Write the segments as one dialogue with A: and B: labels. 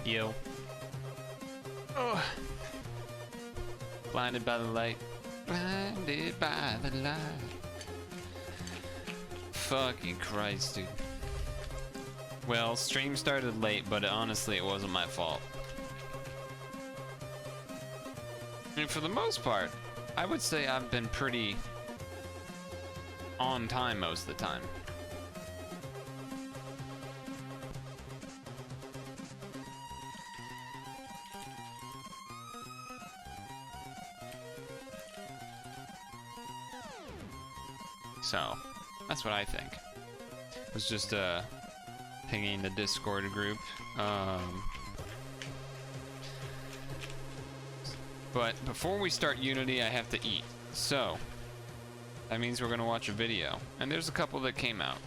A: Yo. Oh. Blinded by the light. Blinded by the light. Fucking Christ, dude. Well, stream started late, but honestly, it wasn't my fault. And for the most part, I would say I've been pretty on time most of the time. So, that's what I think. It was just pinging the Discord group. But before we start Unity, I have to eat. So, that means we're gonna watch a video. And there's a couple that came out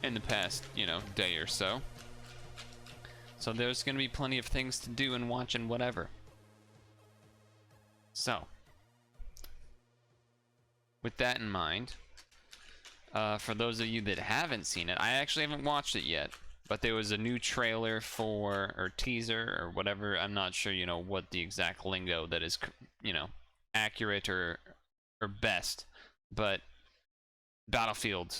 A: in the past, you know, day or so. So there's gonna be plenty of things to do and watch and whatever. So, with that in mind, for those of you that haven't seen it, I actually haven't watched it yet, but there was a new trailer for, or teaser, or whatever, I'm not sure, you know, what the exact lingo that is, you know, accurate or best, but Battlefield,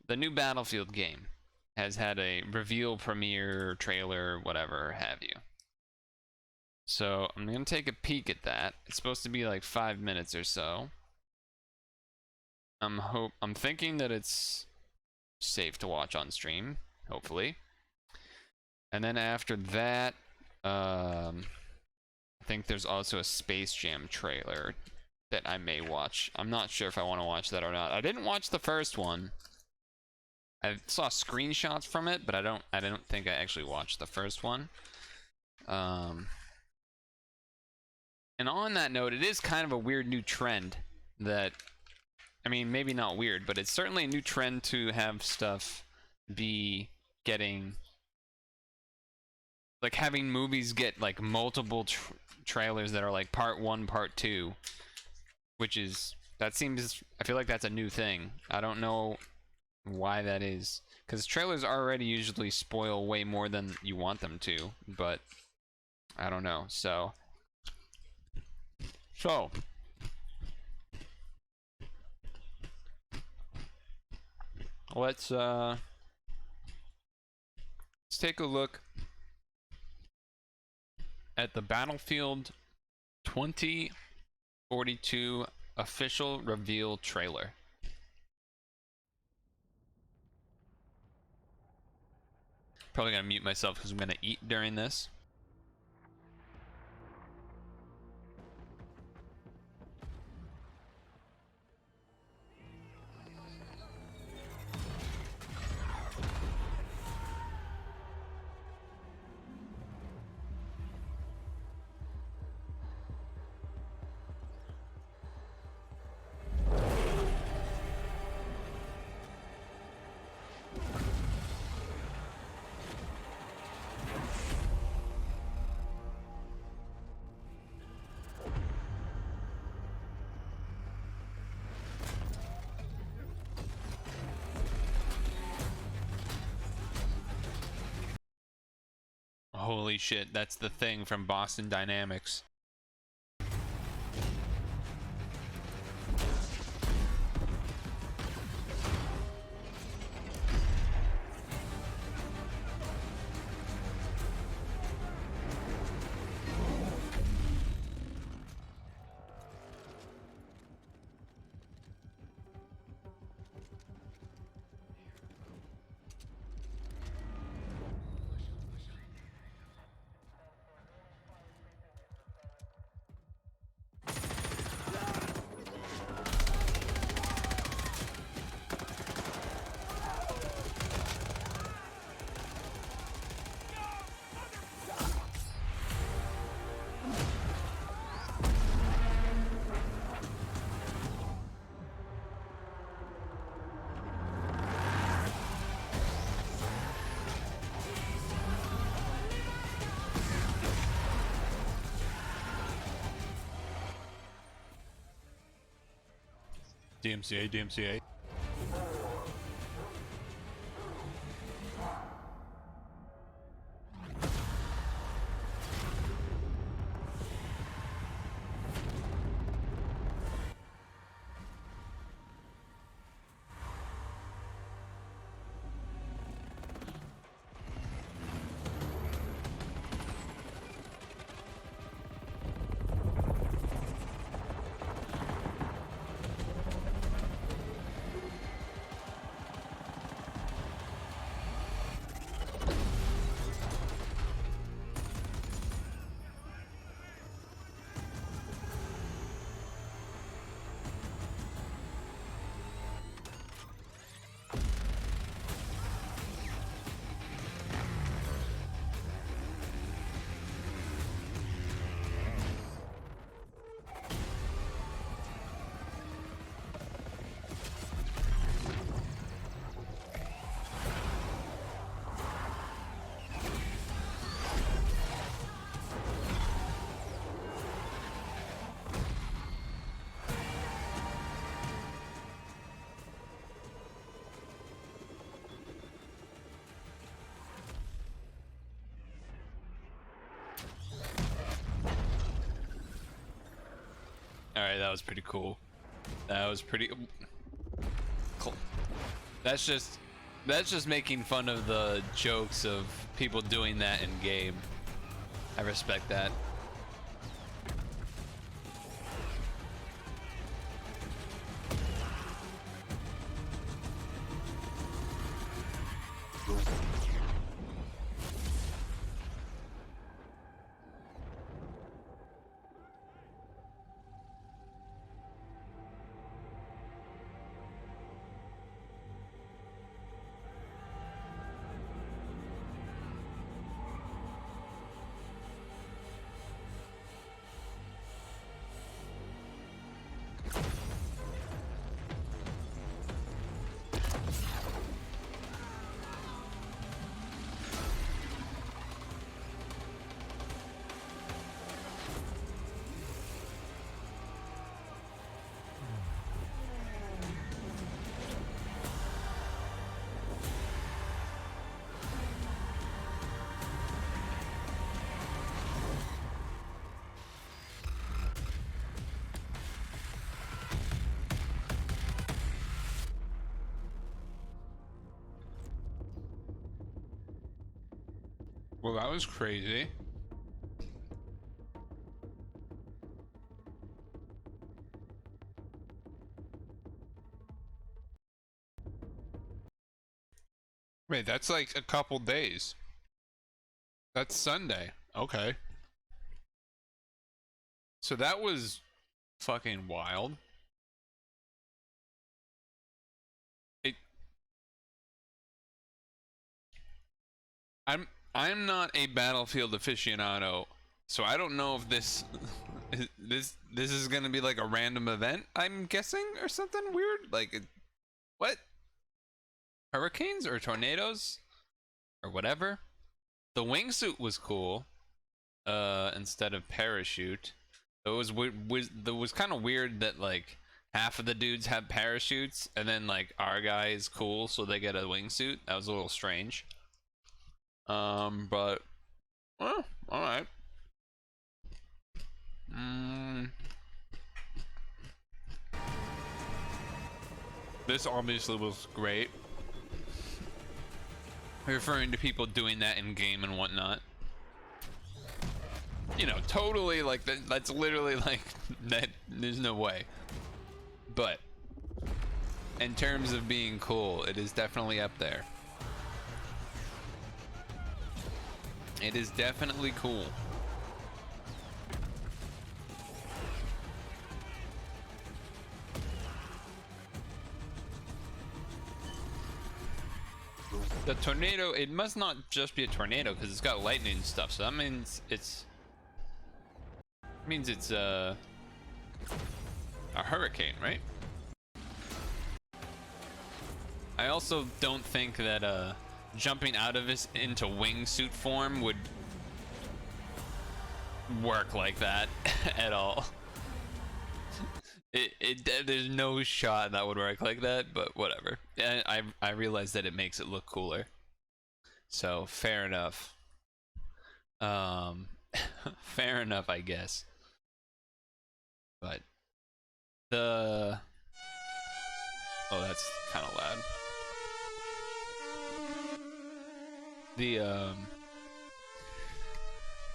A: the new Battlefield game, has had a reveal premiere, trailer, whatever have you. So, I'm gonna take a peek at that. It's supposed to be like 5 minutes or so. I'm thinking that it's safe to watch on stream, hopefully. And then after that, I think there's also a Space Jam trailer that I may watch. I'm not sure if I want to watch that or not. I didn't watch the first one. I saw screenshots from it, but I don't think I actually watched the first one. And on that note, it is kind of a weird new trend that, I mean, maybe not weird, but it's certainly a new trend to have stuff be getting, like, having movies get like multiple trailers that are like part 1, part 2, which is, that seems, I feel like that's a new thing. I don't know why that is, because trailers already usually spoil way more than you want them to, but I don't know. So let's take a look at the Battlefield 2042 official reveal trailer. Probably gonna mute myself because I'm gonna eat during this. Holy shit, that's the thing from Boston Dynamics. DMCA, DMCA. Alright, that was pretty cool. That was pretty cool. That's just making fun of the jokes of people doing that in game. I respect that. Well, that was crazy. Wait, that's like a couple days. That's Sunday. Okay. So that was fucking wild. I'm not a Battlefield aficionado, so I don't know if this is gonna be like a random event, I'm guessing, or something weird. Like, what? Hurricanes or tornadoes or whatever. The wingsuit was cool. Instead of parachute, it was kind of weird that like half of the dudes have parachutes and then like our guy is cool, so they get a wingsuit. That was a little strange. But well, all right. This obviously was great. Referring to people doing that in game and whatnot. You know, totally like that's literally like that. There's no way. But in terms of being cool, it is definitely up there. It is definitely cool. The tornado, it must not just be a tornado because it's got lightning and stuff, so that means it's a hurricane, right? I also don't think that jumping out of this into wingsuit form would work like that at all. There's no shot that would work like that, but whatever. I realize that it makes it look cooler, so fair enough. Fair enough, I guess. But oh, that's kind of loud.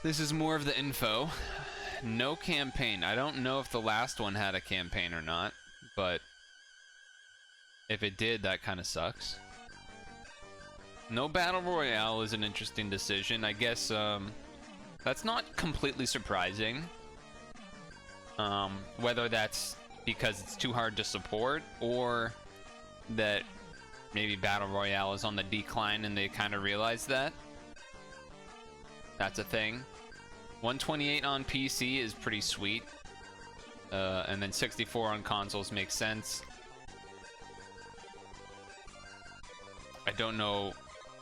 A: This is more of the info. No campaign. I don't know if the last one had a campaign or not, but if it did, that kind of sucks. No battle royale is an interesting decision. I guess that's not completely surprising. Whether that's because it's too hard to support or that maybe battle royale is on the decline and they kind of realize that. That's a thing. 128 on PC is pretty sweet. And then 64 on consoles makes sense. I don't know.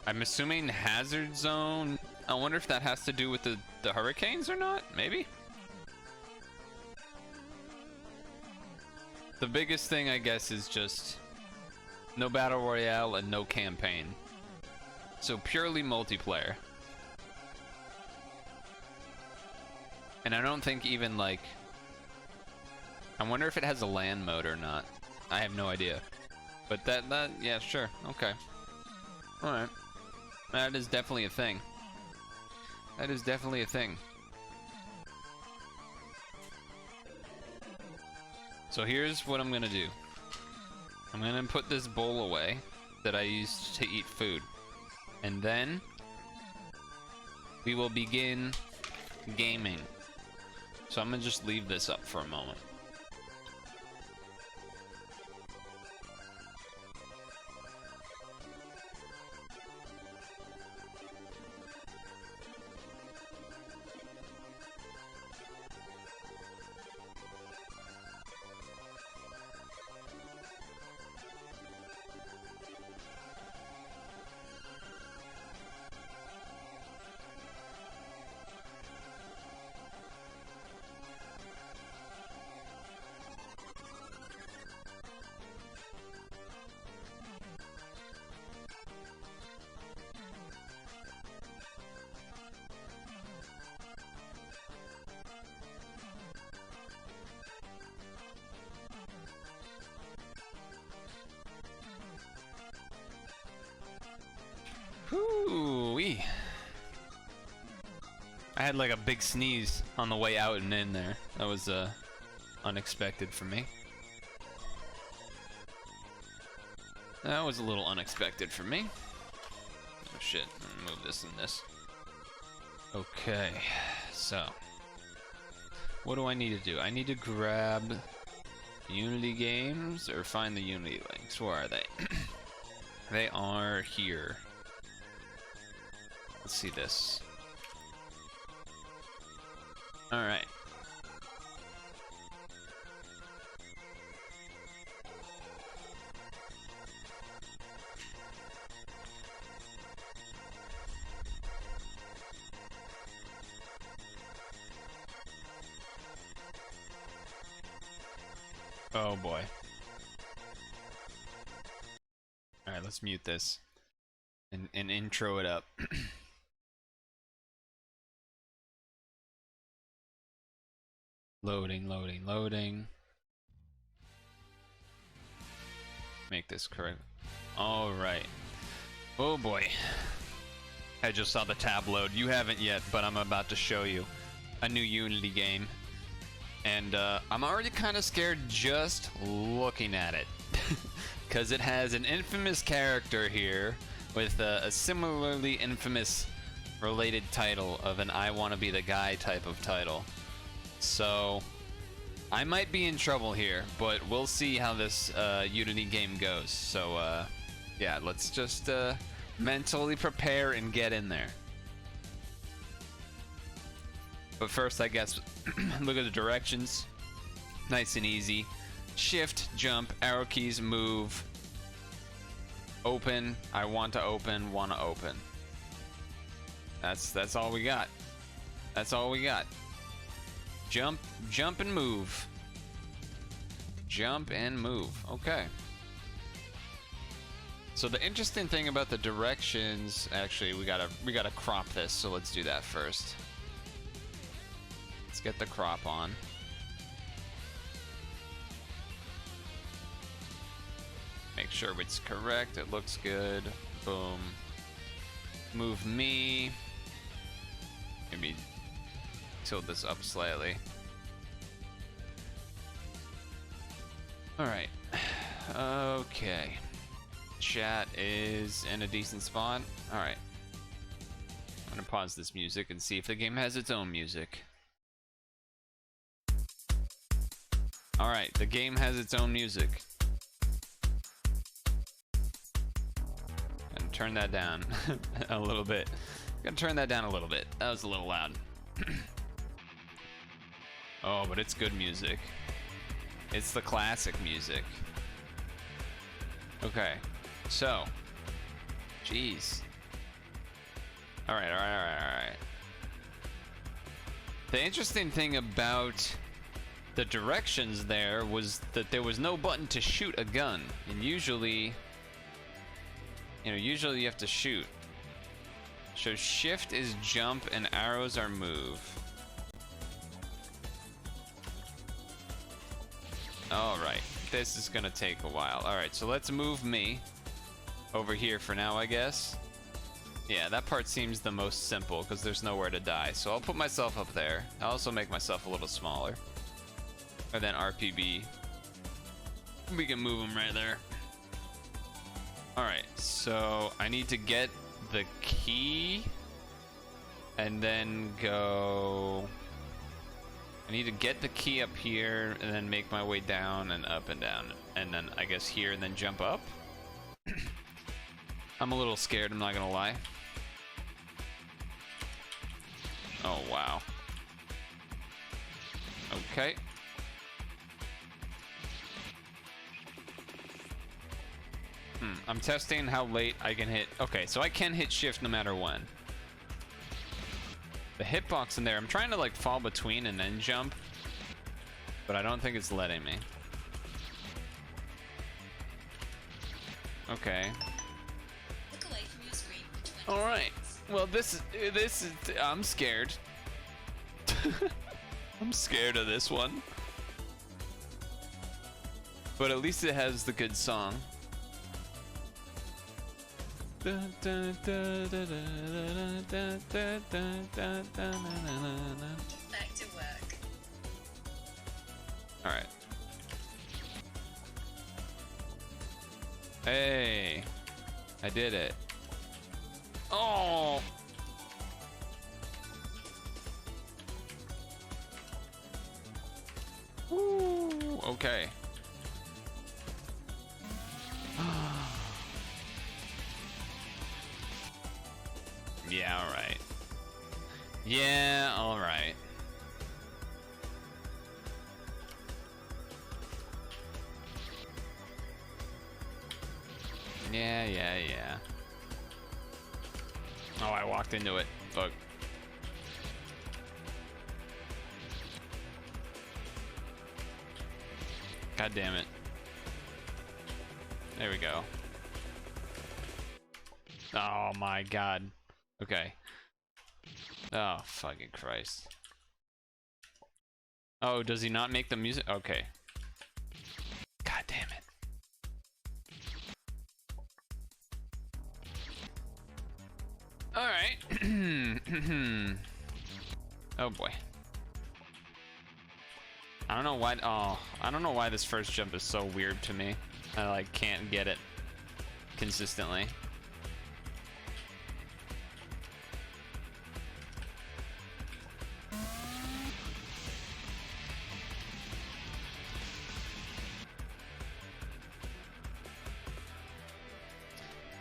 A: I'm assuming Hazard Zone. I wonder if that has to do with the hurricanes or not. Maybe. The biggest thing, I guess, is just no battle royale and no campaign. So purely multiplayer. And I don't think even like I wonder if it has a land mode or not. I have no idea. But yeah, sure, okay. Alright. That is definitely a thing. That is definitely a thing. So here's what I'm gonna do. I'm gonna put this bowl away that I used to eat food. And then we will begin gaming. So I'm gonna just leave this up for a moment. Whoo-wee. I had like a big sneeze on the way out and in there. That was unexpected for me. That was a little unexpected for me. Oh shit, move this and this. Okay, so what do I need to do? I need to grab Unity games or find the Unity links. Where are they? They are here. Let's see this. Alright. Oh boy. Alright, let's mute this and intro it up. Loading, loading, loading. Make this correct. Alright. Oh boy. I just saw the tab load. You haven't yet, but I'm about to show you a new Unity game. And I'm already kind of scared just looking at it. Because it has an infamous character here with a similarly infamous related title of an I Wanna Be the Guy type of title. So I might be in trouble here, but we'll see how this Unity game goes. So yeah, let's just mentally prepare and get in there. But first, I guess, look at the directions. Nice and easy. Shift, jump, arrow keys, move. Open, I want to open, want to open. That's all we got. That's all we got. Jump, jump and move. Jump and move. Okay. So the interesting thing about the directions, actually, we gotta crop this. So let's do that first. Let's get the crop on. Make sure it's correct. It looks good. Boom. Move me. Maybe tilt this up slightly. Alright. Okay. Chat is in a decent spot. Alright. I'm gonna pause this music and see if the game has its own music. Alright, the game has its own music. And turn that down a little bit. Gonna turn that down a little bit. That was a little loud. Oh, but it's good music. It's the classic music. Okay, so. Jeez. Alright, alright, alright, alright. The interesting thing about the directions there was that there was no button to shoot a gun. And usually, usually you have to shoot. So shift is jump and arrows are move. Alright, this is gonna take a while. Alright, so let's move me over here for now, I guess. Yeah, that part seems the most simple because there's nowhere to die. So I'll put myself up there. I'll also make myself a little smaller. And then RPB. We can move them right there. Alright, so I need to get the key. And then go... I need to get the key up here and then make my way down and up and down. And then I guess here and then jump up. I'm a little scared, I'm not gonna lie. Oh, wow. Okay. I'm testing how late I can hit. Okay, so I can hit shift no matter when. The hitbox in there, I'm trying to like fall between and then jump, but I don't think it's letting me. Okay.
B: Look away from your screen for 20
A: All right.
B: seconds.
A: Well, this is. I'm scared. I'm scared of this one. But at least it has the good song.
B: Back to work.
A: All right. Hey, I did it. Oh. Woo. Okay. Yeah, all right. Yeah, all right. Yeah. Oh, I walked into it. Fuck. God damn it. There we go. Oh my god. Okay. Oh, fucking Christ. Oh, does he not make the music? Okay. God damn it. Alright. Oh boy. I don't know why. Oh, I don't know why this first jump is so weird to me. I like can't get it consistently.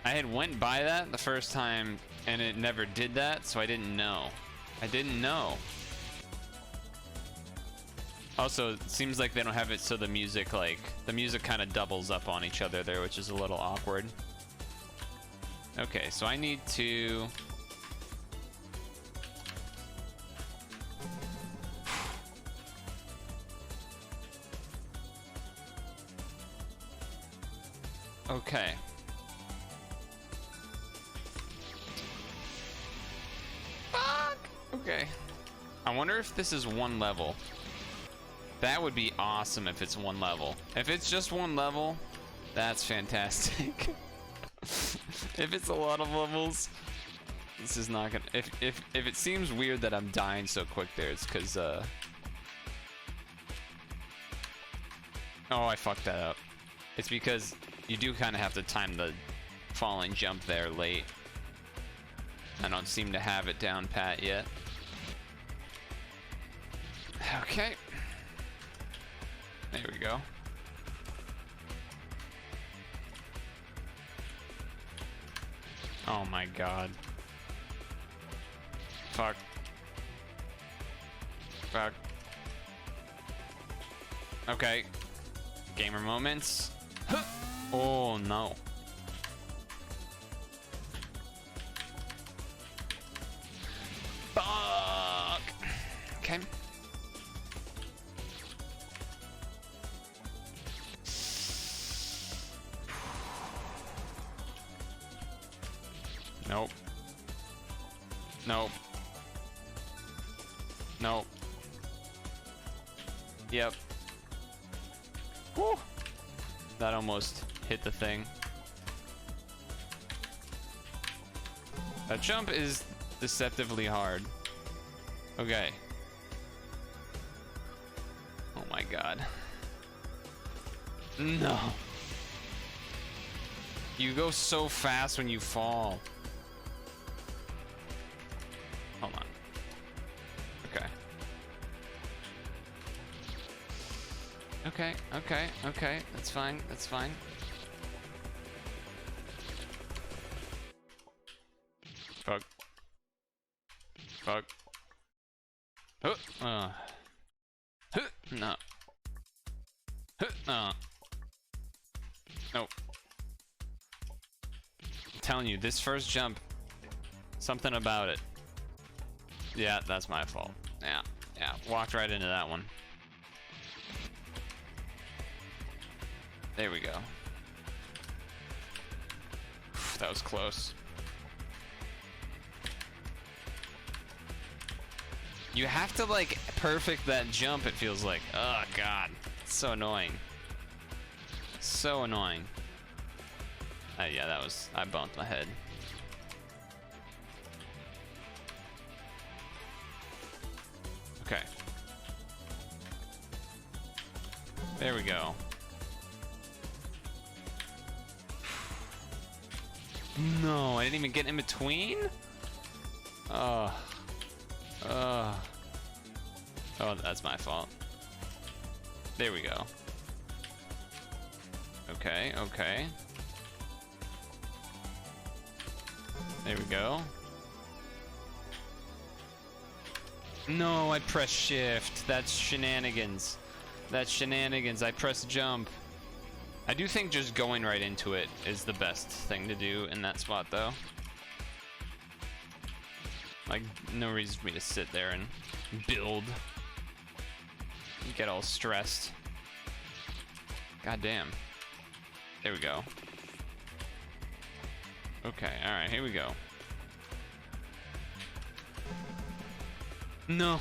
A: I had went by that the first time and it never did that, so I didn't know. I didn't know. Also, it seems like they don't have it so the music kind of doubles up on each other there, which is a little awkward. Okay, so I need to... Okay. Fuck! Okay. I wonder if this is one level. That would be awesome if it's one level. If it's just one level, that's fantastic. If it's a lot of levels, this is not gonna... If it seems weird that I'm dying so quick there, it's because, Oh, I fucked that up. It's because you do kind of have to time the falling jump there late. I don't seem to have it down pat yet. Okay. There we go. Oh my god. Fuck. Fuck. Okay. Gamer moments. Huh. Oh no. Fuck. Okay. Nope. Nope. Nope. Yep. Woo! That almost hit the thing. That jump is deceptively hard. Okay. Oh my god. No. You go so fast when you fall. Hold on. Okay. Okay. That's fine. That's fine. Fuck. Fuck. No. No. Nope. I'm telling you, this first jump, something about it. Yeah, that's my fault. Yeah. Walked right into that one. There we go. That was close. You have to like perfect that jump, it feels like. Oh god. It's so annoying. So annoying. Yeah, that was, I bumped my head. Okay. There we go. No, I didn't even get in between? Oh, that's my fault. There we go. Okay. There we go. No, I pressed shift. That's shenanigans. That's shenanigans. I pressed jump. I do think just going right into it is the best thing to do in that spot, though. Like, no reason for me to sit there and build. Get all stressed. God damn. There we go. Okay, alright, here we go. No,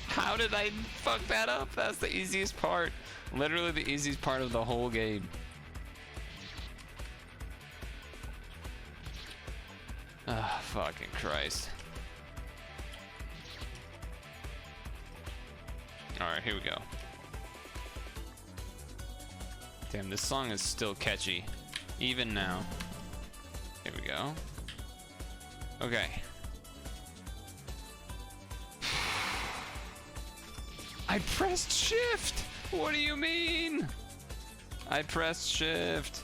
A: how did I fuck that up? That's the easiest part. Literally the easiest part of the whole game. Ah, fucking Christ. Alright, here we go. Damn, this song is still catchy. Even now. Here we go. Okay. I pressed shift! What do you mean? I pressed shift.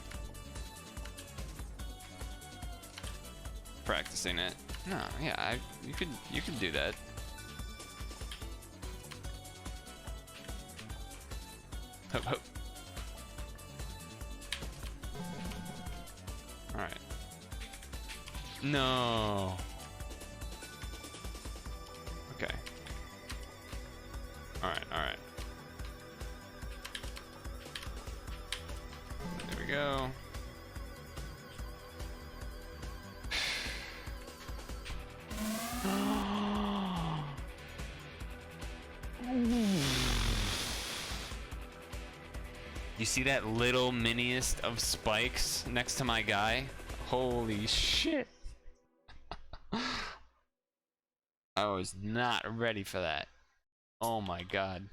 A: Practicing it. No, yeah, you could do that. Hop, hop. Alright. No. Okay. Alright. There we go. You see that little miniest of spikes next to my guy? Holy shit. I was not ready for that. Oh my god.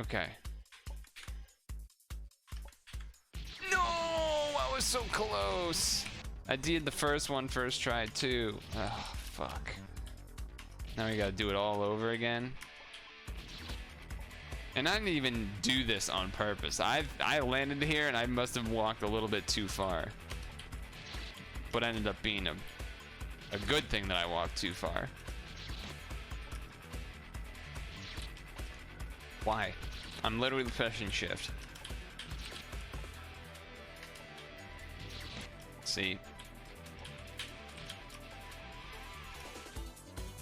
A: Okay. No! I was so close! I did the first one first try too. Oh, fuck. Now we gotta do it all over again. And I didn't even do this on purpose. I landed here and I must have walked a little bit too far. But ended up being a good thing that I walked too far. Why? I'm literally pressing shift. See?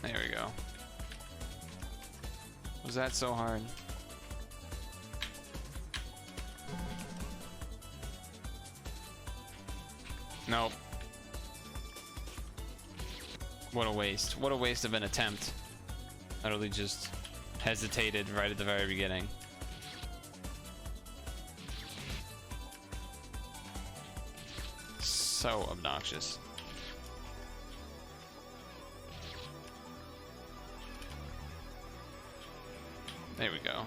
A: There we go. Was that so hard? Nope. What a waste. What a waste of an attempt. Literally just hesitated right at the very beginning. So obnoxious. There we go.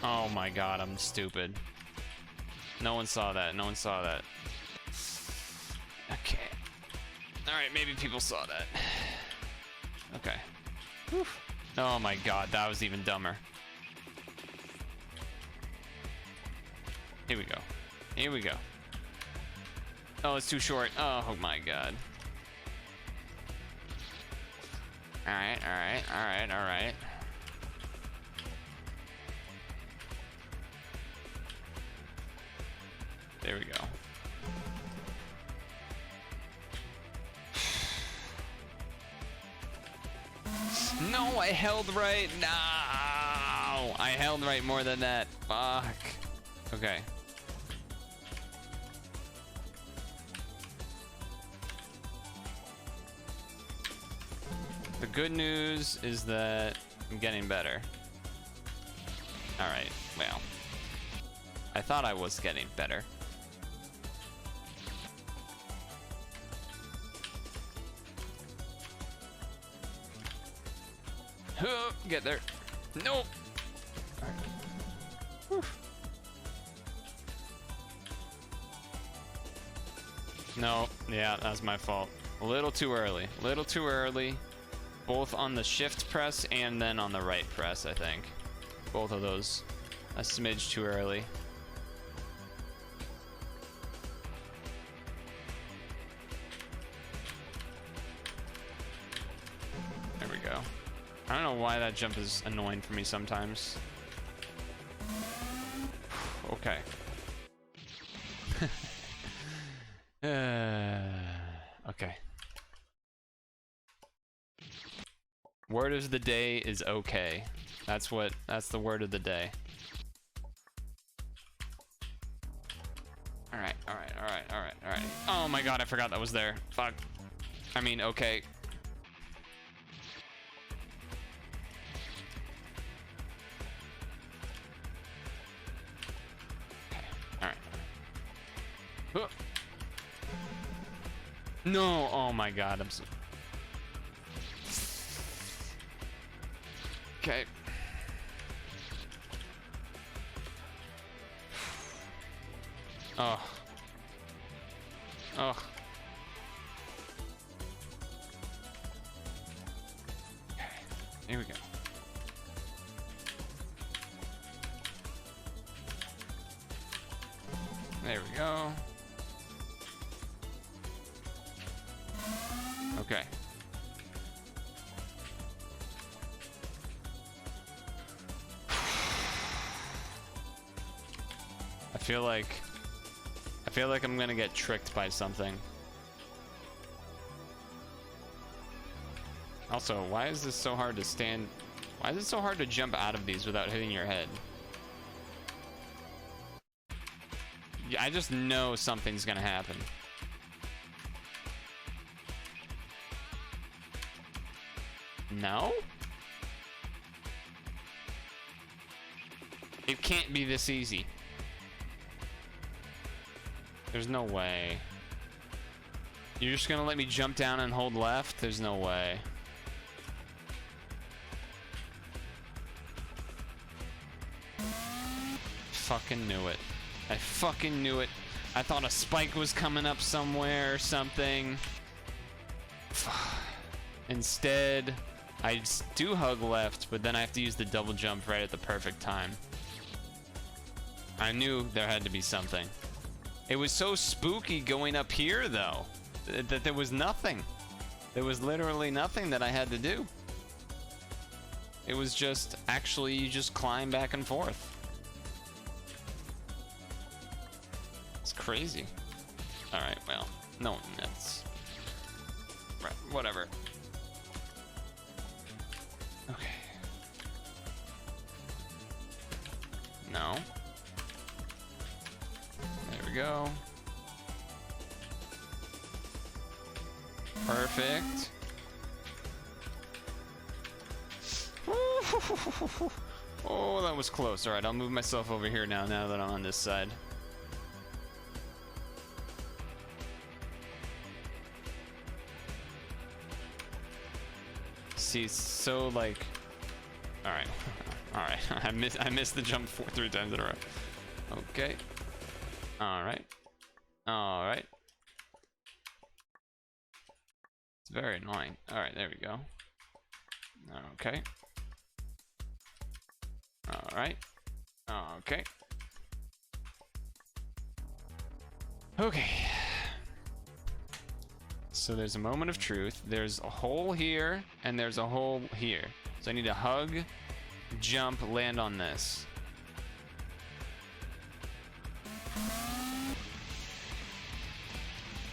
A: Oh my god, I'm stupid. No one saw that. No one saw that. Okay. Alright, maybe people saw that. Okay. Whew. Oh my god, that was even dumber. Here we go. Here we go. Oh, it's too short. Oh my god. Alright, alright, alright, alright. There we go. No, I held right. No, I held right more than that. Fuck. Okay. The good news is that I'm getting better. All right. Well, I thought I was getting better. Get there. Nope. Right. No, yeah, that's my fault. A little too early. A little too early. Both on the shift press and then on the right press, I think. Both of those. A smidge too early. There we go. I don't know why that jump is annoying for me sometimes. Okay. Okay. Word of the day is okay. That's the word of the day. Alright, alright, alright, alright, alright. Oh my god, I forgot that was there. Fuck. I mean, okay. No, oh my god, I'm so... Okay. Oh. Oh. Okay, here we go. There we go. Okay. I feel like I'm gonna get tricked by something. Also, why is this so hard to stand? Why is it so hard to jump out of these without hitting your head? Yeah, I just know something's gonna happen. No? It can't be this easy. There's no way. You're just gonna let me jump down and hold left? There's no way. Fucking knew it. I fucking knew it. I thought a spike was coming up somewhere or something. Instead, I do hug left, but then I have to use the double jump right at the perfect time. I knew there had to be something. It was so spooky going up here, though, that there was nothing. There was literally nothing that I had to do. It was just, actually, you just climb back and forth. It's crazy. Alright, well, no, that's... Right, whatever. Okay. No. There we go. Perfect. Oh, that was close. Alright, I'll move myself over here now that I'm on this side. See, so like... Alright. Alright. I missed the jump 3 times in a row. Okay. Alright. Alright. It's very annoying. Alright, there we go. Okay. Alright. Okay. Okay. So there's a moment of truth. There's a hole here, and there's a hole here. So I need to hug, jump, land on this.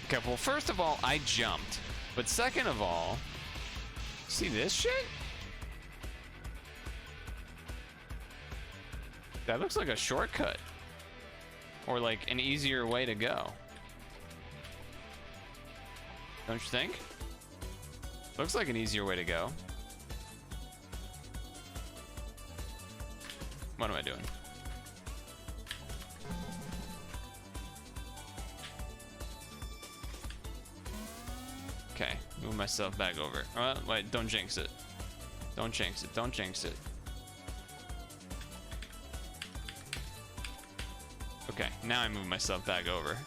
A: Okay, well, first of all, I jumped. But second of all, see this shit? That looks like a shortcut. Or like an easier way to go. Don't you think? Looks like an easier way to go. What am I doing? Okay, move myself back over. Wait, don't jinx it. Don't jinx it, don't jinx it. Okay, now I move myself back over.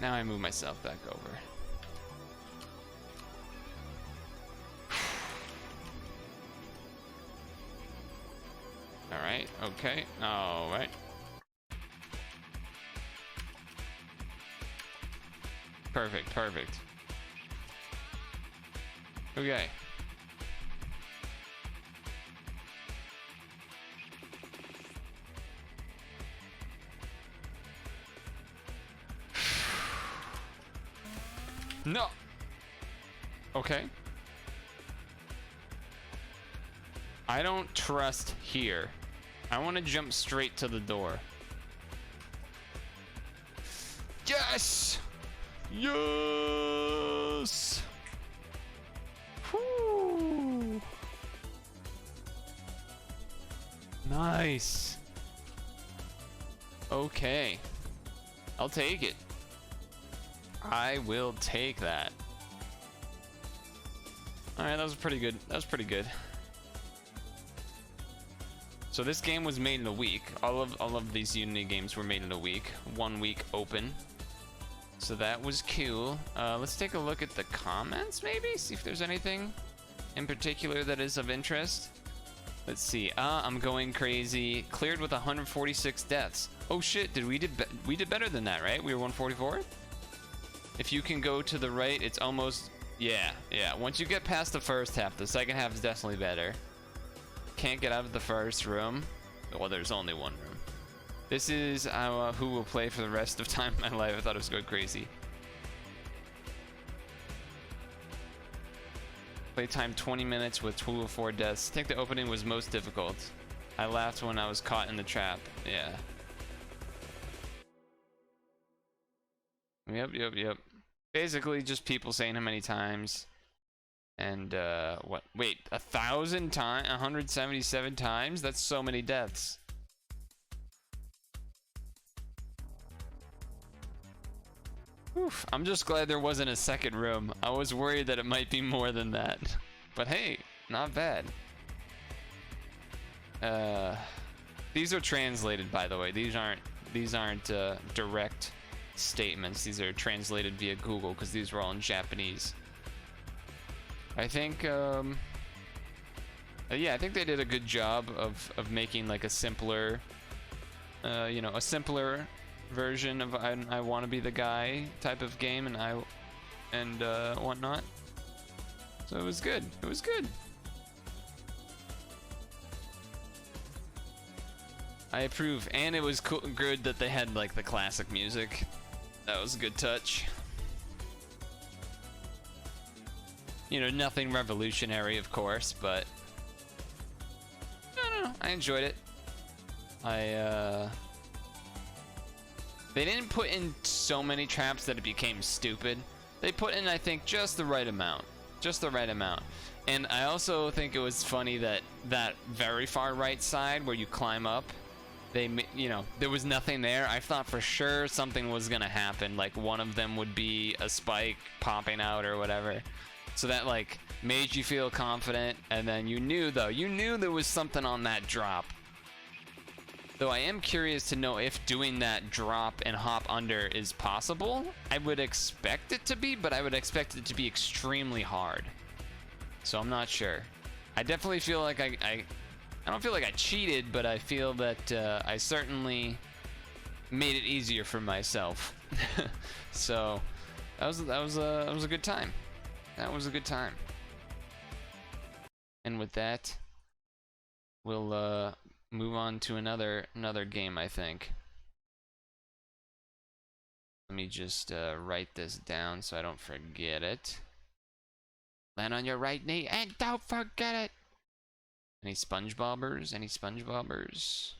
A: Now I move myself back over. Alright, okay, alright. Perfect, perfect. Okay. No. Okay. I don't trust here. I want to jump straight to the door. Yes! Yes! Whoo! Nice. Okay. I'll take it. I will take that. Alright, that was pretty good. That was pretty good. So this game was made in a week. All of these Unity games were made in a week. 1 week open. So that was cool. Let's take a look at the comments, maybe? See if there's anything in particular that is of interest. Let's see. I'm going crazy. Cleared with 146 deaths. Oh shit, we did better than that, right? We were 144? If you can go to the right, it's almost... Yeah. Once you get past the first half, the second half is definitely better. Can't get out of the first room. Well, there's only one room. This is who will play for the rest of time in my life. I thought it was going crazy. Playtime 20 minutes with 204 deaths. I think the opening was most difficult. I laughed when I was caught in the trap. Yeah. Yep. Basically just people saying how many times. And what? Wait, 1,000 times? 177 times? That's so many deaths. Oof, I'm just glad there wasn't a second room. I was worried that it might be more than that. But hey, not bad. These are translated, by the way. These aren't direct statements. These are translated via Google because these were all in Japanese. I think yeah, I think they did a good job of making like a simpler you know, a simpler version of I want to be the guy type of game, and whatnot. So it was good. It was good. I approve, and it was cool, good that they had like the classic music. That was a good touch. You know, nothing revolutionary, of course, but I don't know. I enjoyed it. They didn't put in so many traps that it became stupid. They put in, I think, just the right amount. just the right amount. And I also think it was funny that that very far right side where you climb up, you know, there was nothing there. I thought for sure something was gonna happen, like one of them would be a spike popping out or whatever. So that like made you feel confident, and then you knew there was something on that drop. Though I am curious to know if doing that drop and hop under is possible. I would expect it to be, but I would expect it to be extremely hard. So I'm not sure. I definitely feel like I don't feel like I cheated, but I feel that I certainly made it easier for myself. So that was a good time. That was a good time. And with that, we'll move on to another game, I think. Let me just write this down so I don't forget it. Land on your right knee and don't forget it. Any SpongeBobbers? Any SpongeBobbers?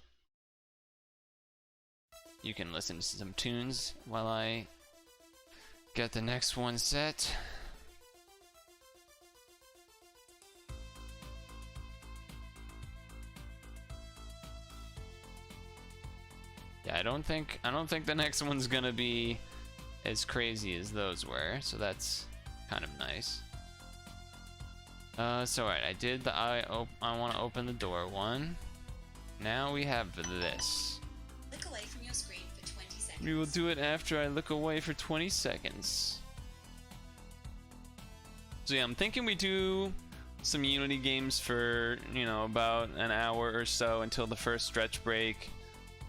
A: You can listen to some tunes while I get the next one set. Yeah, I don't think the next one's gonna be as crazy as those were, so that's kind of nice. So alright, I did the I want to open the door one. Now we have this.
B: Look away from your screen for 20 seconds.
A: We will do it after I look away for 20 seconds. So yeah, I'm thinking we do some Unity games for, you know, about an hour or so until the first stretch break.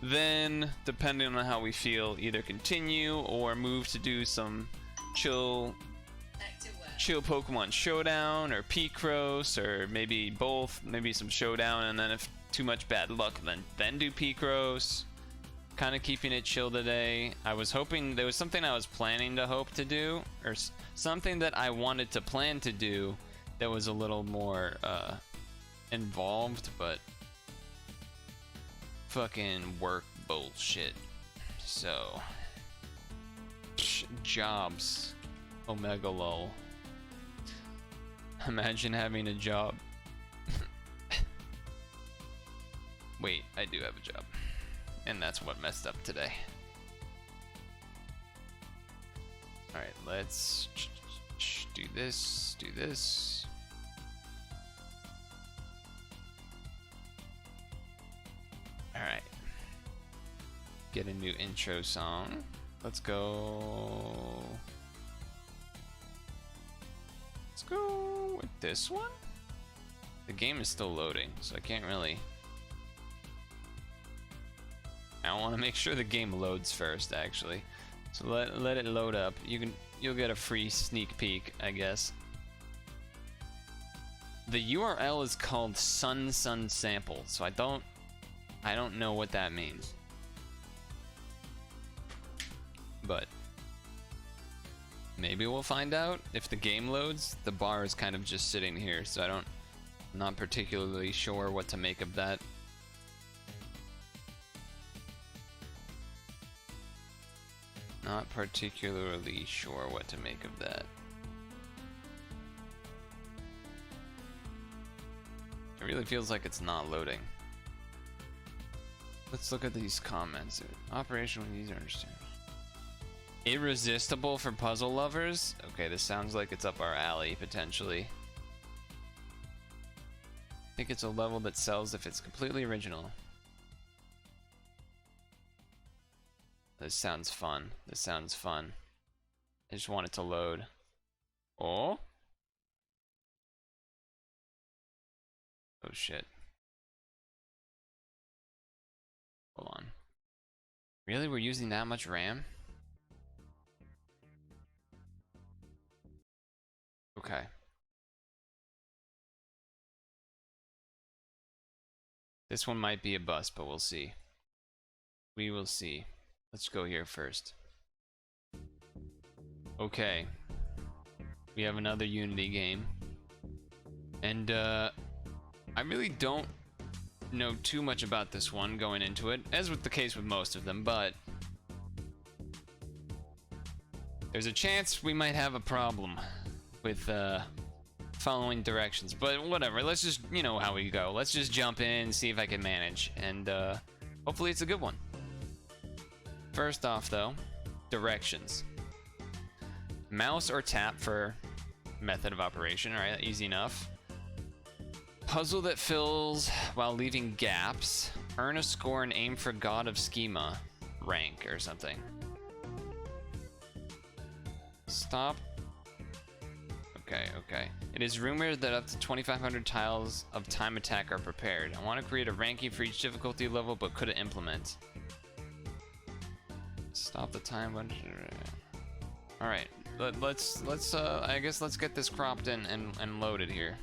A: Then, depending on how we feel, either continue or move to do some chill Pokemon Showdown or Picross, or maybe both, maybe some Showdown, and then if too much bad luck, then do Picross. Kind of keeping it chill today. I was hoping, there was something I was planning to hope to do, or something that I wanted to plan to do that was a little more involved, but fucking work bullshit. So jobs, Omega lol. Imagine having a job. Wait, I do have a job, and that's what messed up today. All right, let's do this. Do this. All right. Get a new intro song. Let's go. Let's go with this one. The game is still loading, so I can't really. I want to make sure the game loads first, actually. So let it load up. You'll get a free sneak peek, I guess. The URL is called Sun Sample, so I don't know what that means. But maybe we'll find out if the game loads. The bar is kind of just sitting here, so I'm not particularly sure what to make of that. Not particularly sure what to make of that. It really feels like it's not loading. Let's look at these comments. Operational user understand. Irresistible for puzzle lovers? Okay, this sounds like it's up our alley, potentially. I think it's a level that sells if it's completely original. This sounds fun. This sounds fun. I just want it to load. Oh? Oh shit. Hold on. Really? We're using that much RAM? Okay. This one might be a bust, but we'll see. We will see. Let's go here first. Okay. We have another Unity game. And I really don't know too much about this one going into it, as with the case with most of them, but there's a chance we might have a problem with following directions, but whatever. Let's just, you know how we go. Let's just jump in, see if I can manage, and hopefully it's a good one. First off, though, directions. Mouse or tap for method of operation. All right, easy enough. Puzzle that fills while leaving gaps. Earn a score and aim for God of Schema rank or something. Stop. Okay. It is rumored that up to 2,500 tiles of time attack are prepared. I want to create a ranking for each difficulty level, but couldn't implement. Stop the time. All right, let's I guess let's get this cropped in and loaded here.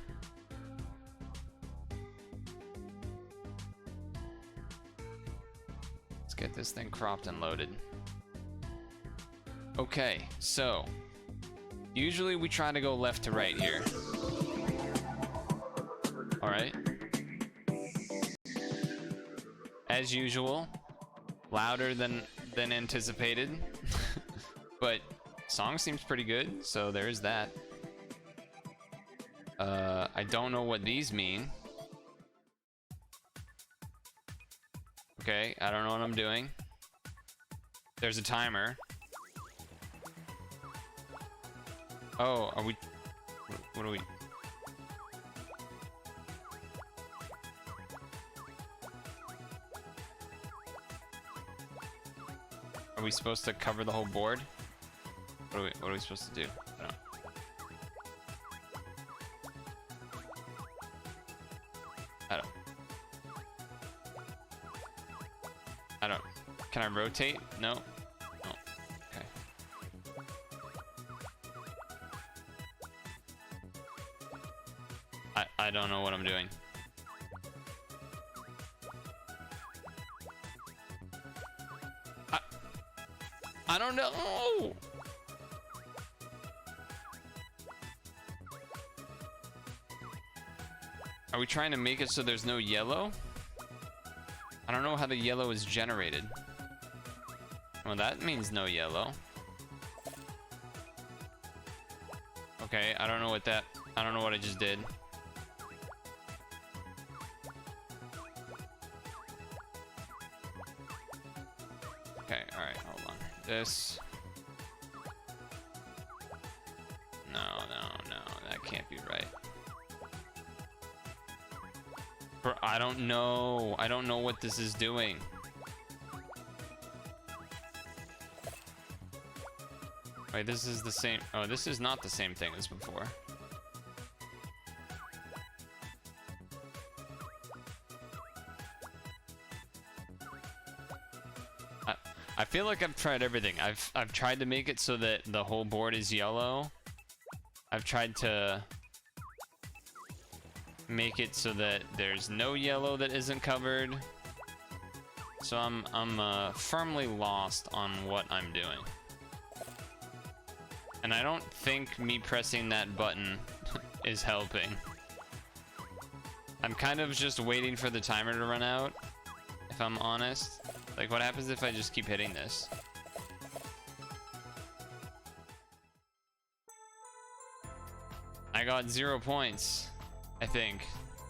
A: Let's get this thing cropped and loaded. Okay, so usually we try to go left to right here. All right. As usual, louder than anticipated, but song seems pretty good, so there's that. I don't know what these mean. Okay, I don't know what I'm doing. There's a timer. Oh, are we... What are we... Are we supposed to cover the whole board? What are we supposed to do? I don't. Can I rotate? No. Oh. Okay. I don't know what I'm doing. I don't know. Are we trying to make it so there's no yellow? I don't know how the yellow is generated. Well, that means no yellow. Okay, I don't know what I just did. Okay, alright, hold on. This. No, that can't be right. I don't know. I don't know what this is doing. Wait, this is the same. Oh, this is not the same thing as before. I feel like I've tried everything. I've tried to make it so that the whole board is yellow. I've tried to make it so that there's no yellow that isn't covered. So I'm firmly lost on what I'm doing. And I don't think me pressing that button is helping. I'm kind of just waiting for the timer to run out, if I'm honest. Like, what happens if I just keep hitting this? I got 0 points, I think,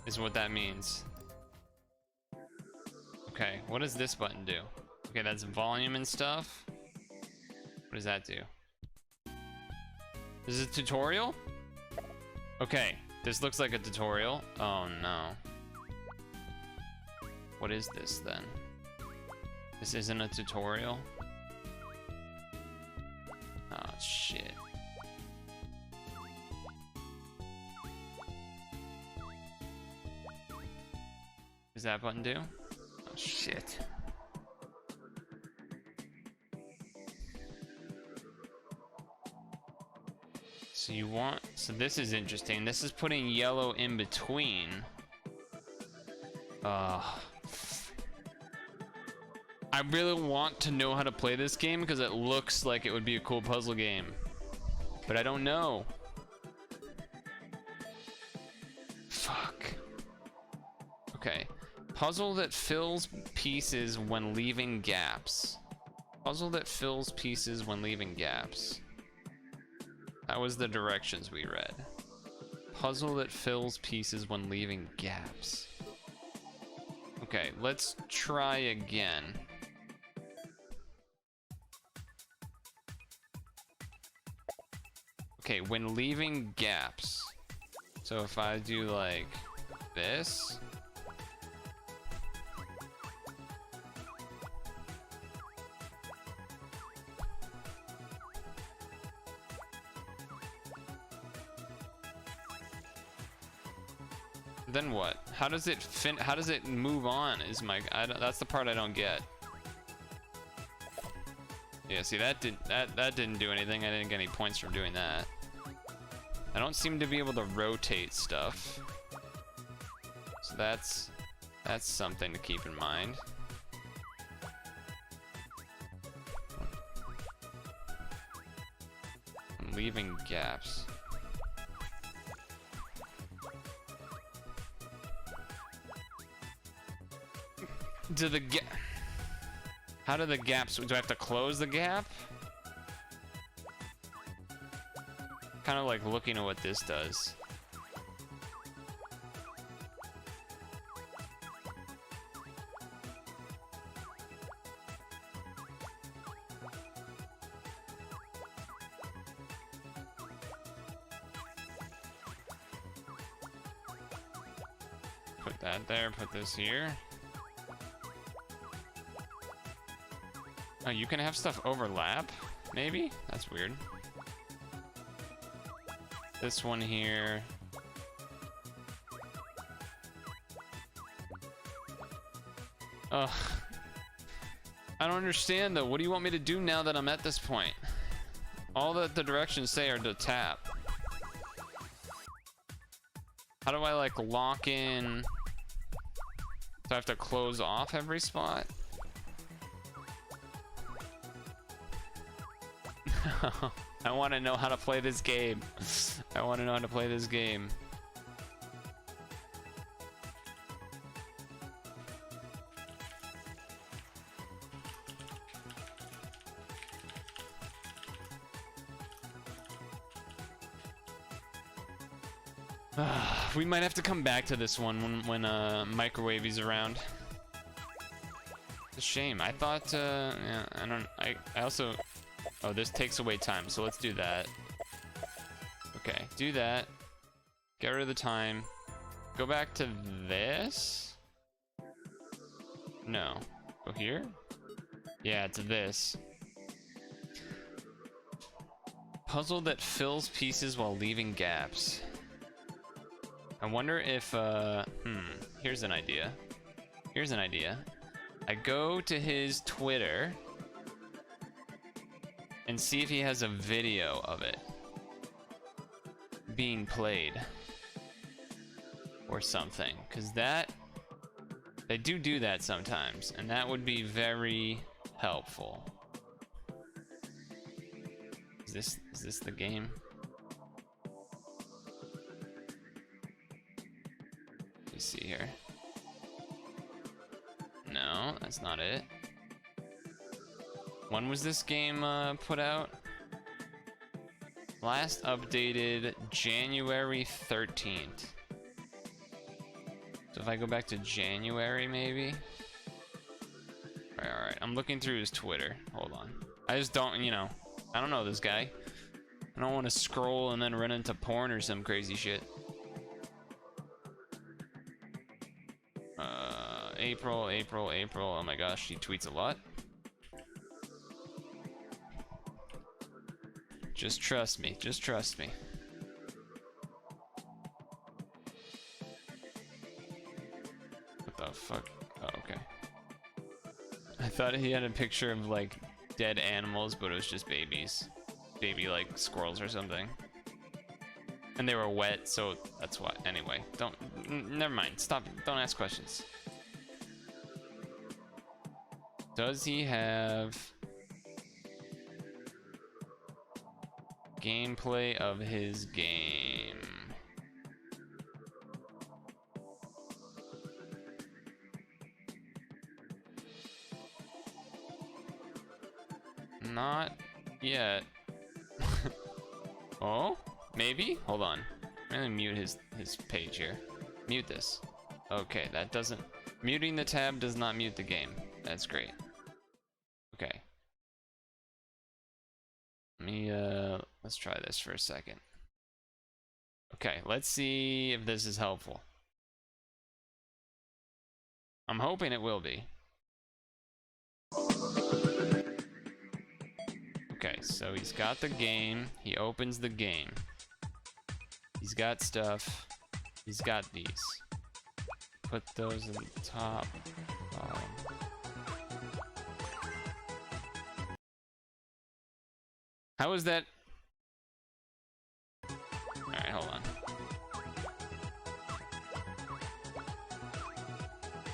A: is what that means. Okay, what does this button do? Okay, that's volume and stuff. What does that do? This is a tutorial? Okay, this looks like a tutorial. Oh no. What is this then? This isn't a tutorial? Oh shit. What does that button do? Oh shit. So you want, so this is interesting. This is putting yellow in between. I really want to know how to play this game because it looks like it would be a cool puzzle game, but I don't know. Fuck. Okay. Puzzle that fills pieces when leaving gaps. Puzzle that fills pieces when leaving gaps. That was the directions we read. Puzzle that fills pieces when leaving gaps. Okay, let's try again. Okay, when leaving gaps. So if I do like this. Then what? How does it how does it move on is my that's the part I don't get. Yeah, see that didn't do anything. I didn't get any points from doing that. I don't seem to be able to rotate stuff. So that's something to keep in mind. I'm leaving gaps. How do the gaps, do I have to close the gap? Kind of like looking at what this does. Put that there, put this here. Oh, you can have stuff overlap? Maybe? That's weird. This one here. Ugh. I don't understand though. What do you want me to do now that I'm at this point? All that the directions say are to tap. How do I like lock in? Do I have to close off every spot? I want to know how to play this game. I want to know how to play this game. We might have to come back to this one when Microwavey's around. It's a shame. I thought yeah, I also, oh, this takes away time, so let's do that. Okay, do that. Get rid of the time. Go back to this. No. Go here? Yeah, it's this. Puzzle that fills pieces while leaving gaps. I wonder if, here's an idea. Here's an idea. I go to his Twitter and see if he has a video of it being played or something, because they do that sometimes, and that would be very helpful. Is this the game? Let me see here. No, that's not it. When was this game put out? Last updated January 13th. So if I go back to January, maybe? Alright, I'm looking through his Twitter. Hold on. I just don't, you know, I don't know this guy. I don't want to scroll and then run into porn or some crazy shit. April. Oh my gosh, he tweets a lot. Just trust me. Just trust me. What the fuck? Oh, okay. I thought he had a picture of like dead animals, but it was just babies. Baby like squirrels or something. And they were wet, so that's why. Anyway, never mind. Stop. Don't ask questions. Does he have gameplay of his game? Not yet. Oh, maybe? Hold on. I'm gonna mute his page here. Mute this. Okay, that doesn't... Muting the tab does not mute the game. That's great. Okay. Let me, let's try this for a second. Okay, let's see if this is helpful. I'm hoping it will be. Okay, so he's got the game. He opens the game. He's got stuff. He's got these. Put those in the top, bottom. How is that? Alright, hold on.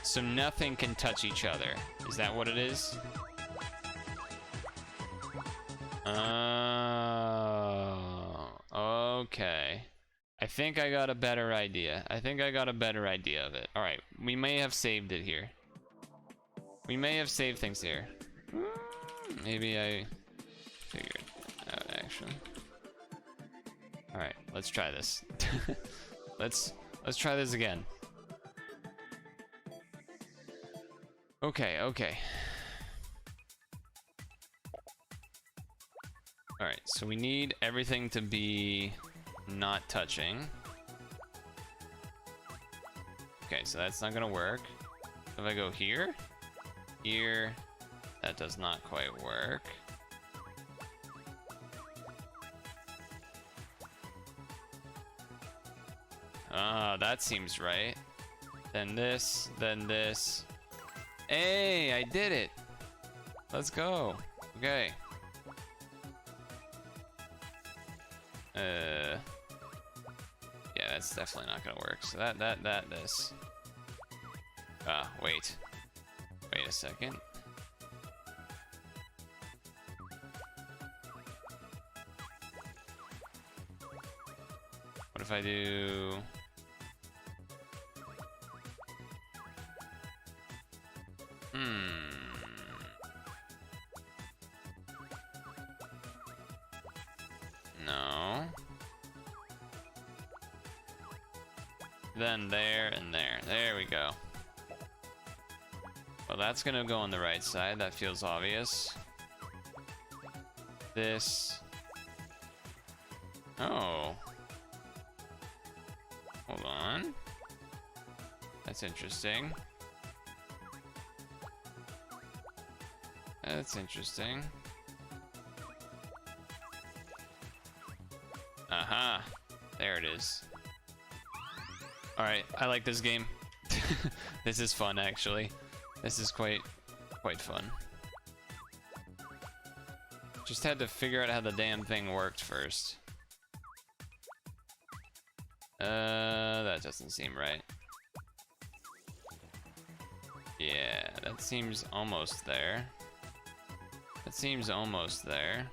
A: So nothing can touch each other. Is that what it is? Oh, okay. I think I got a better idea. I think I got a better idea of it. Alright, we may have saved it here. We may have saved things here. Maybe I figured it out, actually. Alright, let's try this. Let's try this again. Okay, okay. Alright, so we need everything to be not touching. Okay, so that's not gonna work. If I go here, here, that does not quite work. Ah, that seems right. Then this, then this. Hey, I did it! Let's go. Okay. Yeah, that's definitely not gonna work. So this. Ah, wait. Wait a second. What if I do... No. Then there and there. There we go. Well, that's gonna go on the right side. That feels obvious. This. Oh. Hold on. That's interesting. That's interesting. Aha. There it is. Alright, I like this game. This is fun, actually. This is quite fun. Just had to figure out how the damn thing worked first. That doesn't seem right. Yeah, that seems almost there. That seems almost there.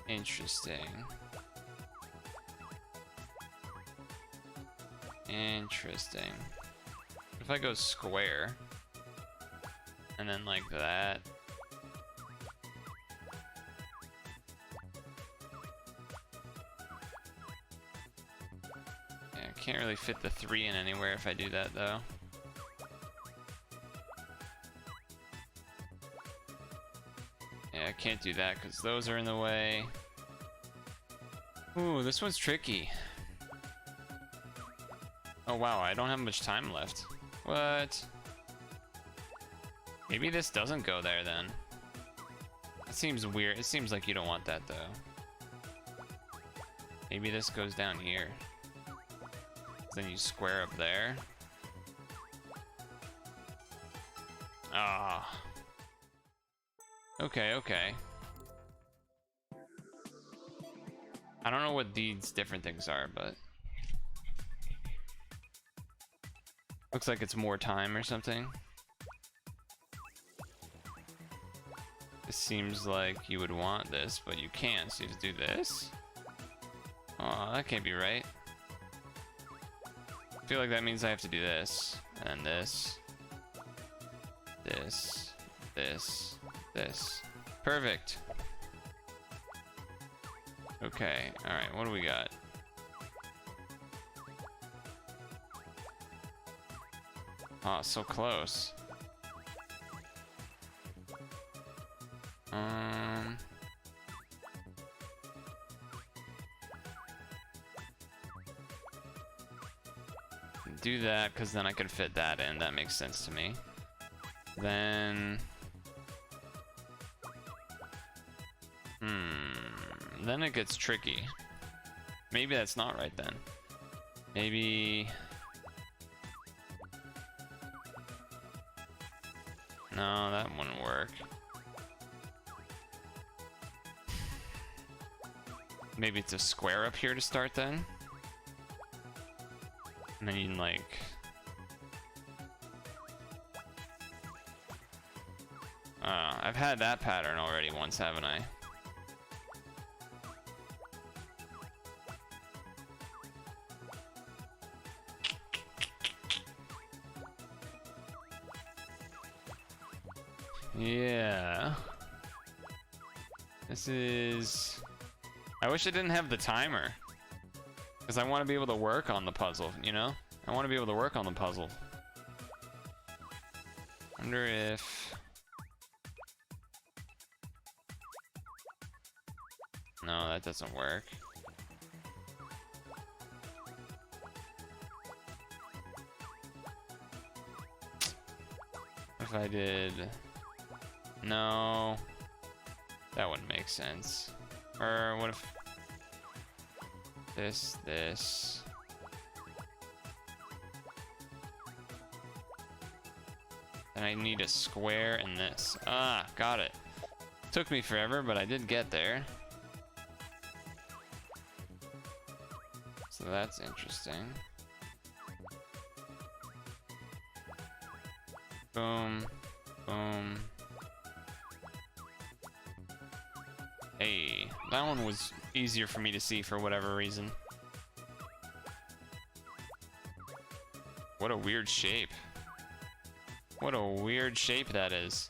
A: Interesting. Interesting. If I go square, and then like that. Yeah, I can't really fit the 3 in anywhere if I do that though. Yeah, I can't do that because those are in the way. Ooh, this one's tricky. Oh wow, I don't have much time left. What? Maybe this doesn't go there then. That seems weird. It seems like you don't want that though. Maybe this goes down here. Then you square up there. Ah. Okay, okay. I don't know what these different things are, but looks like it's more time or something. It seems like you would want this, but you can't, so you just do this. Oh, that can't be right. I feel like that means I have to do this, and this, this, this, this. Perfect. Okay, alright, what do we got? Oh, so close. Do that, because then I could fit that in. That makes sense to me. Then... Then it gets tricky. Maybe that's not right then. Maybe... No, that wouldn't work. Maybe it's a square up here to start then? And then you can like... I've had that pattern already once, haven't I? Yeah. This is... I wish I didn't have the timer. Because I want to be able to work on the puzzle, you know? I want to be able to work on the puzzle. Wonder if... No, that doesn't work. If I did... No... That wouldn't make sense. Or what if... This... And I need a square and this. Ah, got it. Took me forever, but I did get there. So that's interesting. Boom. Boom. Hey, that one was easier for me to see for whatever reason. What a weird shape. What a weird shape that is.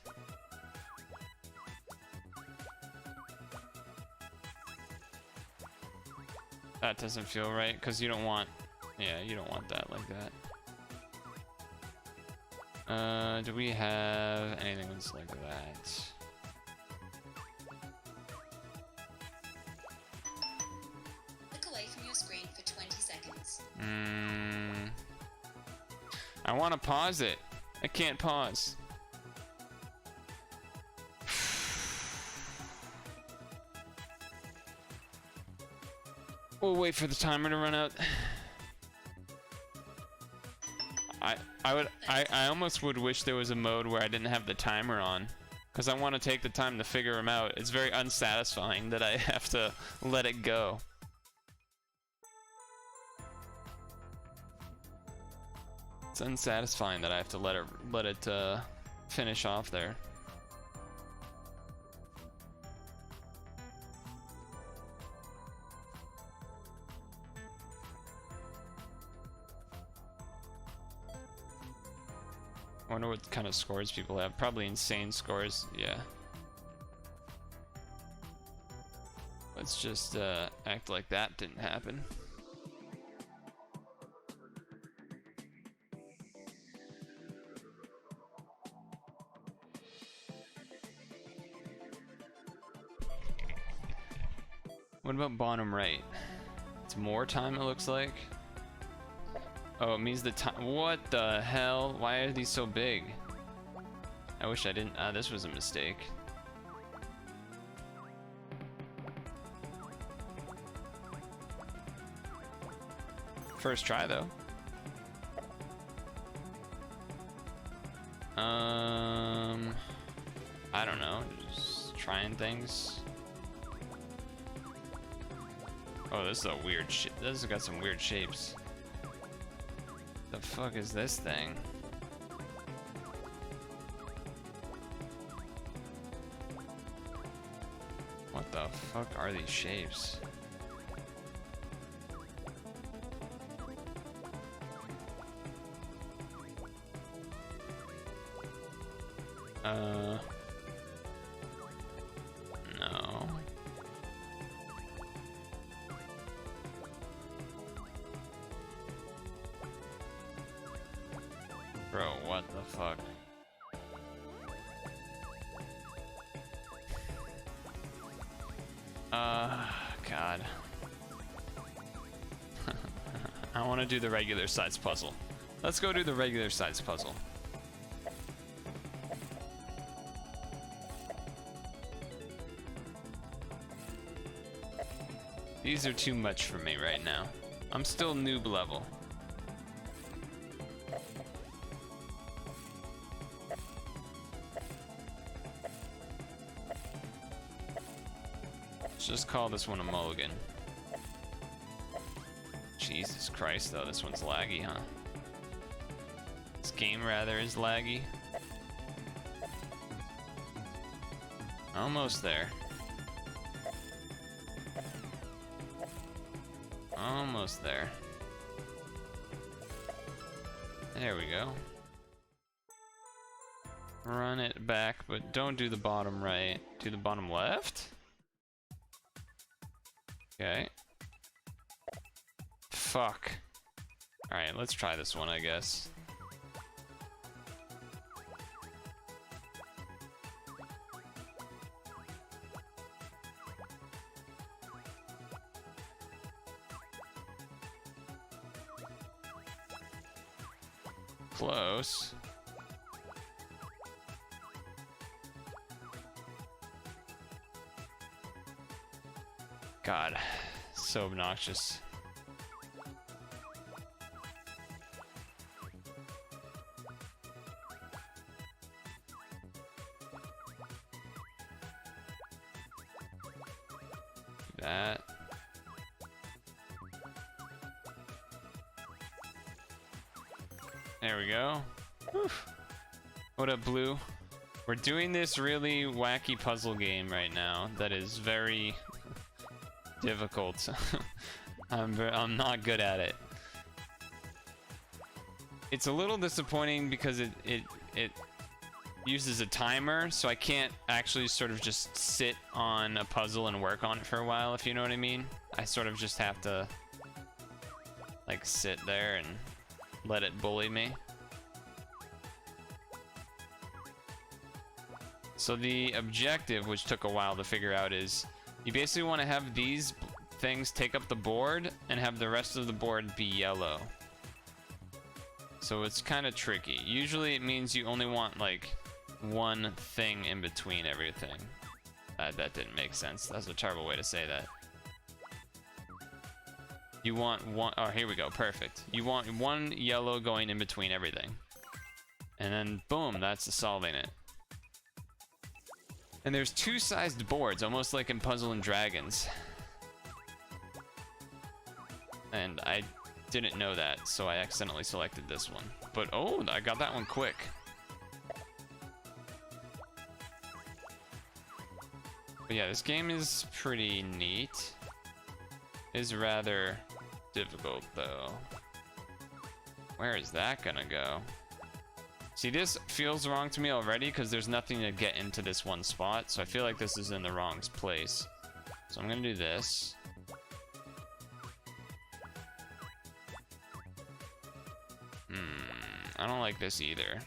A: That doesn't feel right, because you don't want... Yeah, you don't want that like that. Do we have anything that's like that?
B: Look away from your screen for 20 seconds.
A: I want to pause it. I can't pause. We'll wait for the timer to run out. I almost would wish there was a mode where I didn't have the timer on, because I want to take the time to figure them out. It's very unsatisfying that I have to let it go. It's unsatisfying that I have to let it finish off there. I wonder what kind of scores people have. Probably insane scores, yeah. Let's just act like that didn't happen. What about bottom right? It's more time, it looks like. Oh, it means the time. What the hell? Why are these so big? I wish I didn't. This was a mistake. First try, though. I don't know. Just trying things. Oh, this is a weird shit. This has got some weird shapes. The fuck is this thing? What the fuck are these shapes? No. Bro, what the fuck? God. I want to do the regular size puzzle. Let's go do the regular size puzzle. These are too much for me right now. I'm still noob level. Let's just call this one a mulligan. Jesus Christ, though, this one's laggy, huh? This game, rather, is laggy. Almost there. Almost there. There we go. Run it back, but don't do the bottom right. Do the bottom left? Okay. Fuck. Alright, let's try this one, I guess. Close. God, so obnoxious. That. There we go. Whew. What up, Blue? We're doing this really wacky puzzle game right now that is very difficult. I'm not good at it. It's a little disappointing because it uses a timer, so I can't actually sort of just sit on a puzzle and work on it for a while, if you know what I mean. I sort of just have to like sit there and let it bully me. So the objective, which took a while to figure out, is you basically want to have these things take up the board and have the rest of the board be yellow. So it's kind of tricky. Usually it means you only want like one thing in between everything. That didn't make sense. That's a terrible way to say that. You want one, oh, here we go, perfect. You want one yellow going in between everything. And then boom, that's solving it. And there's two sized boards, almost like in Puzzle and Dragons. And I didn't know that, so I accidentally selected this one. But oh, I got that one quick. But yeah, this game is pretty neat. Is rather difficult though. Where is that gonna go? See, this feels wrong to me already because there's nothing to get into this one spot, so I feel like this is in the wrong place. So I'm gonna do this. I don't like this either.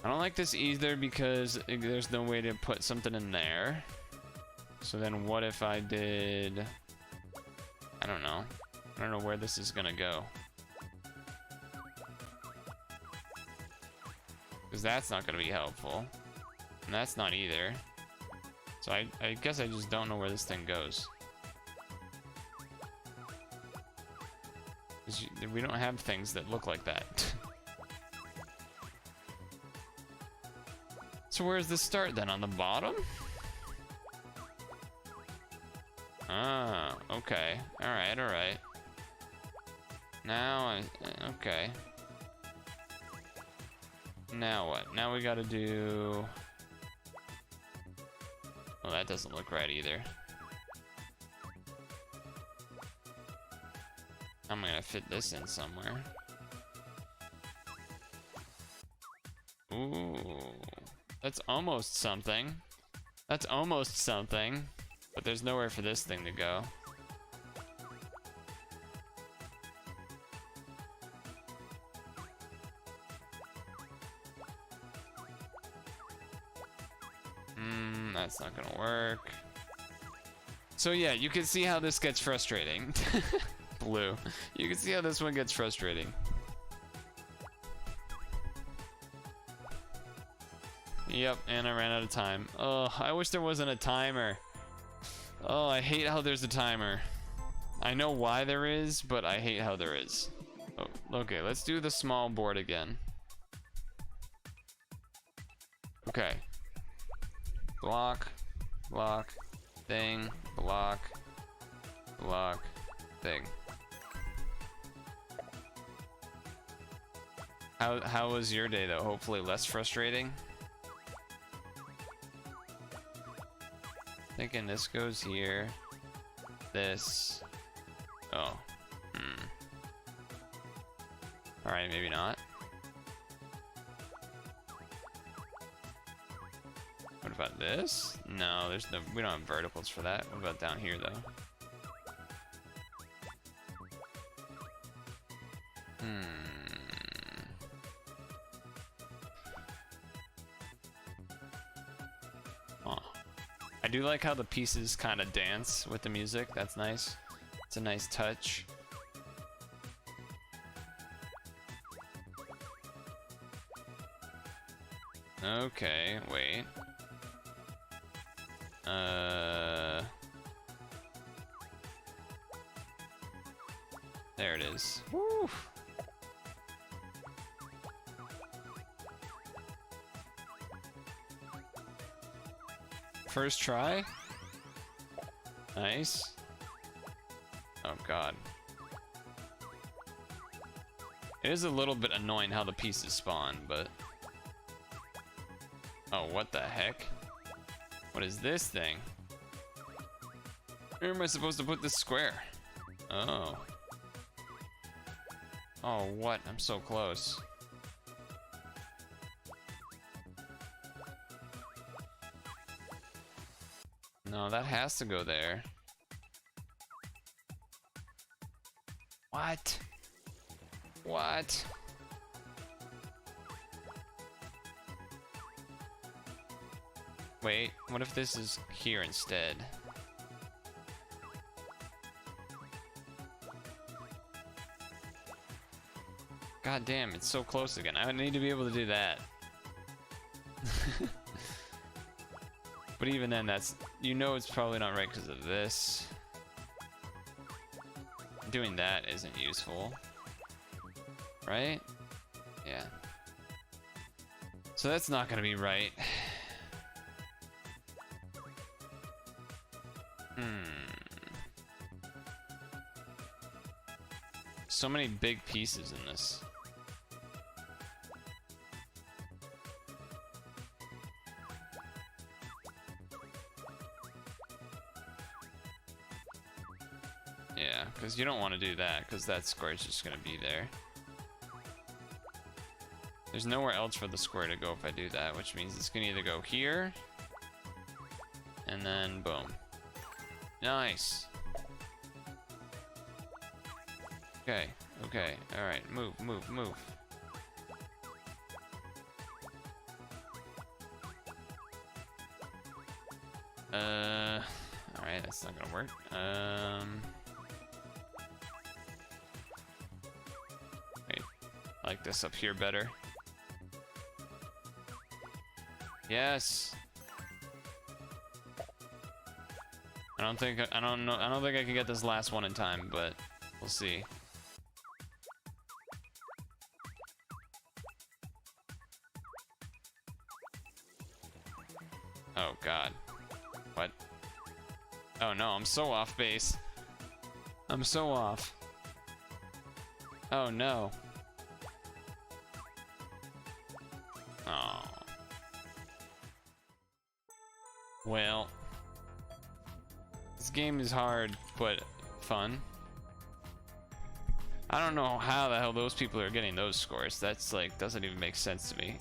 A: I don't like this either because there's no way to put something in there. So then what if I did... I don't know. I don't know where this is gonna go. Because that's not gonna be helpful. And that's not either. So I guess I just don't know where this thing goes. We don't have things that look like that. So where's the start then? On the bottom? Ah, okay. Alright, alright. Now okay. Now what? Now we gotta do... Oh, that doesn't look right either. I'm gonna fit this in somewhere. Ooh, that's almost something. That's almost something. But there's nowhere for this thing to go. That's not gonna work. So yeah, you can see how this gets frustrating. Blue. You can see how this one gets frustrating. Yep, and I ran out of time. Oh, I wish there wasn't a timer. Oh, I hate how there's a timer. I know why there is, but I hate how there is. Oh, okay, let's do the small board again. Okay. Block, block, thing, block, block, thing. How was your day though? Hopefully less frustrating. Thinking this goes here. This. Oh. Alright, maybe not. What about this? No, there's no. We don't have verticals for that. What about down here though? Huh. I do like how the pieces kind of dance with the music. That's nice. It's a nice touch. Okay, wait. There it is. Woo. First try. Nice. Oh god. It is a little bit annoying how the pieces spawn, but... Oh, what the heck? What is this thing? Where am I supposed to put this square? Oh. Oh, what? I'm so close. No, that has to go there. What? What? Wait, what if this is here instead? God damn, it's so close again. I need to be able to do that. But even then, that's... You know it's probably not right because of this. Doing that isn't useful. Right? Yeah. So that's not gonna be right. So many big pieces in this. Yeah, because you don't want to do that, because that square is just going to be there. There's nowhere else for the square to go if I do that, which means it's going to either go here, and then boom. Nice. Okay, okay, alright, move, move, move. Alright, that's not gonna work. Wait, I like this up here better. Yes! I don't think I can get this last one in time, but we'll see. Oh god. What? Oh no, I'm so off base. I'm so off. Oh no. Oh. Well. This game is hard, but fun. I don't know how the hell those people are getting those scores. That's like, doesn't even make sense to me.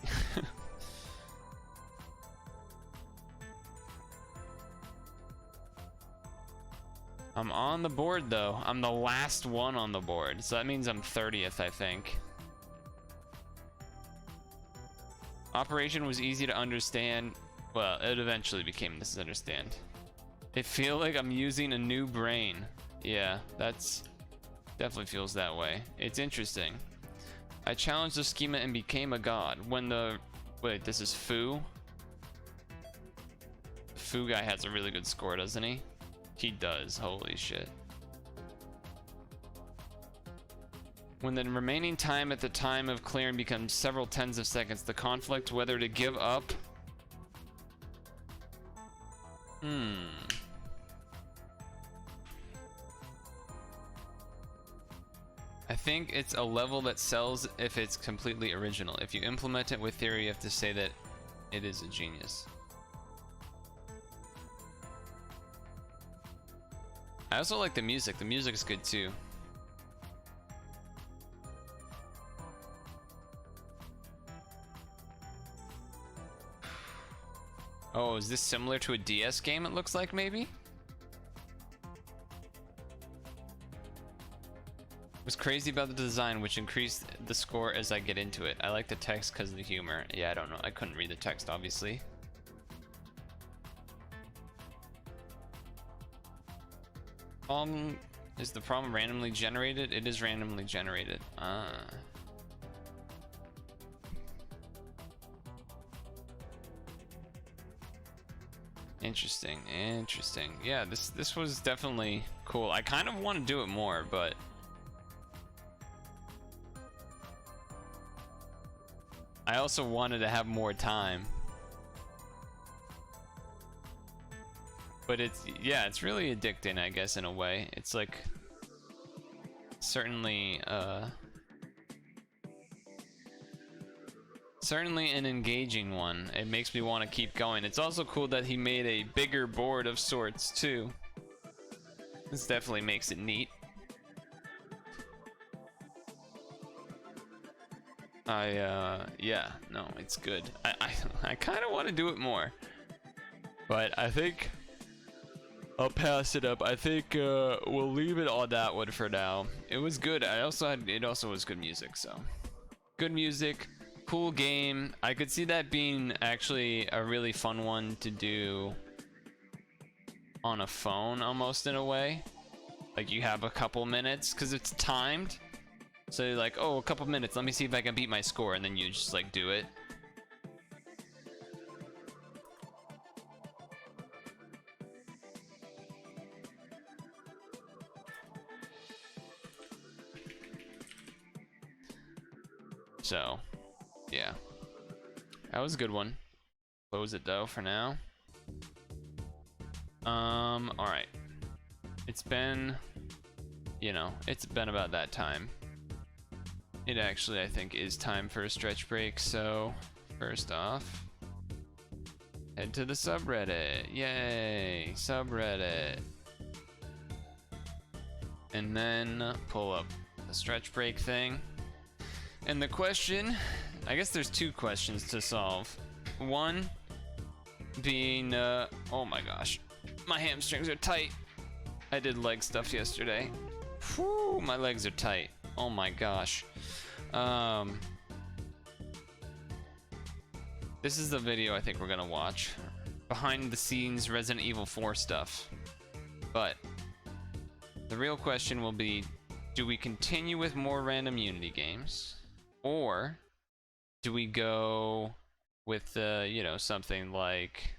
A: I'm on the board though. I'm the last one on the board, so that means I'm 30th, I think. Operation was easy to understand. Well, it eventually became this to understand. I feel like I'm using a new brain. Yeah, that's definitely feels that way. It's interesting. I challenged the schema and became a god. When the wait, this is Fu. The Fu guy has a really good score, doesn't he? He does. Holy shit. When the remaining time at the time of clearing becomes several tens of seconds, the conflict whether to give up. I think it's a level that sells if it's completely original. If you implement it with theory, you have to say that it is a genius. I also like the music. The music is good too. Oh, is this similar to a DS game, it looks like, maybe? Was crazy about the design, which increased the score as I get into it. I like the text because of the humor. Yeah, I don't know. I couldn't read the text, obviously. Is the problem randomly generated? It is randomly generated. Ah. Interesting, interesting. Yeah, this was definitely cool. I kind of want to do it more, but I also wanted to have more time. But it's, yeah, it's really addicting, I guess, in a way. It's like certainly an engaging one. It makes me want to keep going. It's also cool that he made a bigger board of sorts too. This definitely makes it neat. Yeah, no, it's good. I kind of want to do it more, but I think I'll pass it up. I think we'll leave it on that one for now. It was good. It also was good music, so good music, cool game. I could see that being actually a really fun one to do on a phone, almost, in a way. Like, you have a couple minutes because it's timed, so you're like, oh, a couple minutes, let me see if I can beat my score, and then you just like do it. So, yeah, that was a good one. Close it though for now. All right. It's been, it's been about that time. It actually, I think, is time for a stretch break. So, first off, head to the subreddit. Yay, subreddit. And then pull up the stretch break thing. And the question, I guess there's two questions to solve. One being, oh my gosh, my hamstrings are tight. I did leg stuff yesterday. Whew, my legs are tight. Oh my gosh. This is the video I think we're gonna watch. Behind the scenes Resident Evil 4 stuff. But the real question will be, do we continue with more random Unity games? Or do we go with, something like,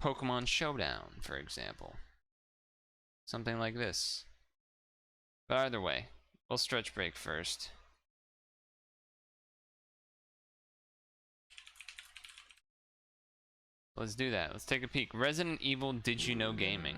A: Pokemon Showdown, for example. Something like this. But either way, we'll stretch break first. Let's do that. Let's take a peek. Resident Evil Did You Know Gaming.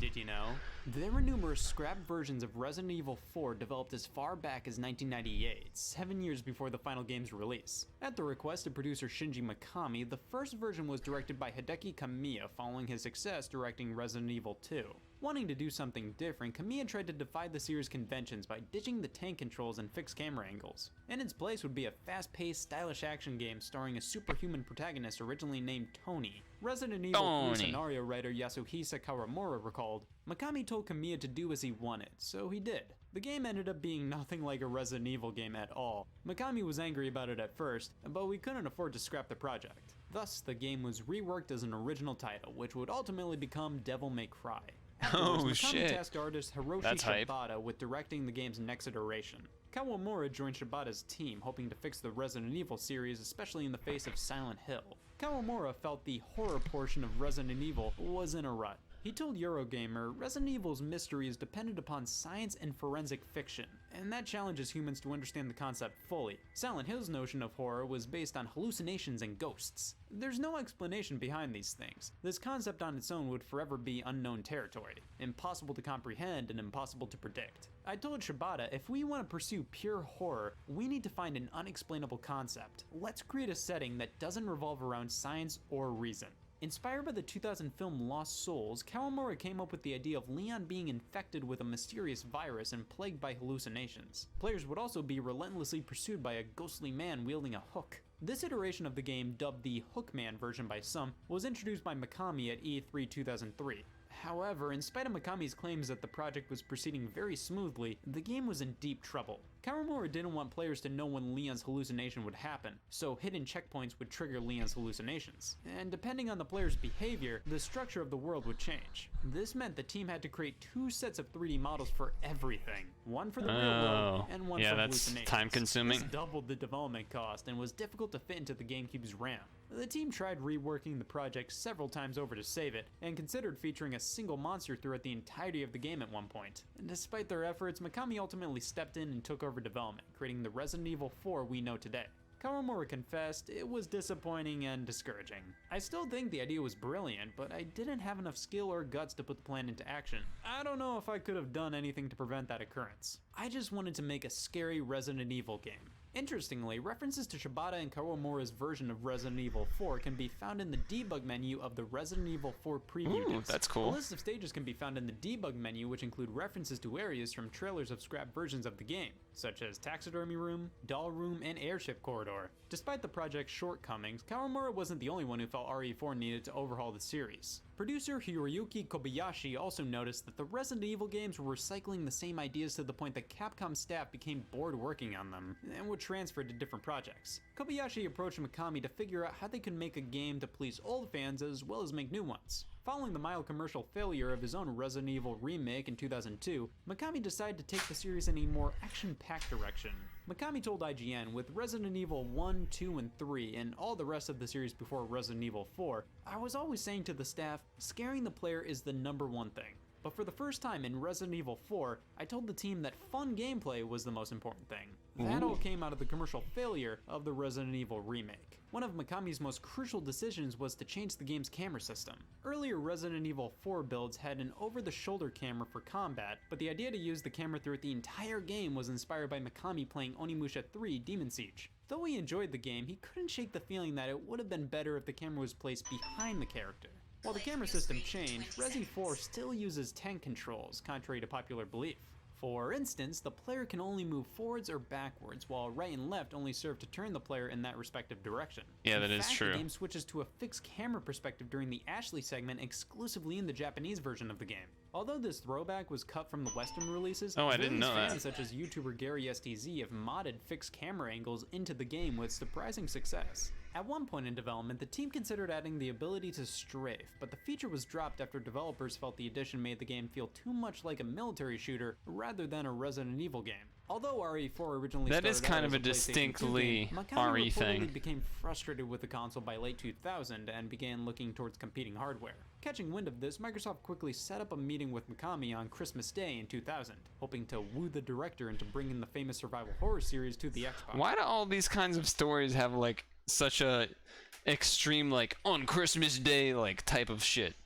C: Did you know? There were numerous scrapped versions of Resident Evil 4 developed as far back as 1998, 7 years before the final game's release. At the request of producer Shinji Mikami, the first version was directed by Hideki Kamiya following his success directing Resident Evil 2. Wanting to do something different, Kamiya tried to defy the series' conventions by ditching the tank controls and fixed camera angles. In its place would be a fast-paced, stylish action game starring a superhuman protagonist originally named Tony. Resident Evil 3 scenario writer Yasuhisa Kawamura recalled, "Mikami told Kamiya to do as he wanted, so he did. The game ended up being nothing like a Resident Evil game at all. Mikami was angry about it at first, but we couldn't afford to scrap the project. Thus, the game was reworked as an original title, which would ultimately become Devil May Cry." Afterwards, Mikami tasked artist Hiroshi Shibata with directing the game's next iteration. Kawamura joined Shibata's team, hoping to fix the Resident Evil series, especially in the face of Silent Hill. Kawamura felt the horror portion of Resident Evil was in a rut. He told Eurogamer, "Resident Evil's mystery is dependent upon science and forensic fiction, and that challenges humans to understand the concept fully. Silent Hill's notion of horror was based on hallucinations and ghosts. There's no explanation behind these things. This concept on its own would forever be unknown territory, impossible to comprehend and impossible to predict. I told Shibata, if we want to pursue pure horror, we need to find an unexplainable concept. Let's create a setting that doesn't revolve around science or reason." Inspired by the 2000 film Lost Souls, Kawamura came up with the idea of Leon being infected with a mysterious virus and plagued by hallucinations. Players would also be relentlessly pursued by a ghostly man wielding a hook. This iteration of the game, dubbed the Hookman version by some, was introduced by Mikami at E3 2003. However, in spite of Mikami's claims that the project was proceeding very smoothly, the game was in deep trouble. Kawamura didn't want players to know when Leon's hallucination would happen, so hidden checkpoints would trigger Leon's hallucinations. And depending on the player's behavior, the structure of the world would change. This meant the team had to create 2 sets of 3D models for everything. One for the real world, and one for hallucinations.
A: That's time-consuming.
C: This doubled the development cost and was difficult to fit into the GameCube's RAM. The team tried reworking the project several times over to save it, and considered featuring a single monster throughout the entirety of the game at one point. And despite their efforts, Mikami ultimately stepped in and took over development, creating the Resident Evil 4 we know today. Kawamura confessed it was disappointing and discouraging. "I still think the idea was brilliant, but I didn't have enough skill or guts to put the plan into action. I don't know if I could have done anything to prevent that occurrence. I just wanted to make a scary Resident Evil game." Interestingly, references to Shibata and Kawamura's version of Resident Evil 4 can be found in the debug menu of the Resident Evil 4 preview disc.
A: That's cool.
C: A list of stages can be found in the debug menu, which include references to areas from trailers of scrap versions of the game, such as Taxidermy Room, Doll Room, and Airship Corridor. Despite the project's shortcomings, Kawamura wasn't the only one who felt RE4 needed to overhaul the series. Producer Hiroyuki Kobayashi also noticed that the Resident Evil games were recycling the same ideas to the point that Capcom staff became bored working on them, and would transfer to different projects. Kobayashi approached Mikami to figure out how they could make a game to please old fans as well as make new ones. Following the mild commercial failure of his own Resident Evil remake in 2002, Mikami decided to take the series in a more action-packed direction. Mikami told IGN, "With Resident Evil 1, 2, and 3, and all the rest of the series before Resident Evil 4, I was always saying to the staff, scaring the player is the #1 thing. But for the first time in Resident Evil 4, I told the team that fun gameplay was the most important thing. That all came out of the commercial failure of the Resident Evil remake." One of Mikami's most crucial decisions was to change the game's camera system. Earlier Resident Evil 4 builds had an over-the-shoulder camera for combat, but the idea to use the camera throughout the entire game was inspired by Mikami playing Onimusha 3 Demon Siege. Though he enjoyed the game, he couldn't shake the feeling that it would have been better if the camera was placed behind the character. While the camera system changed, Resi 4 still uses tank controls, contrary to popular belief. For instance, the player can only move forwards or backwards, while right and left only serve to turn the player in that respective direction.
A: Yeah, that is true.
C: The game switches to a fixed camera perspective during the Ashley segment exclusively in the Japanese version of the game. Although this throwback was cut from the Western releases,
A: I didn't know that.
C: fans such as YouTuber Gary STZ have modded fixed camera angles into the game with surprising success. At one point in development, the team considered adding the ability to strafe, but the feature was dropped after developers felt the addition made the game feel too much like a military shooter rather than a Resident Evil game. Although RE4 originally
A: That is
C: started
A: kind
C: out
A: of
C: as
A: a distinctly
C: PlayStation 2 game, Mikami
A: RE thing.
C: reportedly became frustrated with the console by late 2000 and began looking towards competing hardware. Catching wind of this, Microsoft quickly set up a meeting with Mikami on Christmas Day in 2000, hoping to woo the director into bringing the famous survival horror series to the Xbox.
A: Why do all these kinds of stories have like such a extreme like on Christmas Day like type of shit?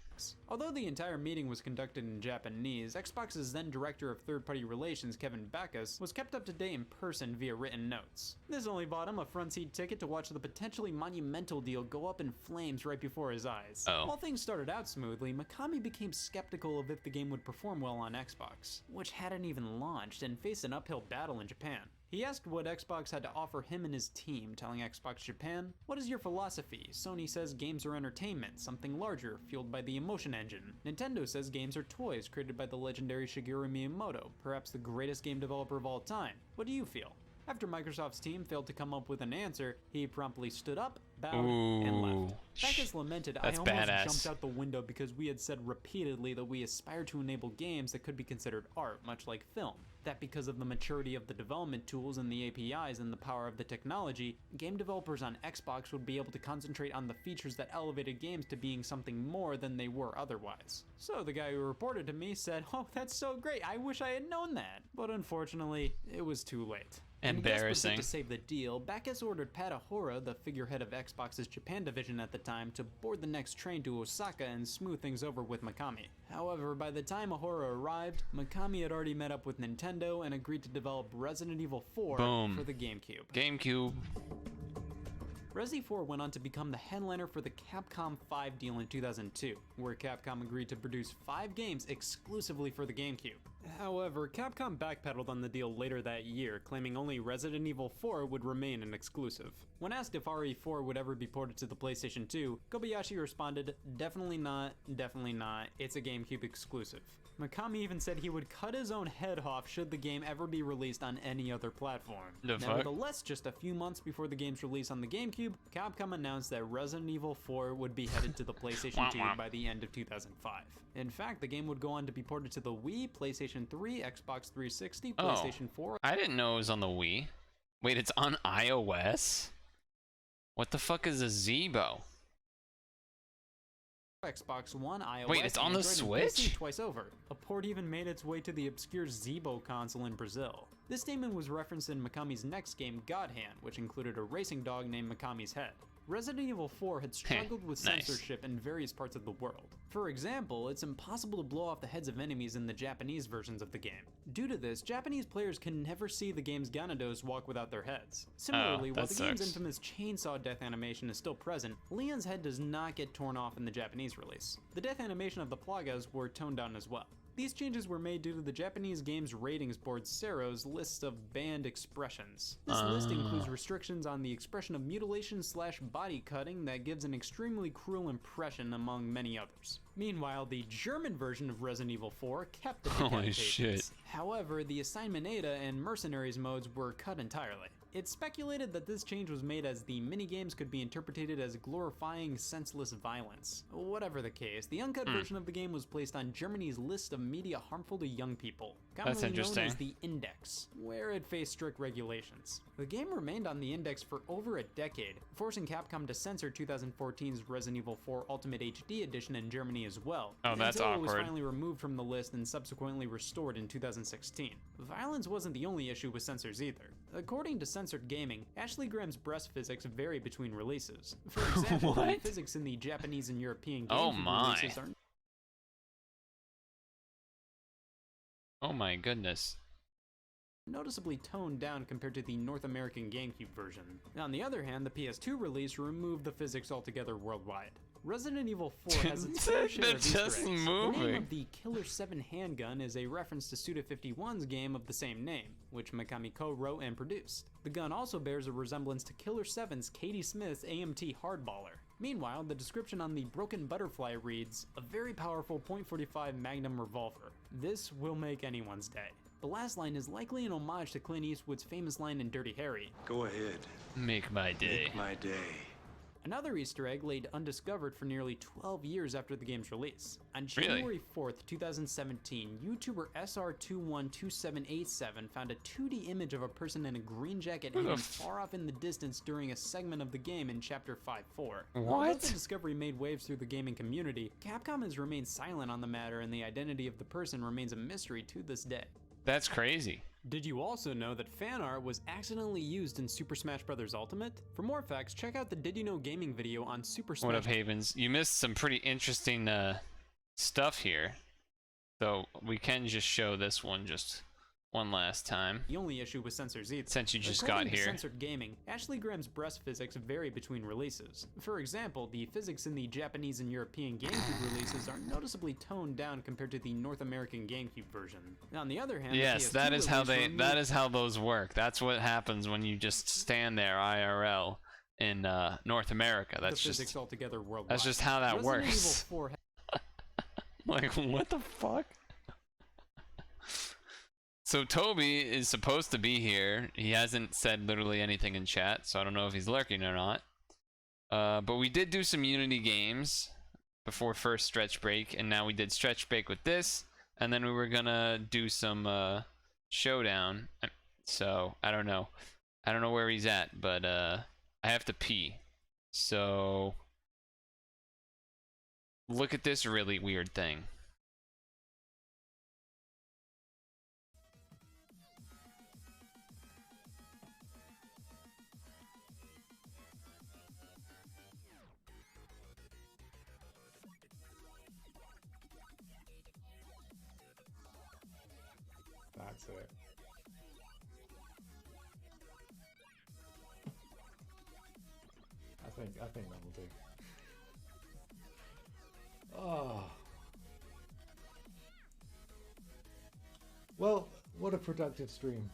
C: Although the entire meeting was conducted in Japanese, Xbox's then director of third-party relations, Kevin Backus, was kept up to date in person via written notes. This only bought him a front-seat ticket to watch the potentially monumental deal go up in flames right before his eyes.
A: Oh.
C: While things started out smoothly, Mikami became skeptical of if the game would perform well on Xbox, which hadn't even launched and faced an uphill battle in Japan. He asked what Xbox had to offer him and his team, telling Xbox Japan, "What is your philosophy? Sony says games are entertainment, something larger, fueled by the emotion engine. Nintendo says games are toys created by the legendary Shigeru Miyamoto, perhaps the greatest game developer of all time. What do you feel?" After Microsoft's team failed to come up with an answer, he promptly stood up, bowed, and left. Backus lamented,
A: That's
C: "I almost
A: badass.
C: jumped out the window because we had said repeatedly that we aspire to enable games that could be considered art, much like film. That because of the maturity of the development tools and the APIs and the power of the technology, game developers on Xbox would be able to concentrate on the features that elevated games to being something more than they were otherwise." So the guy who reported to me said, "Oh, that's so great, I wish I had known that." But unfortunately, it was too late. In a desperate
A: Embarrassing.
C: bid to save the deal, Backus ordered Pat Ahura, the figurehead of Xbox's Japan division at the time, to board the next train to Osaka and smooth things over with Mikami. However, by the time Ahura arrived, Mikami had already met up with Nintendo and agreed to develop Resident Evil 4
A: Boom.
C: for the GameCube.
A: GameCube.
C: Resi 4 went on to become the headliner for the Capcom 5 deal in 2002, where Capcom agreed to produce 5 games exclusively for the GameCube. However, Capcom backpedaled on the deal later that year, claiming only Resident Evil 4 would remain an exclusive. When asked if RE4 would ever be ported to the PlayStation 2, Kobayashi responded, definitely not, it's a GameCube exclusive." Mikami even said he would cut his own head off should the game ever be released on any other platform.
A: The fuck?
C: Nevertheless, just a few months before the game's release on the GameCube, Capcom announced that Resident Evil 4 would be headed to the PlayStation 2 by the end of 2005. In fact, the game would go on to be ported to the Wii, PlayStation 3, Xbox 360, PlayStation 4.
A: I didn't know it was on the Wii. Wait, it's on iOS? What the fuck is a Zebo?
C: Xbox One, iOS,
A: Wait, it's on the
C: Android, and
A: Switch?
C: PC twice over. A port even made its way to the obscure Zebo console in Brazil. This statement was referenced in Mikami's next game, God Hand, which included a racing dog named Mikami's Head. Resident Evil 4 had struggled with
A: Nice.
C: censorship in various parts of the world. For example, it's impossible to blow off the heads of enemies in the Japanese versions of the game. Due to this, Japanese players can never see the game's Gyarados walk without their heads. Similarly, while
A: that
C: the game's
A: sucks.
C: infamous chainsaw death animation is still present, Leon's head does not get torn off in the Japanese release. The death animation of the Plagas were toned down as well. These changes were made due to the Japanese game's ratings board Sero's list of banned expressions. This list includes restrictions on the expression of mutilation/body cutting that gives an extremely cruel impression among many others. Meanwhile, the German version of Resident Evil 4 kept the
A: Holy
C: decapitations.
A: shit.
C: However, the Assignment Ada and Mercenaries modes were cut entirely. It's speculated that this change was made as the minigames could be interpreted as glorifying senseless violence. Whatever the case, the uncut version of the game was placed on Germany's list of media harmful to young people, commonly known
A: interesting.
C: as the Index, where it faced strict regulations. The game remained on the Index for over a decade, forcing Capcom to censor 2014's Resident Evil 4 Ultimate HD Edition in Germany as well.
A: Oh, that's
C: until it was
A: awkward.
C: finally removed from the list and subsequently restored in 2016. Violence wasn't the only issue with censors either. According to Censored Gaming, Ashley Graham's breast physics vary between releases. For example, the
A: What?
C: physics in the Japanese and European
A: Oh
C: GameCube
A: my.
C: releases are
A: Oh my goodness.
C: noticeably toned down compared to the North American GameCube version. On the other hand, the PS2 release removed the physics altogether worldwide. Resident Evil 4 has its fair share
A: They're
C: of Easter
A: just
C: eggs. The name
A: moving.
C: of the Killer 7 handgun is a reference to Suda51's game of the same name, which Mikami co-wrote and produced. The gun also bears a resemblance to Killer 7's Katie Smith's AMT Hardballer. Meanwhile, the description on the Broken Butterfly reads, "A very powerful .45 Magnum revolver. This will make anyone's day." The last line is likely an homage to Clint Eastwood's famous line in Dirty Harry.
D: Go ahead.
A: Make my day.
D: Make my day.
C: Another Easter egg laid undiscovered for nearly 12 years after the game's release. On
A: Really?
C: January 4th, 2017, YouTuber SR212787 found a 2D image of a person in a green jacket hanging far off in the distance during a segment of the game in Chapter 5.4. Although
A: What?
C: the discovery made waves through the gaming community, Capcom has remained silent on the matter and the identity of the person remains a mystery to this day.
A: That's crazy.
C: Did you also know that fan art was accidentally used in Super Smash Bros. Ultimate? For more facts, check out the Did You Know Gaming video on Super Smash.
A: What up, Havens? You missed some pretty interesting stuff here. So we can just show this one just one last time.
C: the only issue with Sensor Z.
A: Since you just
C: According
A: got
C: to
A: here.
C: Censored Gaming, Ashley Graham's breast physics vary between releases. For example, the physics in the Japanese and European GameCube releases are noticeably toned down compared to the North American GameCube version. On the other hand,
A: Yes,
C: the PS2
A: that is how those work. That's what happens when you just stand there IRL in North America. That's
C: the physics
A: just
C: altogether worldwide.
A: that's just how that
C: Resident
A: works.
C: Evil 4
A: Like, what the fuck? So Toby is supposed to be here. He hasn't said literally anything in chat, so I don't know if he's lurking or not. But we did do some Unity games before first stretch break, and now we did stretch break with this, and then we were gonna do some showdown. So I don't know. I don't know where he's at, but I have to pee. So look at this really weird thing.
D: That's it. I think that will do. Oh. Well, what a productive stream.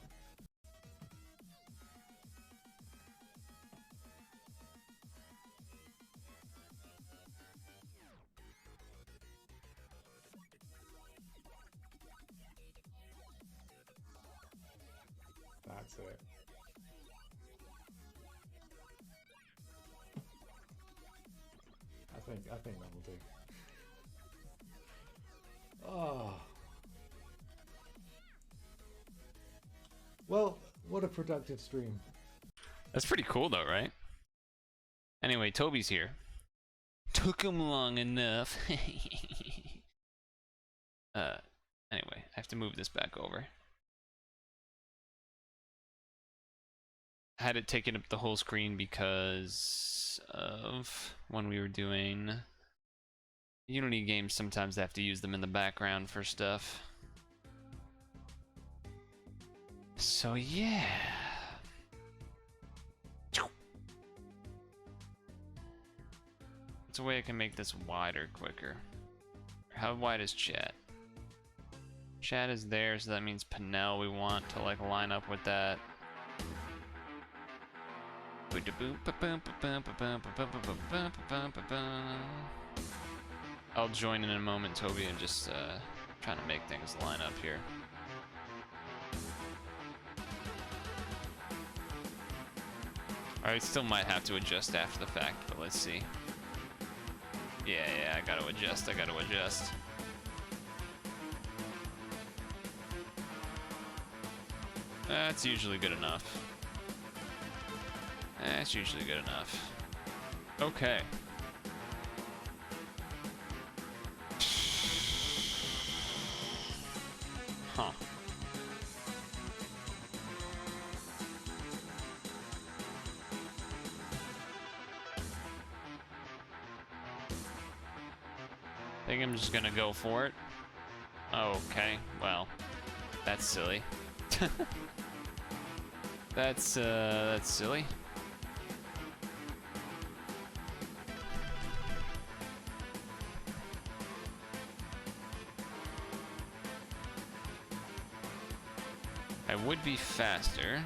D: That's it. I think that will do. Oh. Well, what a productive stream.
A: That's pretty cool though, right? Anyway, Toby's here. Took him long enough. Anyway, I have to move this back over. I had it taken up the whole screen because of when we were doing Unity games. Sometimes I have to use them in the background for stuff. So yeah. What's a way I can make this wider quicker? How wide is chat? Chat is there, so that means Pinnell we want to like line up with that. I'll join in a moment, Toby, and just trying to make things line up here. I still might have to adjust after the fact, but let's see. Yeah, I gotta adjust. That's usually good enough. That's usually good enough. Okay. Huh. I think I'm just gonna go for it. Okay, well, that's silly. That's silly. I would be faster.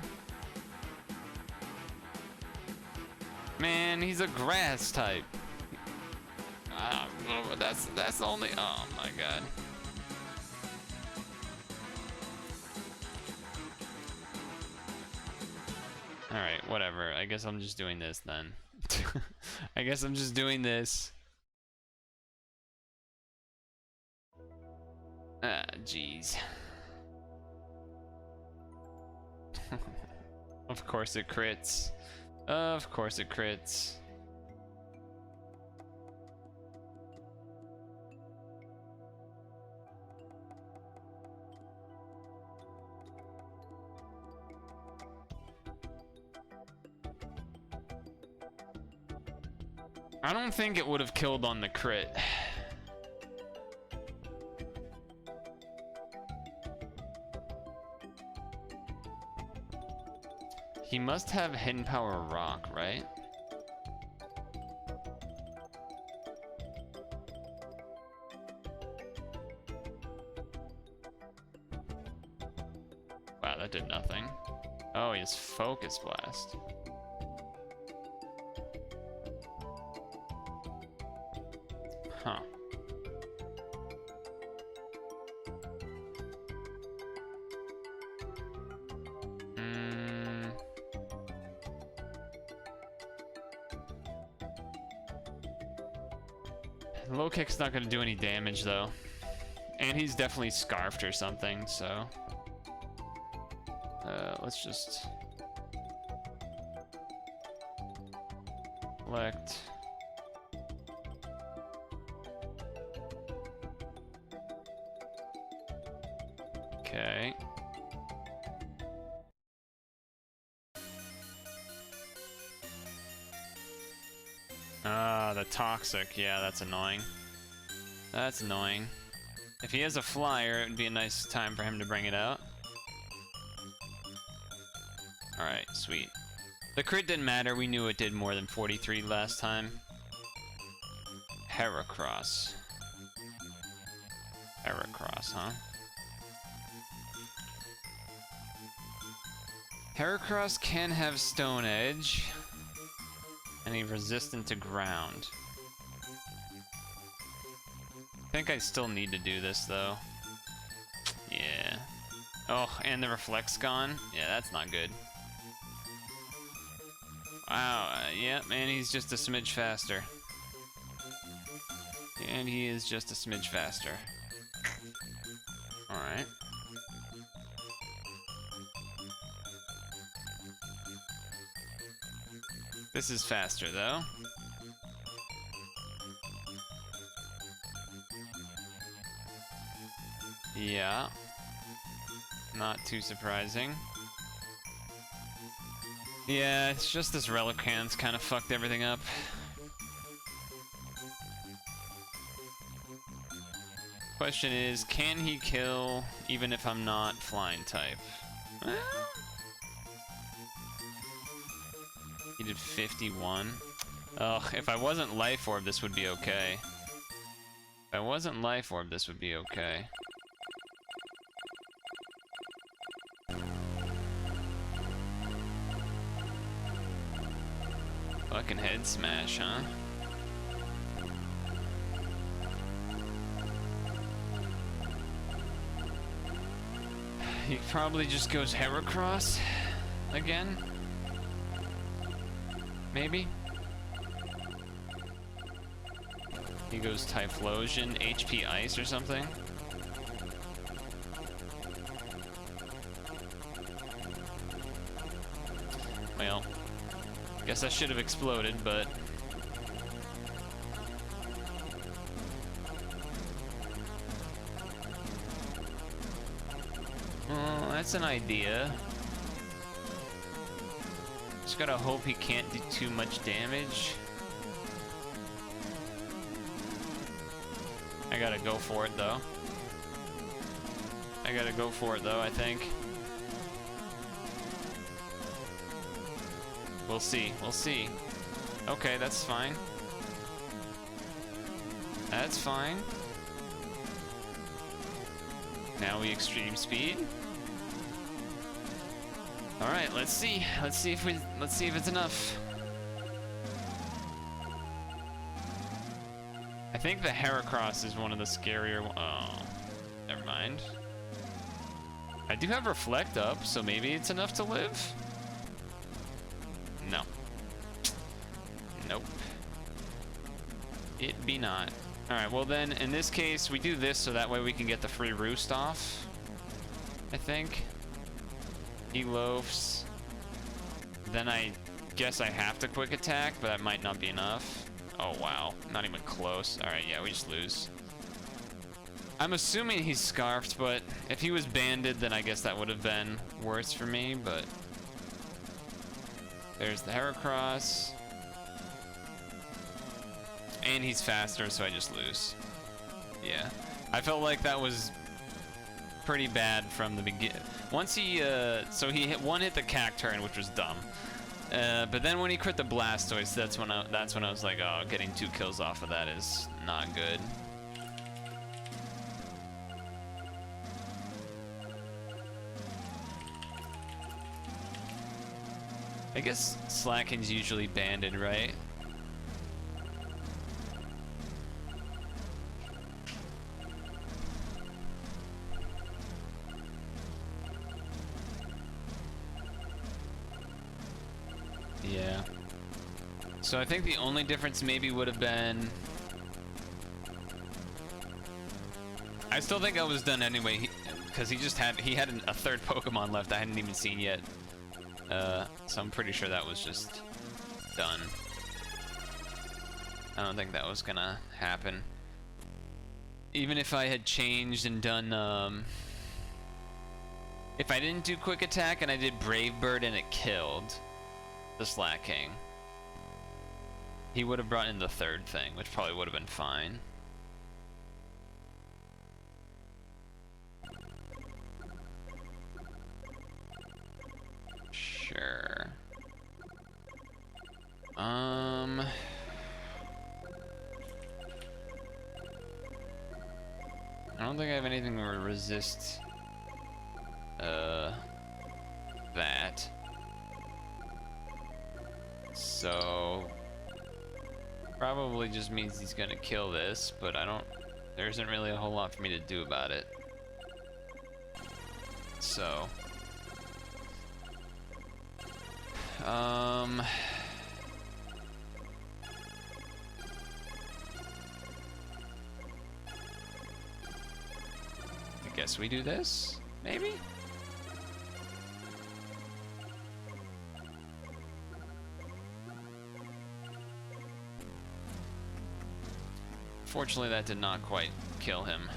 A: Man, he's a grass type. That's only. Oh my god. All right, whatever. I guess I'm just doing this then. I guess I'm just doing this. Ah, jeez. Of course it crits. Of course it crits. I don't think it would have killed on the crit. He must have hidden power rock, right? Wow, that did nothing. Oh, he has focus blast. Huh. Low kick's not gonna do any damage though. And he's definitely scarfed or something, so. Let's just select. Okay. Ah, the toxic. Yeah, that's annoying. That's annoying. If he has a flyer, it would be a nice time for him to bring it out. Alright, sweet. The crit didn't matter. We knew it did more than 43 last time. Heracross. Heracross, huh? Heracross can have Stone Edge. And he's resistant to ground. I think I still need to do this though. Yeah. Oh, and the reflect's gone? Yeah, that's not good. Wow, yeah, man, he's just a smidge faster. And he is just a smidge faster. Alright. This is faster, though. Yeah. Not too surprising. Yeah, it's just this Relican's kind of fucked everything up. Question is, can he kill even if I'm not flying type? Well, he did 51. Ugh, if I wasn't Life Orb, this would be okay. If I wasn't Life Orb, this would be okay. Fucking head smash, huh? He probably just goes Heracross again. Maybe? He goes Typhlosion, HP Ice or something. Well, guess I should have exploded, but... Well, that's an idea. Just gotta hope he can't do too much damage. I gotta go for it, though. I gotta go for it, though, I think. We'll see, we'll see. Okay, that's fine. That's fine. Now we extreme speed. All right, let's see. Let's see if it's enough. I think the Heracross is one of the scarier. Oh, never mind. I do have Reflect up, so maybe it's enough to live. No. Nope. It be not. Alright, well then, in this case, we do this so that way we can get the free roost off. I think. He loafs. Then I guess I have to quick attack, but that might not be enough. Oh wow, not even close. Alright, yeah, we just lose. I'm assuming he's scarfed, but if he was banded, then I guess that would have been worse for me, but... There's the Heracross. And he's faster, so I just lose. Yeah. I felt like that was pretty bad from the beginning. Once he, so he hit the cac turn, which was dumb. But then when he crit the Blastoise, that's when I was like, oh, getting 2 kills off of that is not good. I guess Slacking's usually banded, right? Yeah. So I think the only difference maybe would have been... I still think I was done anyway, because he had a third Pokemon left I hadn't even seen yet. So I'm pretty sure that was just done. I don't think that was gonna happen. Even if I had changed and done, if I didn't do Quick Attack and I did Brave Bird and it killed the Slacking, he would have brought in the third thing, which probably would have been fine. Sure. I don't think I have anything to resist that. So probably just means he's gonna kill this, but there isn't really a whole lot for me to do about it. So I guess we do this, maybe? Fortunately, that did not quite kill him.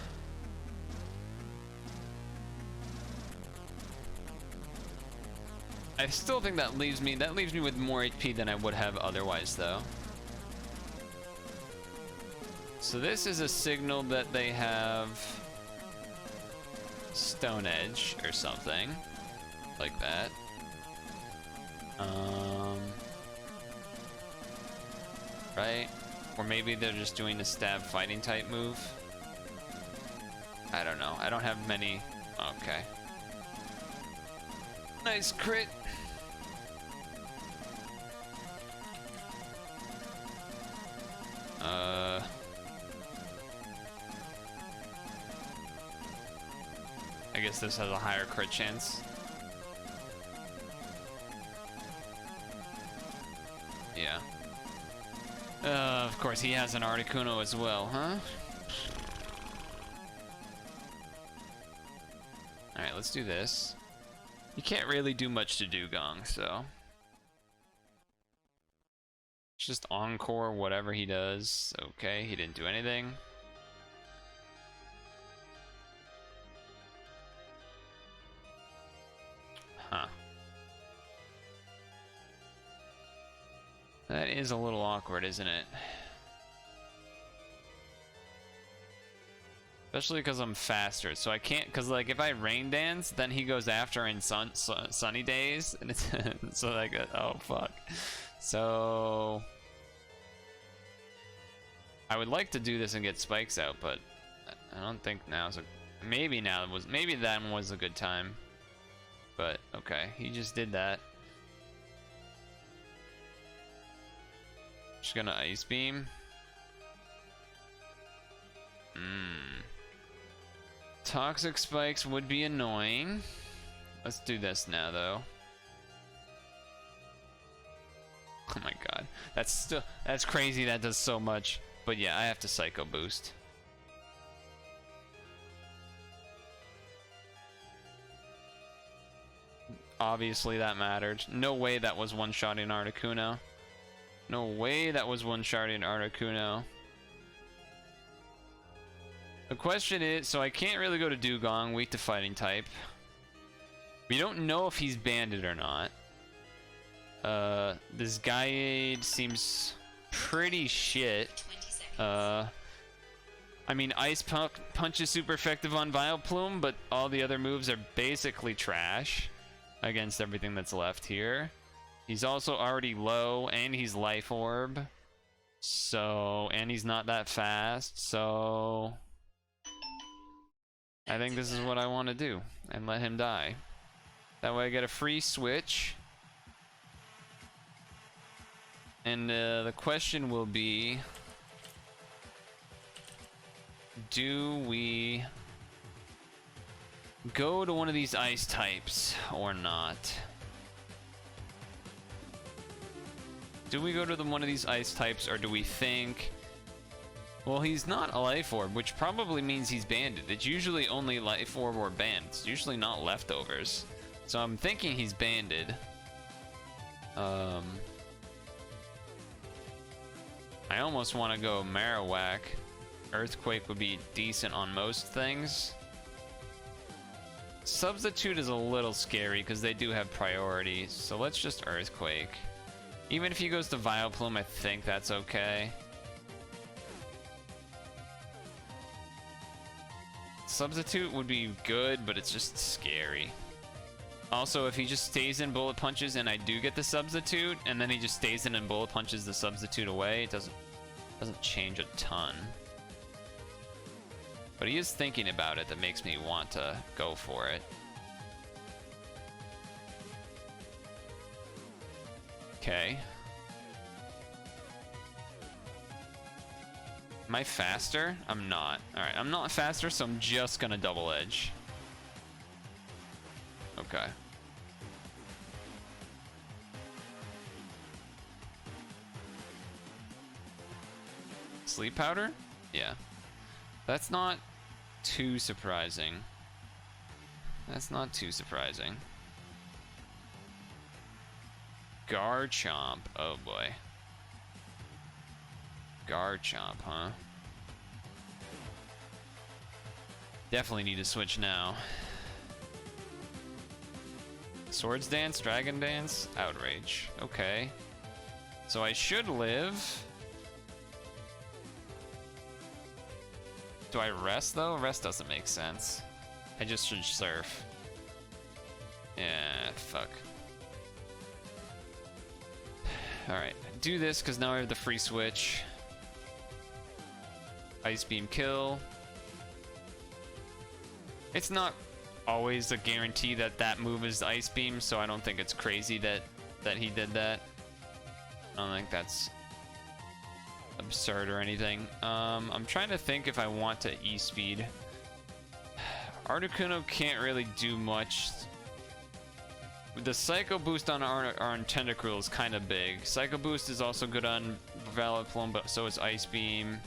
A: I still think that leaves me with more HP than I would have otherwise, though. So this is a signal that they have Stone Edge or something like that. Right? Or maybe they're just doing the stab fighting type move. I don't know. I don't have many. Okay. Nice crit. I guess this has a higher crit chance. Yeah. Of course, he has an Articuno as well, huh? Alright, let's do this. You can't really do much to Dugong, so... It's just Encore, whatever he does. Okay, he didn't do anything. Huh. That is a little awkward, isn't it? Especially because I'm faster, so I can't, because like if I Rain Dance, then he goes after in sunny days, and it's so like, oh fuck. So I would like to do this and get spikes out, but I don't think now's maybe that one was a good time. But okay, he just did that. Just gonna Ice Beam. Toxic spikes would be annoying. Let's do this now, though. Oh my god, that's crazy. That does so much. But yeah, I have to Psycho Boost. Obviously that mattered. No way that was one-shotting Articuno. No way that was one-shotting Articuno. The question is, so I can't really go to Dugong, weak to fighting type. We don't know if he's banded or not. This Gaiade seems pretty shit. I mean, Punch is super effective on Vileplume, but all the other moves are basically trash against everything that's left here. He's also already low, and he's Life Orb. So, and he's not that fast, so... I think this is what I want to do, and let him die. That way I get a free switch. And the question will be... do we go to one of these ice types or not? Do we go to one of these ice types, or do we think... well, he's not a Life Orb, which probably means he's banded. It's usually only Life Orb or banned. It's usually not leftovers. So I'm thinking he's banded. I almost want to go Marowak. Earthquake would be decent on most things. Substitute is a little scary because they do have priority, so let's just Earthquake. Even if he goes to Vileplume, I think that's okay. Substitute would be good, but it's just scary. Also, if he just stays in Bullet Punches and I do get the Substitute, and then he just stays in and Bullet Punches the Substitute away, it doesn't change a ton. But he is thinking about it, that makes me want to go for it. Okay. Am I faster? I'm not. Alright, I'm not faster, so I'm just gonna Double Edge. Okay. Sleep Powder? Yeah. That's not too surprising. That's not too surprising. Garchomp. Oh boy. Garchomp, huh? Definitely need to switch now. Swords Dance, Dragon Dance, Outrage. Okay. So I should live. Do I rest though? Rest doesn't make sense. I just should surf. Yeah, fuck. Alright, do this because now I have the free switch. Ice Beam kill. It's not always a guarantee that that move is Ice Beam, so I don't think it's crazy that he did that. I don't think that's absurd or anything. I'm trying to think if I want to E-Speed. Articuno can't really do much. The Psycho Boost on our Tentacruel is kind of big. Psycho Boost is also good on Vileplume, but so is Ice Beam.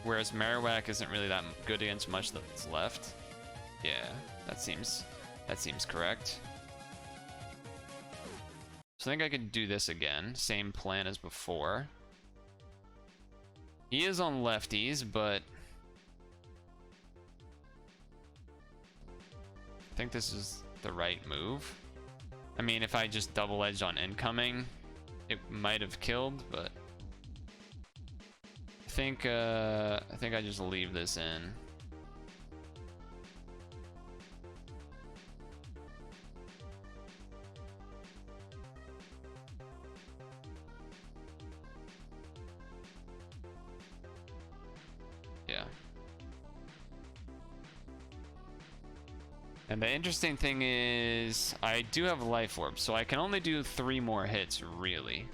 A: Whereas Marowak isn't really that good against much that's left. Yeah, that seems correct. So I think I could do this again. Same plan as before. He is on lefties, but I think this is the right move. I mean, if I just double edged on incoming, it might have killed, but I think I just leave this in. Yeah. And the interesting thing is, I do have Life Orb, so I can only do 3 more hits, really.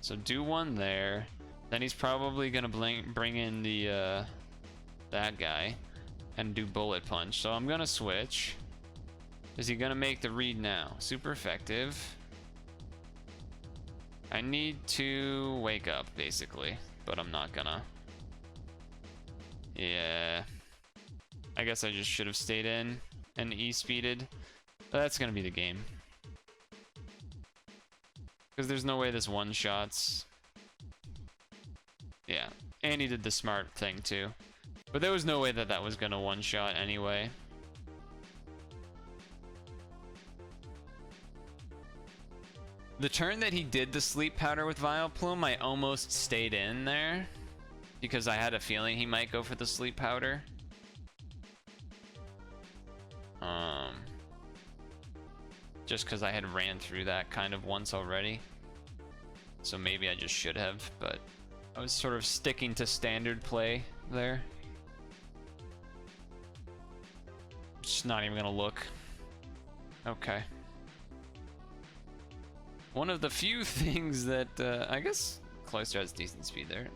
A: So do one there. Then he's probably gonna bring in the that guy and do Bullet Punch. So I'm gonna switch. Is he gonna make the read now? Super effective. I need to wake up, basically, but I'm not gonna. Yeah. I guess I just should have stayed in and E-speeded. But that's gonna be the game. Because there's no way this one-shots. Yeah, and he did the smart thing too. But there was no way that that was gonna one-shot anyway. The turn that he did the sleep powder with Vileplume, I almost stayed in there because I had a feeling he might go for the sleep powder. Just because I had ran through that kind of once already. So maybe I just should have, but I was sort of sticking to standard play there. Just not even gonna look. Okay. One of the few things that, I guess Cloyster has decent speed there.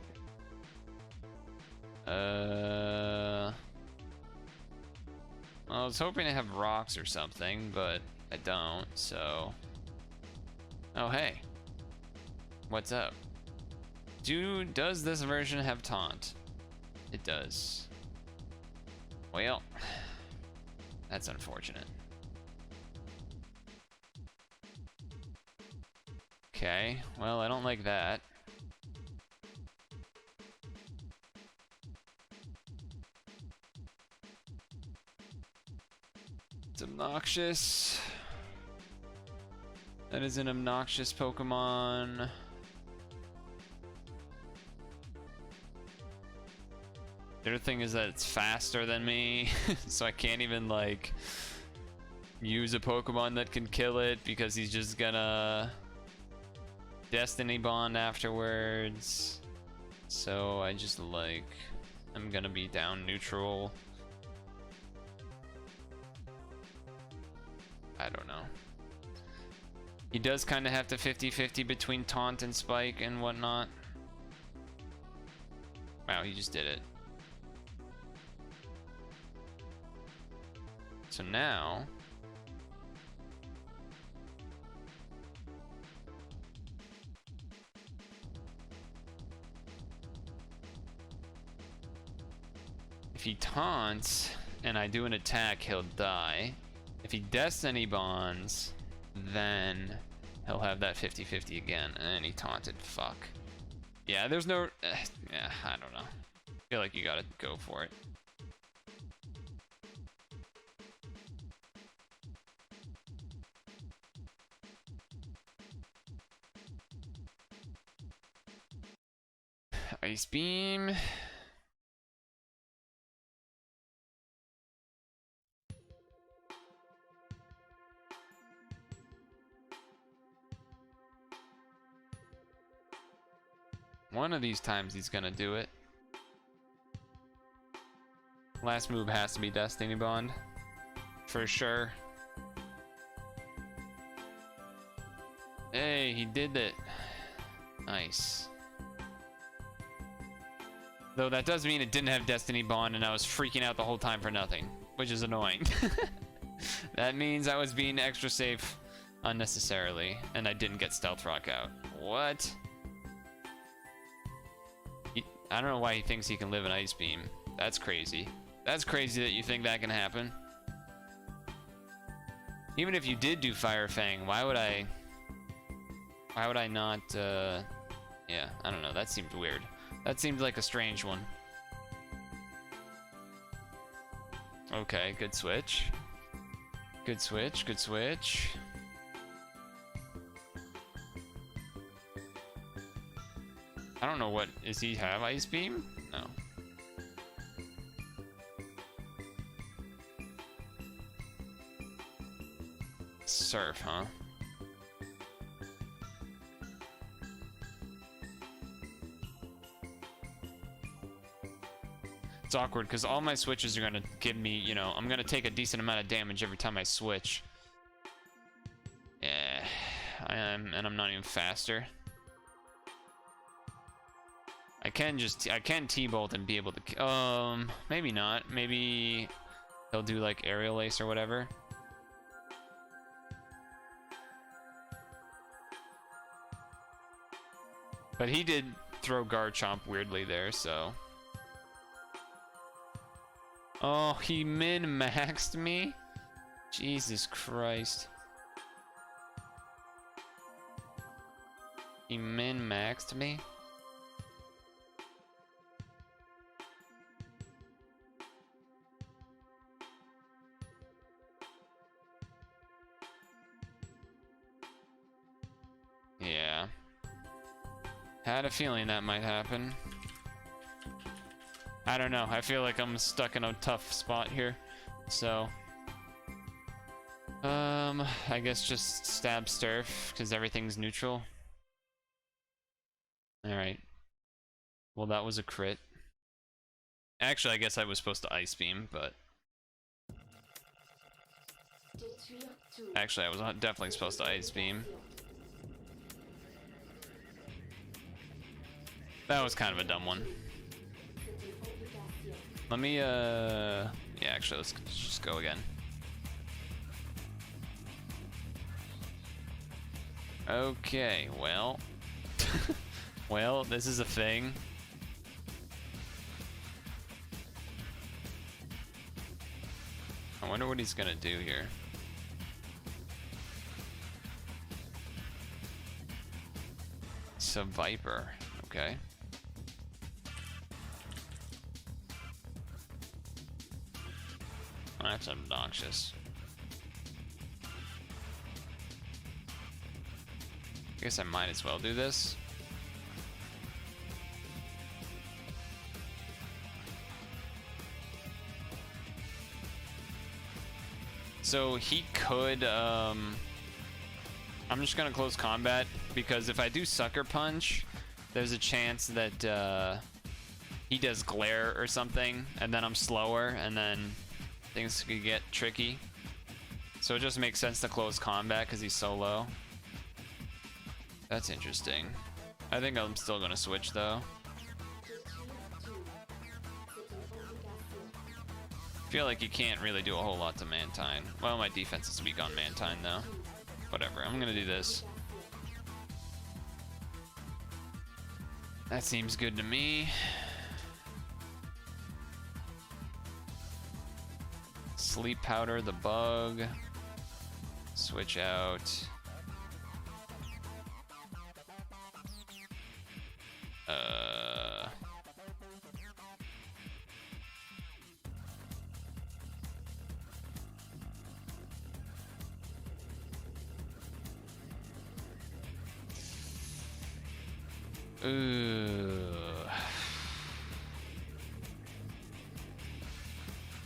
A: I was hoping to have rocks or something, but I don't, so... Oh, hey. What's up? Does this version have taunt? It does. Well, that's unfortunate. Okay, well, I don't like that. It's obnoxious. That is an obnoxious Pokemon. The other thing is that it's faster than me, so I can't even, like, use a Pokemon that can kill it because he's just gonna Destiny Bond afterwards. So I just, like, I'm gonna be down neutral. I don't know. He does kind of have to 50-50 between taunt and spike and whatnot. Wow, he just did it. So now... if he taunts and I do an attack, he'll die. If he Destiny Bonds, then he'll have that 50-50 again. And he taunted, fuck. Yeah, there's no... yeah, I don't know. I feel like you gotta go for it. Ice Beam. One of these times he's gonna do it. Last move has to be Destiny Bond. For sure. Hey, he did it. Nice. Though that does mean it didn't have Destiny Bond and I was freaking out the whole time for nothing, which is annoying. That means I was being extra safe unnecessarily and I didn't get Stealth Rock out. What? I don't know why he thinks he can live an Ice Beam. That's crazy. That's crazy that you think that can happen. Even if you did do Fire Fang, why would I not, yeah, I don't know, that seemed weird. That seemed like a strange one. Okay, good switch. Good switch, good switch. I don't know what, does he have Ice Beam? No. Surf, huh? It's awkward because all my switches are gonna give me, you know, I'm gonna take a decent amount of damage every time I switch. Yeah, and I'm not even faster. I can T-Bolt and be able to, maybe not. Maybe he'll do like Aerial Ace or whatever. But he did throw Garchomp weirdly there, so. Oh, he min-maxed me? Jesus Christ. He min-maxed me? Had a feeling that might happen. I don't know. I feel like I'm stuck in a tough spot here. So, I guess just stab Sturf because everything's neutral. Alright. Well, that was a crit. Actually, I guess I was supposed to Ice Beam, but... Actually, I was definitely supposed to Ice Beam. That was kind of a dumb one. Let me, yeah, actually, let's just go again. Okay, well... well, this is a thing. I wonder what he's gonna do here. It's a Viper, okay. Oh, that's obnoxious. I guess I might as well do this. So he could, I'm just gonna close combat, because if I do Sucker Punch, there's a chance that he does Glare or something, and then I'm slower, and then things could get tricky. So it just makes sense to close combat because he's so low. That's interesting. I think I'm still gonna switch though. Feel like you can't really do a whole lot to Mantine. Well, my defense is weak on Mantine though. Whatever, I'm gonna do this. That seems good to me. Sleep Powder the bug. Switch out.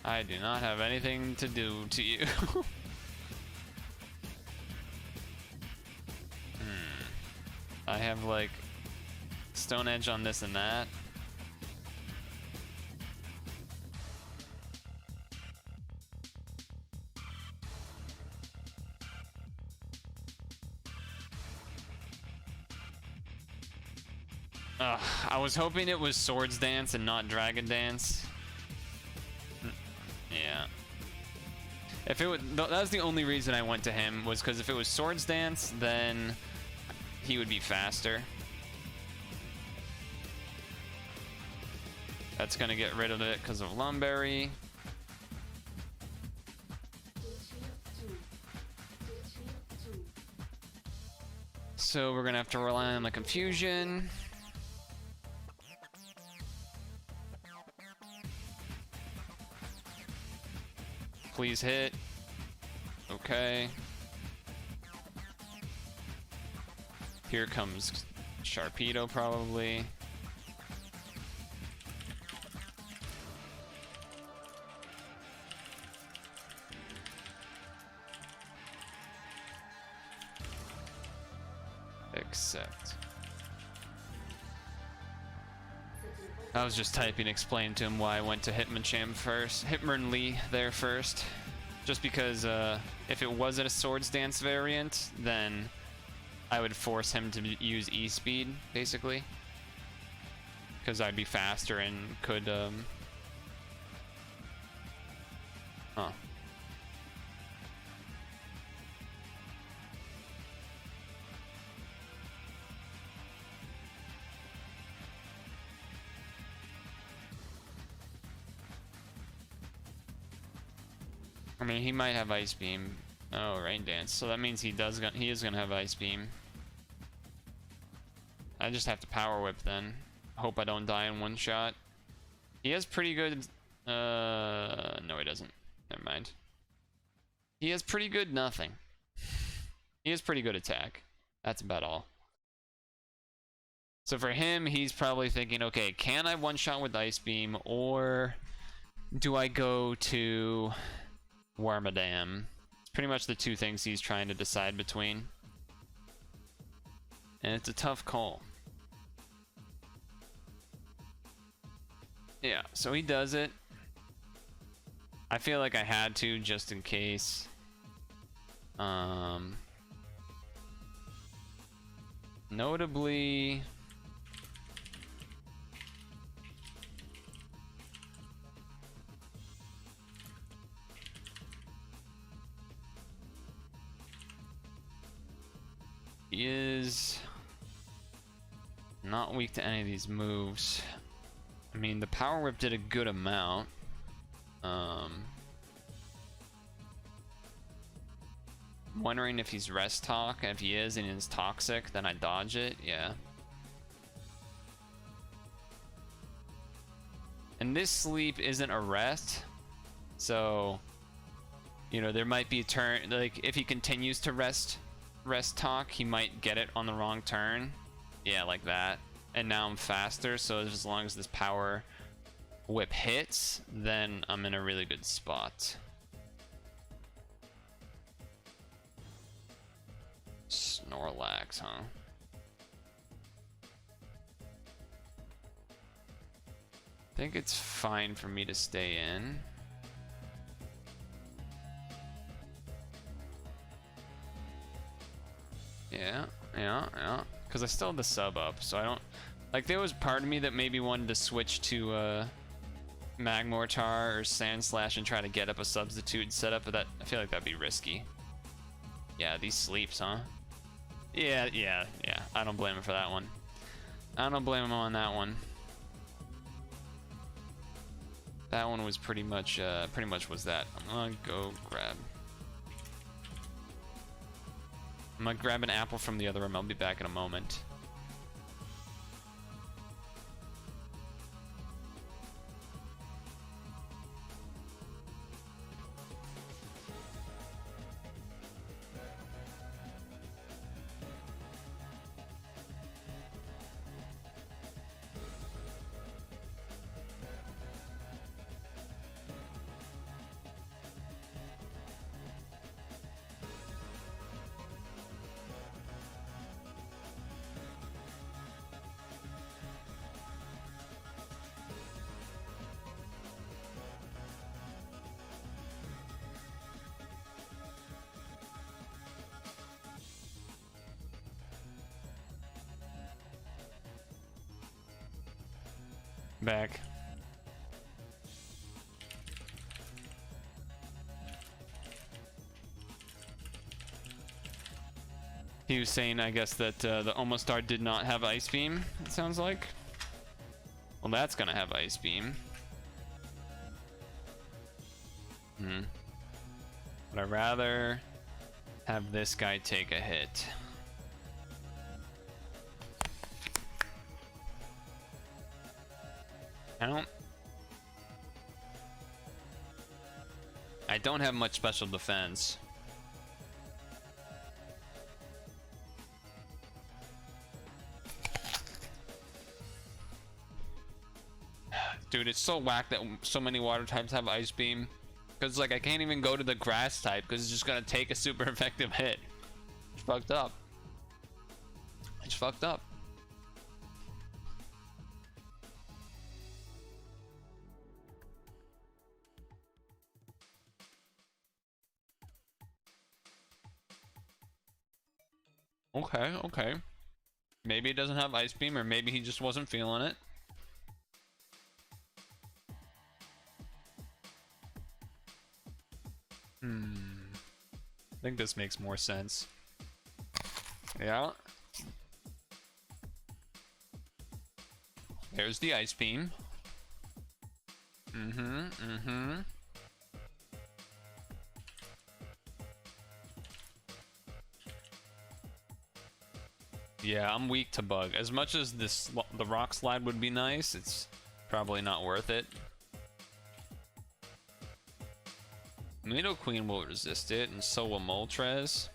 A: I do not have anything to do to you. I have like Stone Edge on this and that. I was hoping it was Swords Dance and not Dragon Dance. Yeah. If it was, that was the only reason I went to him, was because if it was Swords Dance, then he would be faster. That's gonna get rid of it because of Lumberry. So we're gonna have to rely on the Confusion. Please hit. Okay. Here comes Sharpedo probably. Accept. I was just typing, explaining to him why I went to Hitmonchan first. Hitmonlee there first. Just because if it wasn't a Swords Dance variant, then I would force him to use E-Speed, basically. Because I'd be faster and could, Huh. I mean, he might have Ice Beam. Oh, Rain Dance. So that means he is gonna have Ice Beam. I just have to Power Whip then. Hope I don't die in one shot. He has pretty good. No, he doesn't. Never mind. He has pretty good nothing. He has pretty good attack. That's about all. So for him, he's probably thinking, okay, can I one-shot with Ice Beam, or do I go to Wormadam? It's pretty much the two things he's trying to decide between. And it's a tough call. Yeah, so he does it. I feel like I had to, just in case. Notably, he is not weak to any of these moves. I mean, the Power Whip did a good amount. Wondering if he's Rest Talk. If he is and it's Toxic, then I dodge it. Yeah. And this sleep isn't a rest, so you know there might be a turn. Like if he continues to rest Talk, he might get it on the wrong turn. Yeah, like that. And now I'm faster, so as long as this Power Whip hits, then I'm in a really good spot. Snorlax, huh? I think it's fine for me to stay in. Yeah. Because I still have the sub up, so I don't... Like, there was part of me that maybe wanted to switch to Magmortar or Sandslash and try to get up a substitute setup, but that I feel like that'd be risky. Yeah, these sleeps, huh? Yeah. I don't blame him for that one. I don't blame him on that one. That one was pretty much was that. I'm gonna go grab. I'm gonna grab an apple from the other room. I'll be back in a moment. Back. He was saying, I guess, that the Omastar did not have Ice Beam, it sounds like. Well, that's gonna have Ice Beam. But I'd rather have this guy take a hit. I don't have much special defense. Dude, it's so whack that so many water types have Ice Beam. Because, like, I can't even go to the grass type because it's just gonna take a super effective hit. It's fucked up. It's fucked up. Okay. Maybe he doesn't have Ice Beam, or maybe he just wasn't feeling it. I think this makes more sense. Yeah. There's the Ice Beam. Yeah, I'm weak to Bug. As much as the Rock Slide would be nice, it's probably not worth it. Nidoqueen will resist it, and so will Moltres.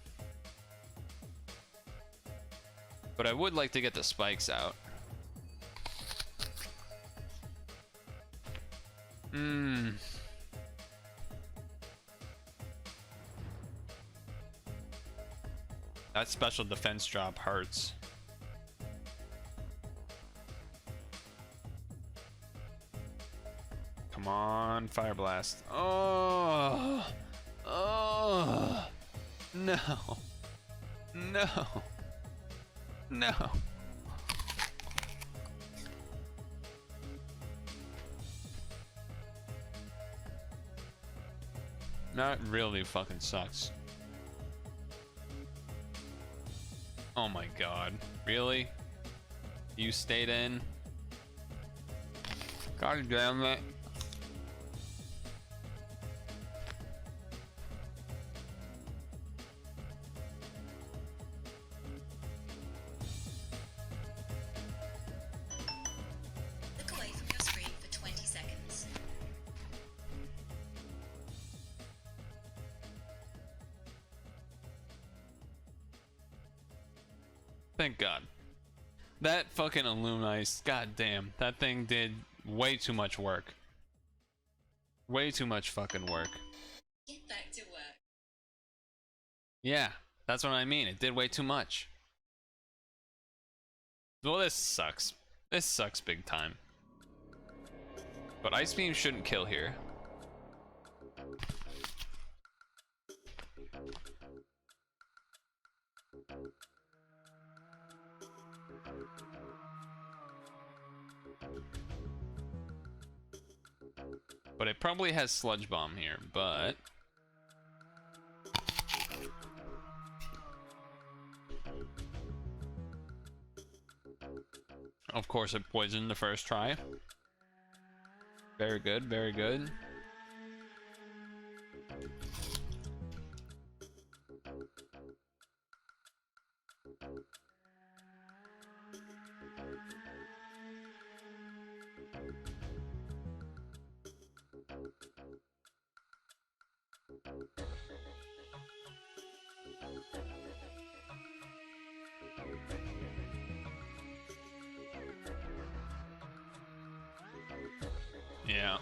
A: But I would like to get the spikes out. That special defense drop hurts. Come on, Fire Blast. Oh! Oh! No! No! No! That really fucking sucks. Oh my god. Really? You stayed in? God damn it.
B: Look away from your screen for 20 seconds.
A: Thank God. That fucking Illuminice, god damn, that thing did way too much work. Way too much fucking work.
B: Get back to work.
A: Yeah, that's what I mean. It did way too much. Well, this sucks. This sucks big time. But Ice Beam shouldn't kill here. But it probably has Sludge Bomb here, but... Of course it poisoned the first try. Very good, very good. Yeah.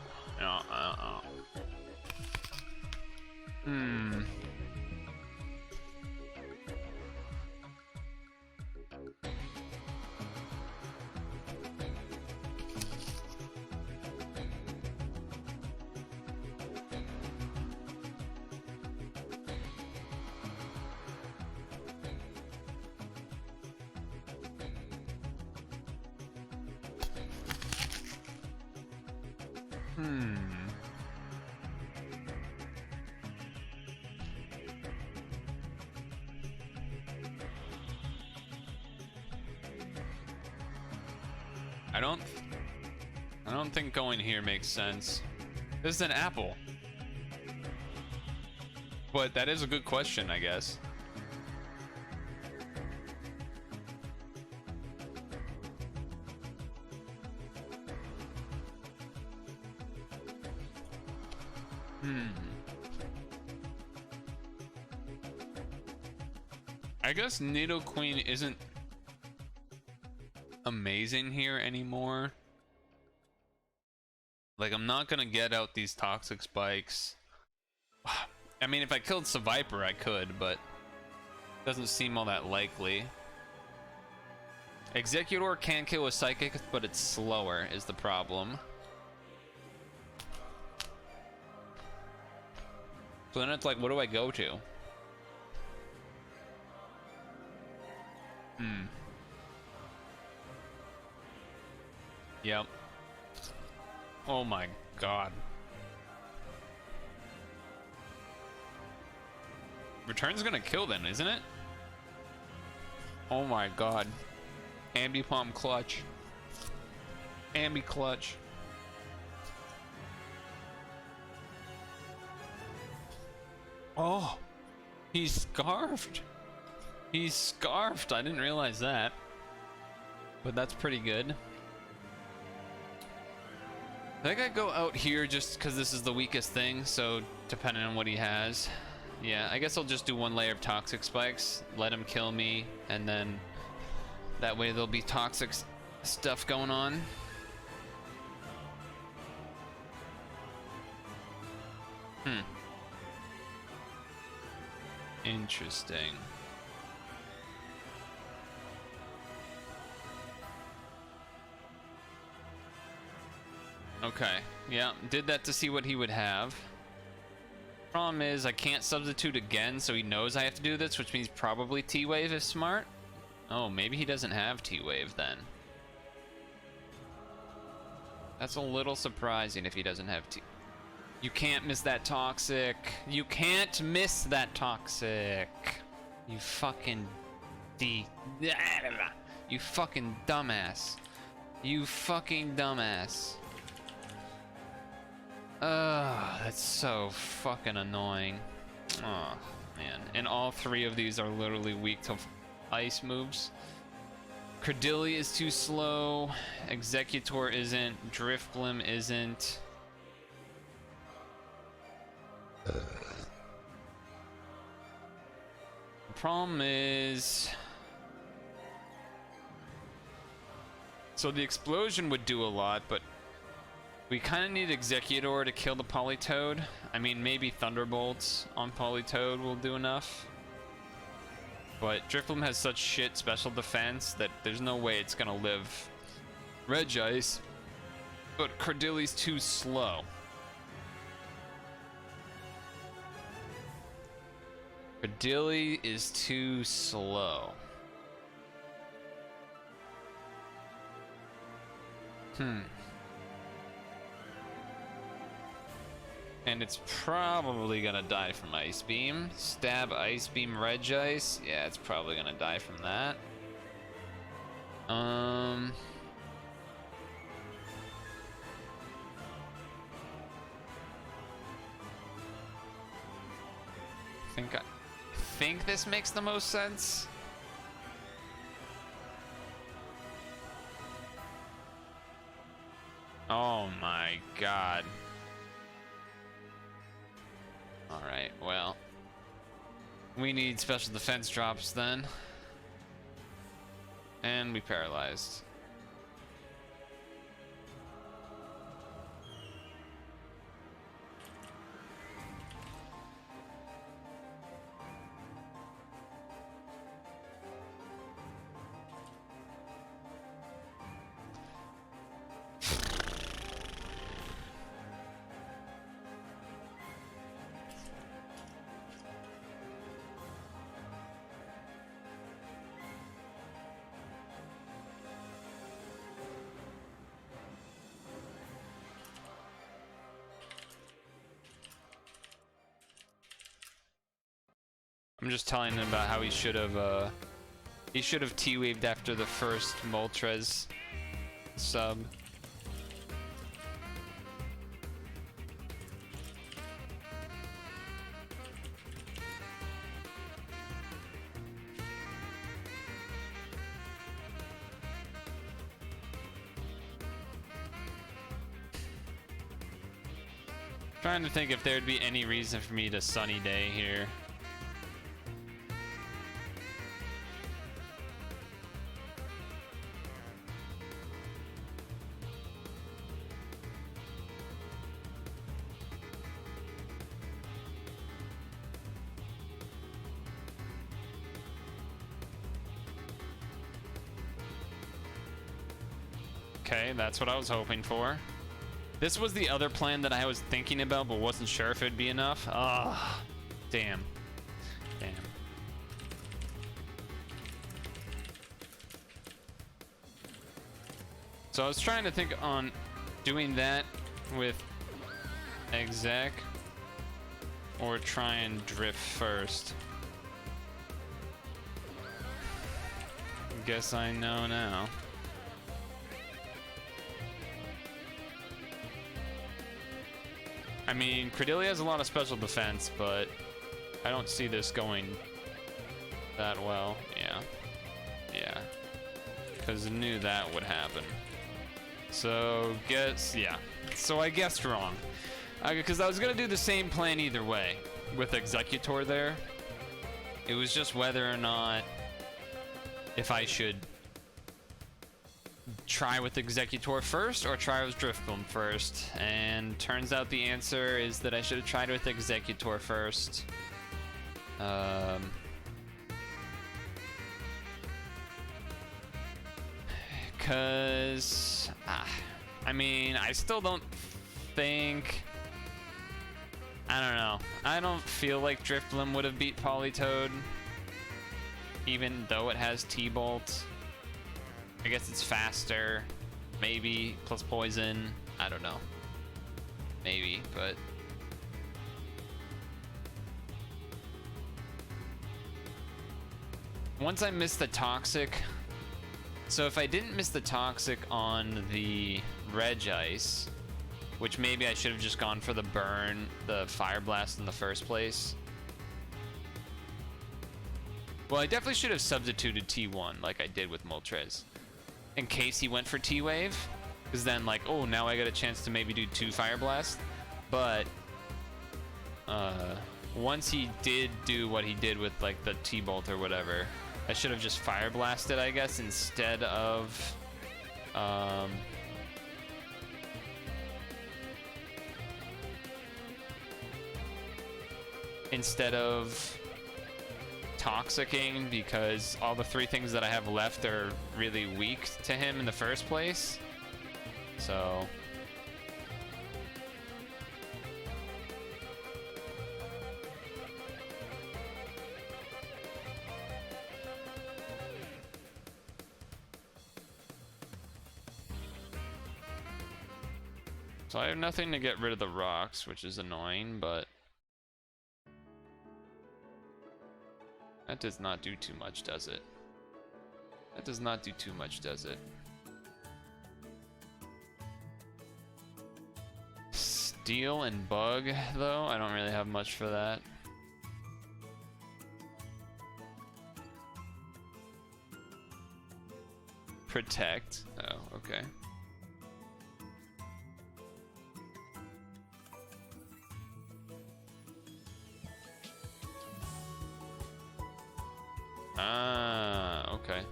A: I don't think going here makes sense. This is an apple. But that is a good question, I guess. I guess Nidoqueen isn't amazing here anymore. Like, I'm not gonna get out these toxic spikes. I mean, if I killed Seviper, I could, but doesn't seem all that likely. Executor can kill a psychic, but it's slower is the problem. So then it's like, what do I go to? Yep. Oh my god. Return's gonna kill then, isn't it? Oh my god. Ambipom clutch. Ambi clutch. Oh, he's scarfed. He's scarfed. I didn't realize that. But that's pretty good. I think I go out here just because this is the weakest thing, so depending on what he has. Yeah, I guess I'll just do one layer of toxic spikes, let him kill me, and then that way there'll be toxic stuff going on. Interesting. Okay, yeah, did that to see what he would have. Problem is, I can't substitute again, so he knows I have to do this, which means probably T-Wave is smart. Oh, maybe he doesn't have T-Wave then. That's a little surprising if he doesn't have T. You can't miss that Toxic. You can't miss that Toxic. You fucking You fucking dumbass. You fucking dumbass. Ugh, that's so fucking annoying. Oh, man. And all three of these are literally weak to ice moves. Credilli is too slow. Executor isn't. Drifblim isn't. The problem is... So the explosion would do a lot, but we kind of need Executor to kill the Politoed. I mean, maybe Thunderbolts on Politoed will do enough. But Drifblim has such shit special defense that there's no way it's gonna live Regice. But Credilli's too slow. Credilli is too slow. And it's probably gonna die from Ice Beam. Stab Ice Beam Regice. Yeah, it's probably gonna die from that. I think this makes the most sense. Oh my god. Alright, well. We need special defense drops then. And we paralyzed. I'm just telling him about how he should have T-waved after the first Moltres sub. Trying to think if there'd be any reason for me to Sunny Day here. Okay, that's what I was hoping for. This was the other plan that I was thinking about, but wasn't sure if it'd be enough. Ah, damn. Damn. So I was trying to think on doing that with Exec or try and drift first. Guess I know now. I mean, Credilli has a lot of special defense, but I don't see this going that well. Yeah. Yeah. Because I knew that would happen. So, yeah. So I guessed wrong. Because I was going to do the same plan either way with Executor there. It was just whether or not if I should try with Executor first or try with Drifblim first? And turns out the answer is that I should have tried with Executor first. Cause I mean, I still don't think, I don't know. I don't feel like Drifblim would have beat Politoed, even though it has T-Bolt. I guess it's faster, maybe, plus poison. I don't know. Maybe, but once I missed the Toxic, so if I didn't miss the Toxic on the Regice, which maybe I should have just gone for the burn, the Fire Blast in the first place. Well, I definitely should have substituted T1 like I did with Moltres, in case he went for T-Wave, because then like, oh, now I got a chance to maybe do 2 Fire Blast. But once he did do what he did with like the T-Bolt or whatever, I should have just Fire Blasted, I guess, instead of Toxicking, because all the 3 things that I have left are really weak to him in the first place. So I have nothing to get rid of the rocks, which is annoying, but that does not do too much, does it? That does not do too much, does it? Steel and Bug, though, I don't really have much for that. Protect. Oh, okay. Ah, okay.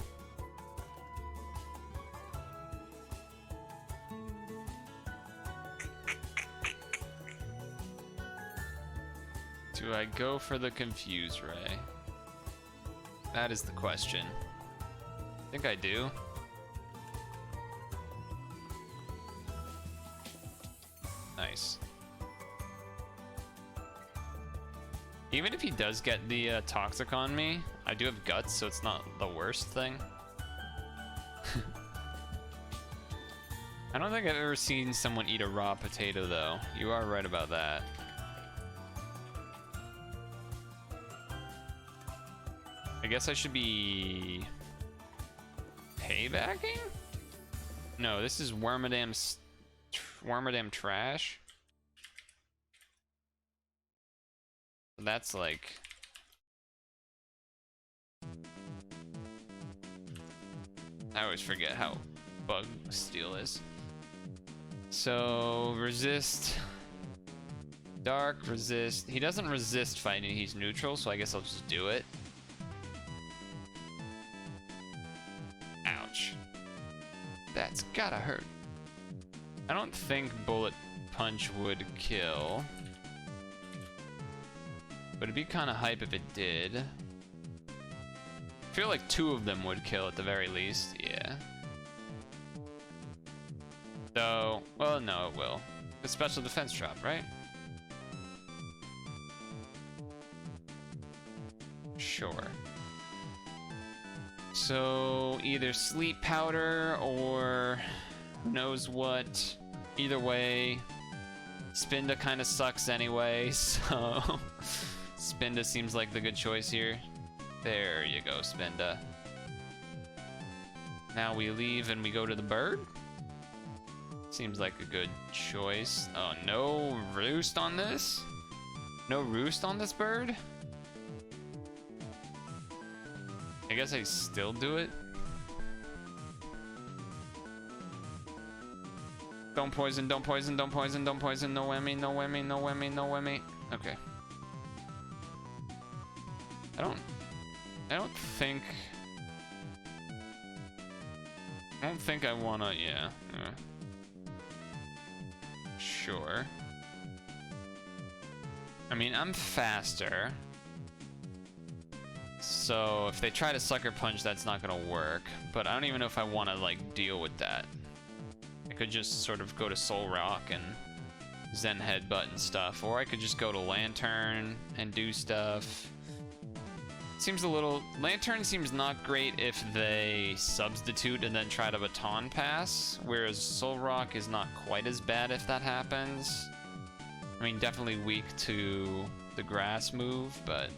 A: Do I go for the Confuse Ray? That is the question. I think I do. Nice. Even if he does get the Toxic on me, I do have Guts, so it's not the worst thing. I don't think I've ever seen someone eat a raw potato, though. You are right about that. I guess I should be paybacking? No, this is Wormadam Trash. That's like, I always forget how Bug Steel is. So resist, Dark, resist. He doesn't resist fighting, he's neutral, so I guess I'll just do it. Ouch. That's gotta hurt. I don't think Bullet Punch would kill, but it'd be kind of hype if it did. I feel like 2 of them would kill at the very least, yeah. Though, well, no, it will. It's special defense drop, right? Sure. So, either Sleep Powder or who knows what. Either way, Spinda kind of sucks anyway, so Spinda seems like the good choice here. There you go, Spinda. Now we leave and we go to the bird. Seems like a good choice. Oh, no roost on this? No roost on this bird? I guess I still do it. Don't poison, don't poison, don't poison, don't poison. No whammy, no whammy, no whammy, no whammy. Okay. I don't think I don't think I wanna, yeah. Sure. I mean, I'm faster. So if they try to Sucker Punch, that's not gonna work. But I don't even know if I wanna, like, deal with that. I could just sort of go to Soul Rock and Zen Headbutt and stuff. Or I could just go to Lantern and do stuff. Seems a little... Lantern seems not great if they substitute and then try to Baton Pass, whereas Soul Rock is not quite as bad if that happens. I mean, definitely weak to the grass move, but...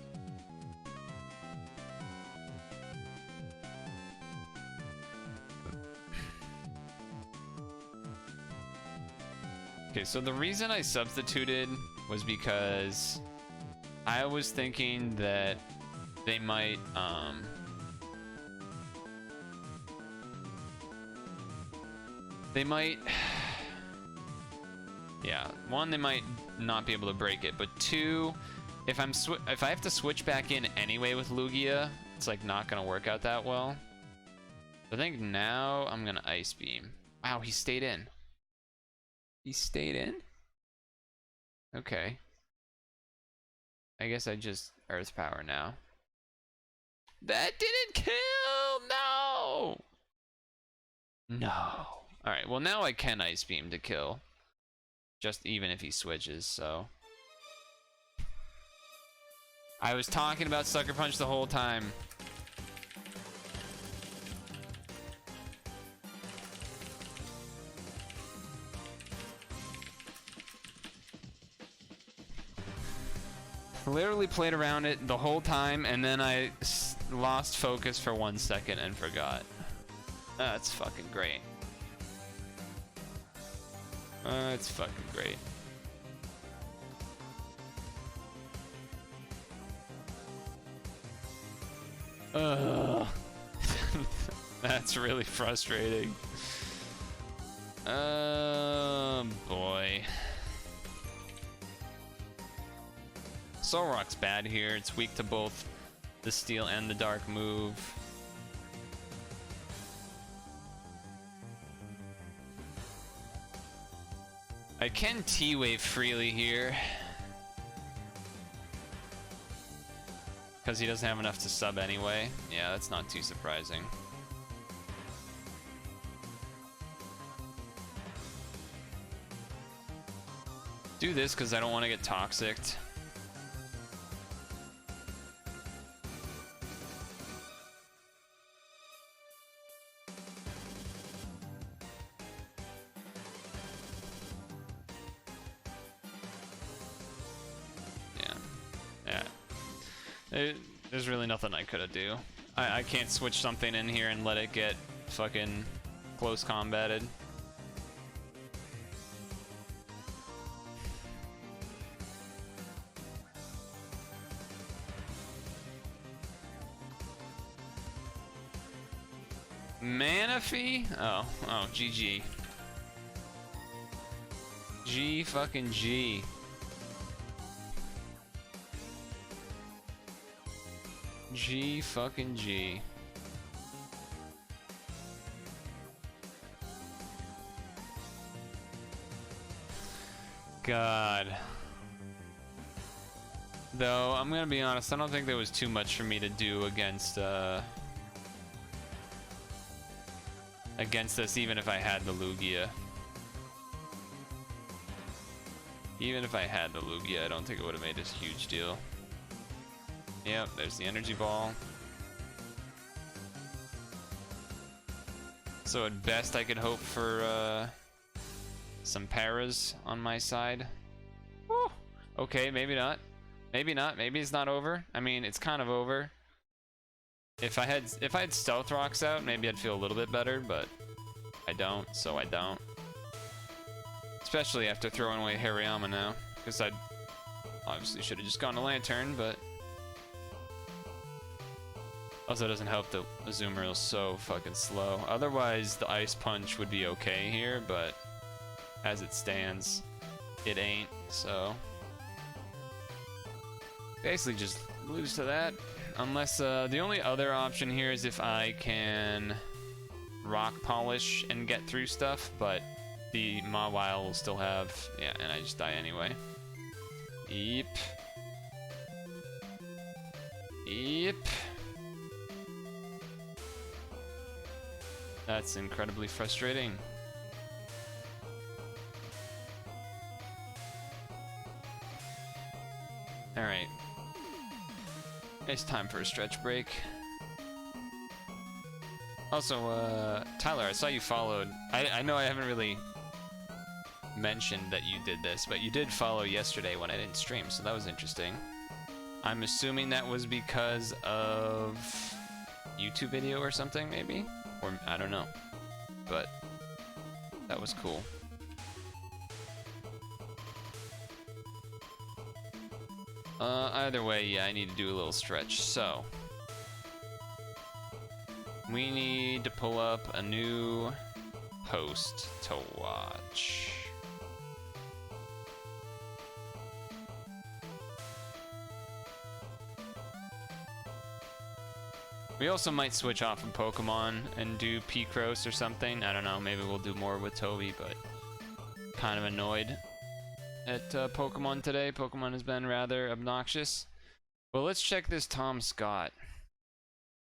A: Okay, so the reason I substituted was because I was thinking that they might, yeah, one, they might not be able to break it, but two, if I have to switch back in anyway with Lugia, it's like not gonna work out that well. I think now I'm gonna Ice Beam. Wow, he stayed in. He stayed in? Okay. I guess I just Earth Power now. That didn't kill! No! No. Alright, well now I can Ice Beam to kill. Just even if he switches, so... I was talking about Sucker Punch the whole time. Literally played around it the whole time, and then I lost focus for 1 second and forgot. That's fucking great. That's fucking great. Ugh. That's really frustrating. Boy. Soul Rock's bad here. It's weak to both the steel and the dark move. I can T-Wave freely here. Because he doesn't have enough to sub anyway. Yeah, that's not too surprising. Do this because I don't want to get toxicked. There's really nothing I could do. I can't switch something in here and let it get fucking close combated. Manaphy? Oh, GG. G fucking G. G fucking G. God. Though, I'm gonna be honest, I don't think there was too much for me to do against this, even if I had the Lugia. Even if I had the Lugia, I don't think it would have made a huge deal. Yep, there's the energy ball. So at best I could hope for some paras on my side. Woo! Okay, maybe not. Maybe not. Maybe it's not over. I mean, it's kind of over. If I had Stealth Rocks out, maybe I'd feel a little bit better, but I don't, so I don't. Especially after throwing away Hariyama now, because I obviously should have just gone to Lantern, but also, it doesn't help that Azumarill is so fucking slow. Otherwise, the Ice Punch would be okay here, but as it stands, it ain't, so... Basically, just lose to that. Unless, the only other option here is if I can rock polish and get through stuff, but the Mawile will still have... Yeah, and I just die anyway. Yep. Yep. That's incredibly frustrating. Alright. It's time for a stretch break. Also, Tyler, I saw you followed. I know I haven't really mentioned that you did this, but you did follow yesterday when I didn't stream, so that was interesting. I'm assuming that was because of YouTube video or something, maybe? Or, I don't know. But, that was cool. Either way, yeah, I need to do a little stretch, so... We need to pull up a new post to watch. We also might switch off of Pokemon and do Picross or something. I don't know, maybe we'll do more with Toby, but kind of annoyed at Pokemon today. Pokemon has been rather obnoxious. Well, let's check this Tom Scott.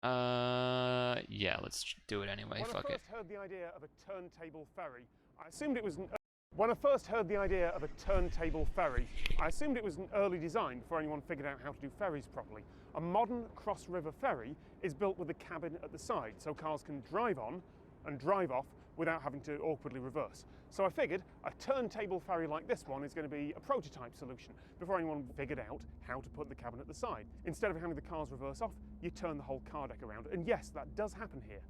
A: Yeah, let's do it anyway. Fuck it.
E: When I first heard the idea of a turntable ferry, I assumed it was an... When I first heard the idea of a turntable ferry, I assumed it was an early design before anyone figured out how to do ferries properly. A modern cross-river ferry is built with a cabin at the side, so cars can drive on and drive off without having to awkwardly reverse. So I figured a turntable ferry like this one is going to be a prototype solution before anyone figured out how to put the cabin at the side. Instead of having the cars reverse off, you turn the whole car deck around. And yes, that does happen here.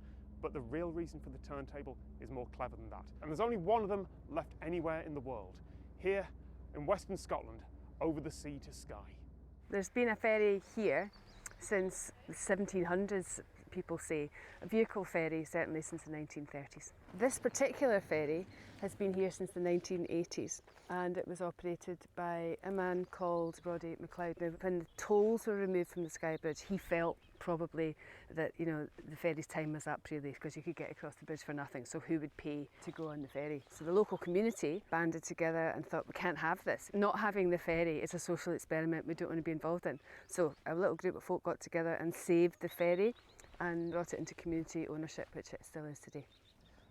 E: But the real reason for the turntable is more clever than that. And there's only one of them left anywhere in the world. Here in Western Scotland, over the sea to Skye.
F: There's been a ferry here since the 1700s, people say. A vehicle ferry, certainly since the 1930s. This particular ferry has been here since the 1980s, and it was operated by a man called Roddy McLeod. Now, when the tolls were removed from the Skye Bridge, he felt probably that, you know, the ferry's time was up really, because you could get across the bridge for nothing, so who would pay to go on the ferry? So the local community banded together and thought, we can't have this. Not having the ferry is a social experiment we don't want to be involved in. So a little group of folk got together and saved the ferry and brought it into community ownership, which it still is today.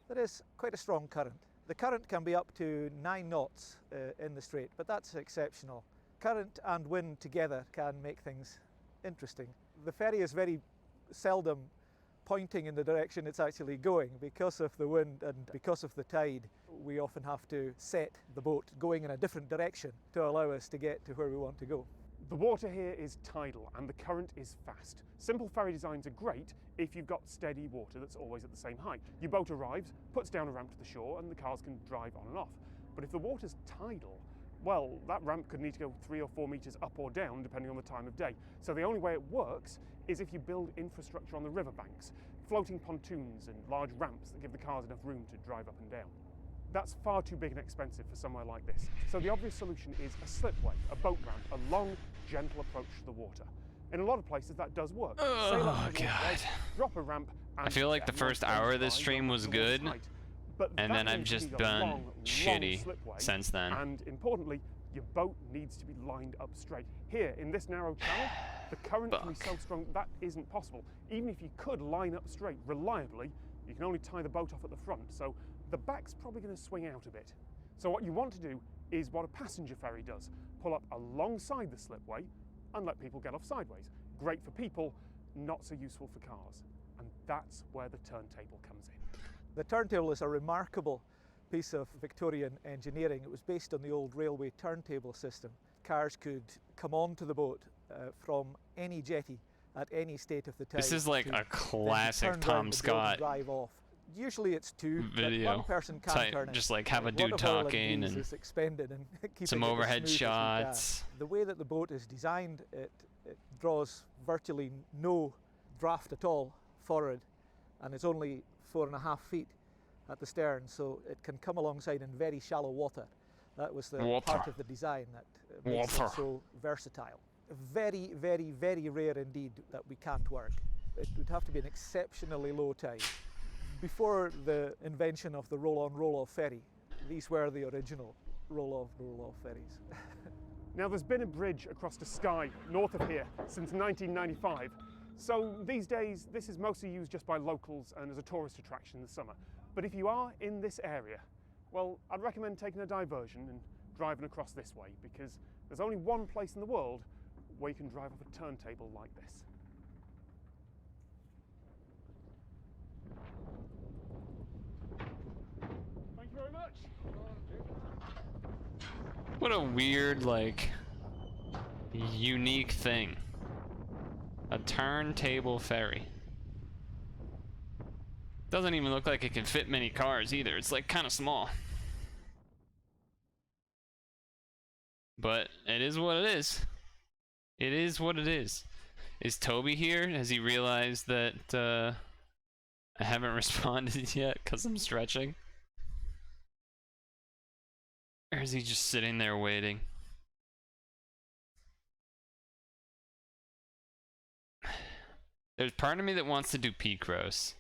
G: There is quite a strong current. The current can be up to 9 knots in the strait, but that's exceptional. Current and wind together can make things interesting. The ferry is very seldom pointing in the direction it's actually going because of the wind and because of the tide. We often have to set the boat going in a different direction to allow us to get to where we want to go.
E: The water here is tidal and the current is fast. Simple ferry designs are great if you've got steady water that's always at the same height. Your boat arrives, puts down a ramp to the shore, and the cars can drive on and off. But if the water's tidal, well, that ramp could need to go 3 or 4 meters up or down depending on the time of day. So the only way it works is if you build infrastructure on the riverbanks, floating pontoons and large ramps that give the cars enough room to drive up and down. That's far too big and expensive for somewhere like this. So the obvious solution is a slipway, a boat ramp, a long, gentle approach to the water. In a lot of places that does work.
A: Oh, God.
E: Drop a ramp and
A: I feel like the first hour of this stream was good, and then I've just been shitty since then.
E: And importantly, your boat needs to be lined up straight. Here, in this narrow channel, the current can be so strong that isn't possible. Even if you could line up straight reliably, you can only tie the boat off at the front, so the back's probably going to swing out a bit. So what you want to do is what a passenger ferry does. Pull up alongside the slipway and let people get off sideways. Great for people, not so useful for cars. And that's where the turntable comes in.
G: The turntable is a remarkable piece of Victorian engineering. It was based on the old railway turntable system. Cars could come onto the boat from any jetty at any state of the tide.
A: This is like a classic Tom Scott
G: drive off. Usually it's two,
A: video.
G: One person can turn it.
A: Just like have a dude talking and some overhead shots.
G: The way that the boat is designed, it draws virtually no draft at all forward, and it's only 4.5 feet at the stern, so it can come alongside in very shallow water. That was the part of the design that makes it so versatile. Very, very, very rare indeed that we can't work. It would have to be an exceptionally low tide. Before the invention of the roll-on, roll-off ferry, these were the original roll-on, roll-off ferries.
E: Now there's been a bridge across the Skye north of here since 1995, so these days this is mostly used just by locals and as a tourist attraction in the summer. But if you are in this area, well, I'd recommend taking a diversion and driving across this way, because there's only one place in the world where you can drive off a turntable like this. Thank you very much.
A: What a weird, like, unique thing. A turntable ferry. Doesn't even look like it can fit many cars either. It's like kind of small. But it is what it is. It is what it is. Is Toby here? Has he realized that I haven't responded yet because I'm stretching? Or is he just sitting there waiting? There's part of me that wants to do Picross,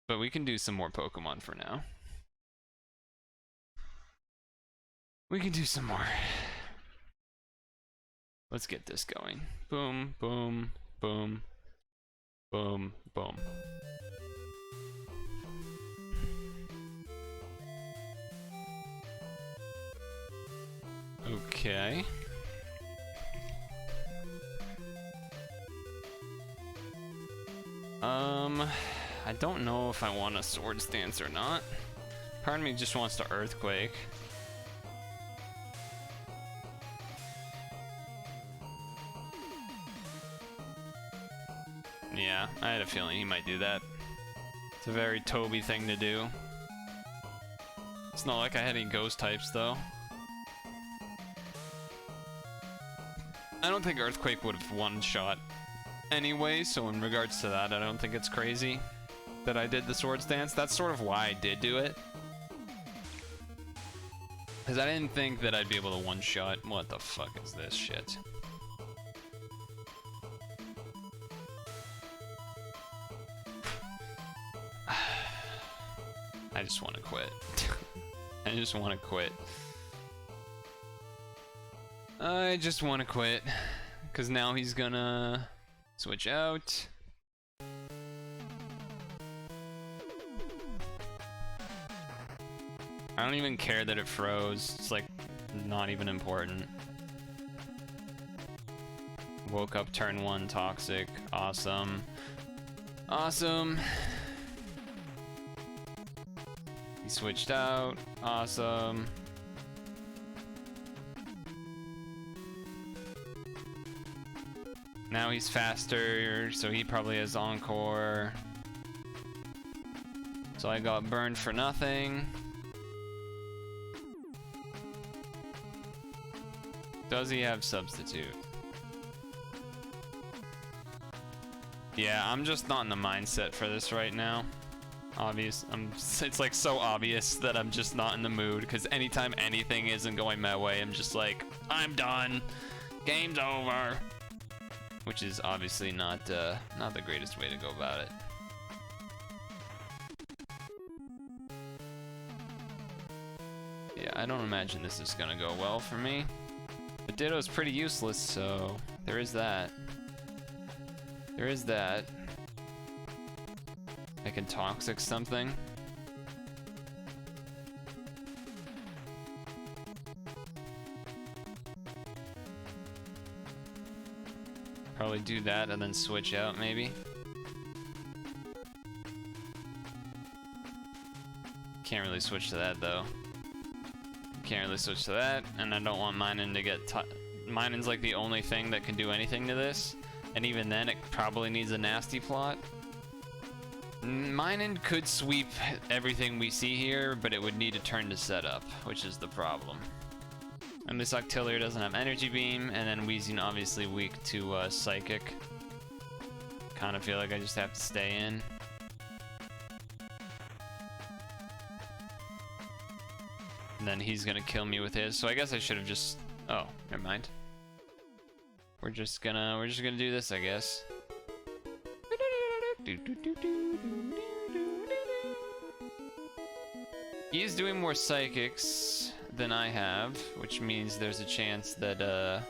A: but we can do some more Pokemon for now. We can do some more. Let's get this going. Boom, boom, boom, boom, boom. Okay. I don't know if I want a Swords Dance or not. Part of me just wants to Earthquake. Yeah, I had a feeling he might do that. It's a very Toby thing to do. It's not like I had any ghost types though. I don't think Earthquake would have one-shot anyway, so in regards to that, I don't think it's crazy that I did the Swords Dance. That's sort of why I did do it. Because I didn't think that I'd be able to one-shot. What the fuck is this shit? I just want to quit. I just want to quit. I just want to quit. Because now he's gonna switch out. I don't even care that it froze. It's like not even important. Woke up turn 1 toxic. Awesome. Awesome. He switched out. Awesome. Now he's faster, so he probably has Encore. So I got burned for nothing. Does he have Substitute? Yeah, I'm just not in the mindset for this right now. It's like so obvious that I'm just not in the mood, because anytime anything isn't going my way, I'm just like, I'm done. Game's over. Which is obviously not the greatest way to go about it. Yeah, I don't imagine this is gonna go well for me. The Ditto's pretty useless, so there is that. There is that. I can Toxic something. Probably do that and then switch out, maybe. Can't really switch to that, though. Can't really switch to that, and I don't want Minun to get... Minun's like the only thing that can do anything to this, and even then it probably needs a nasty plot. Minun could sweep everything we see here, but it would need a turn to set up, which is the problem. And this Octillery doesn't have Energy Beam, and then Weezing obviously weak to Psychic. Kind of feel like I just have to stay in. And then he's gonna kill me with his, so I guess I should have just... Oh, never mind. We're just gonna do this, I guess. He is doing more psychics than I have, which means there's a chance that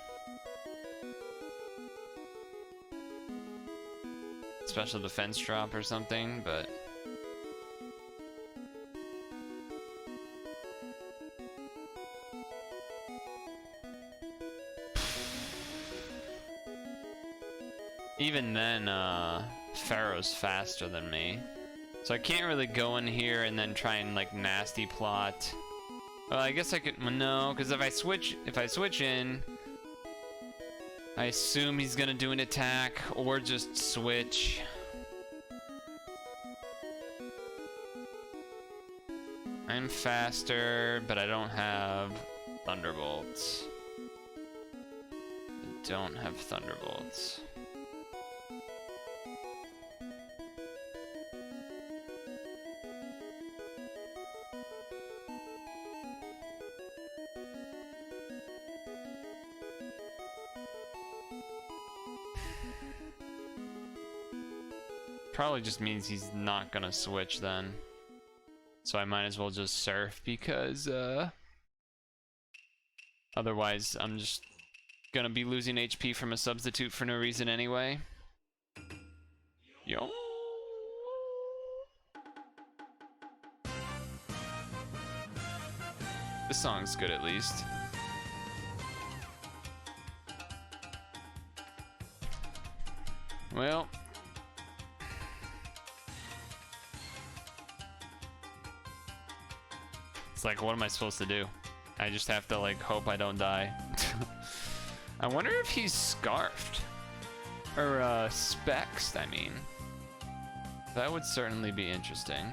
A: special defense drop or something, but even then, Pharaoh's faster than me. So I can't really go in here and then try and like nasty plot. Well, I guess I could, well, no, because if I switch in, I assume he's gonna do an attack or just switch. I'm faster, but I don't have Thunderbolts. I don't have Thunderbolts. Probably just means he's not gonna switch then. So I might as well just surf because otherwise I'm just gonna be losing HP from a substitute for no reason anyway. Yo. This song's good at least. Well, it's like, what am I supposed to do? I just have to like hope I don't die. I wonder if he's scarfed or spexed, I mean. That would certainly be interesting.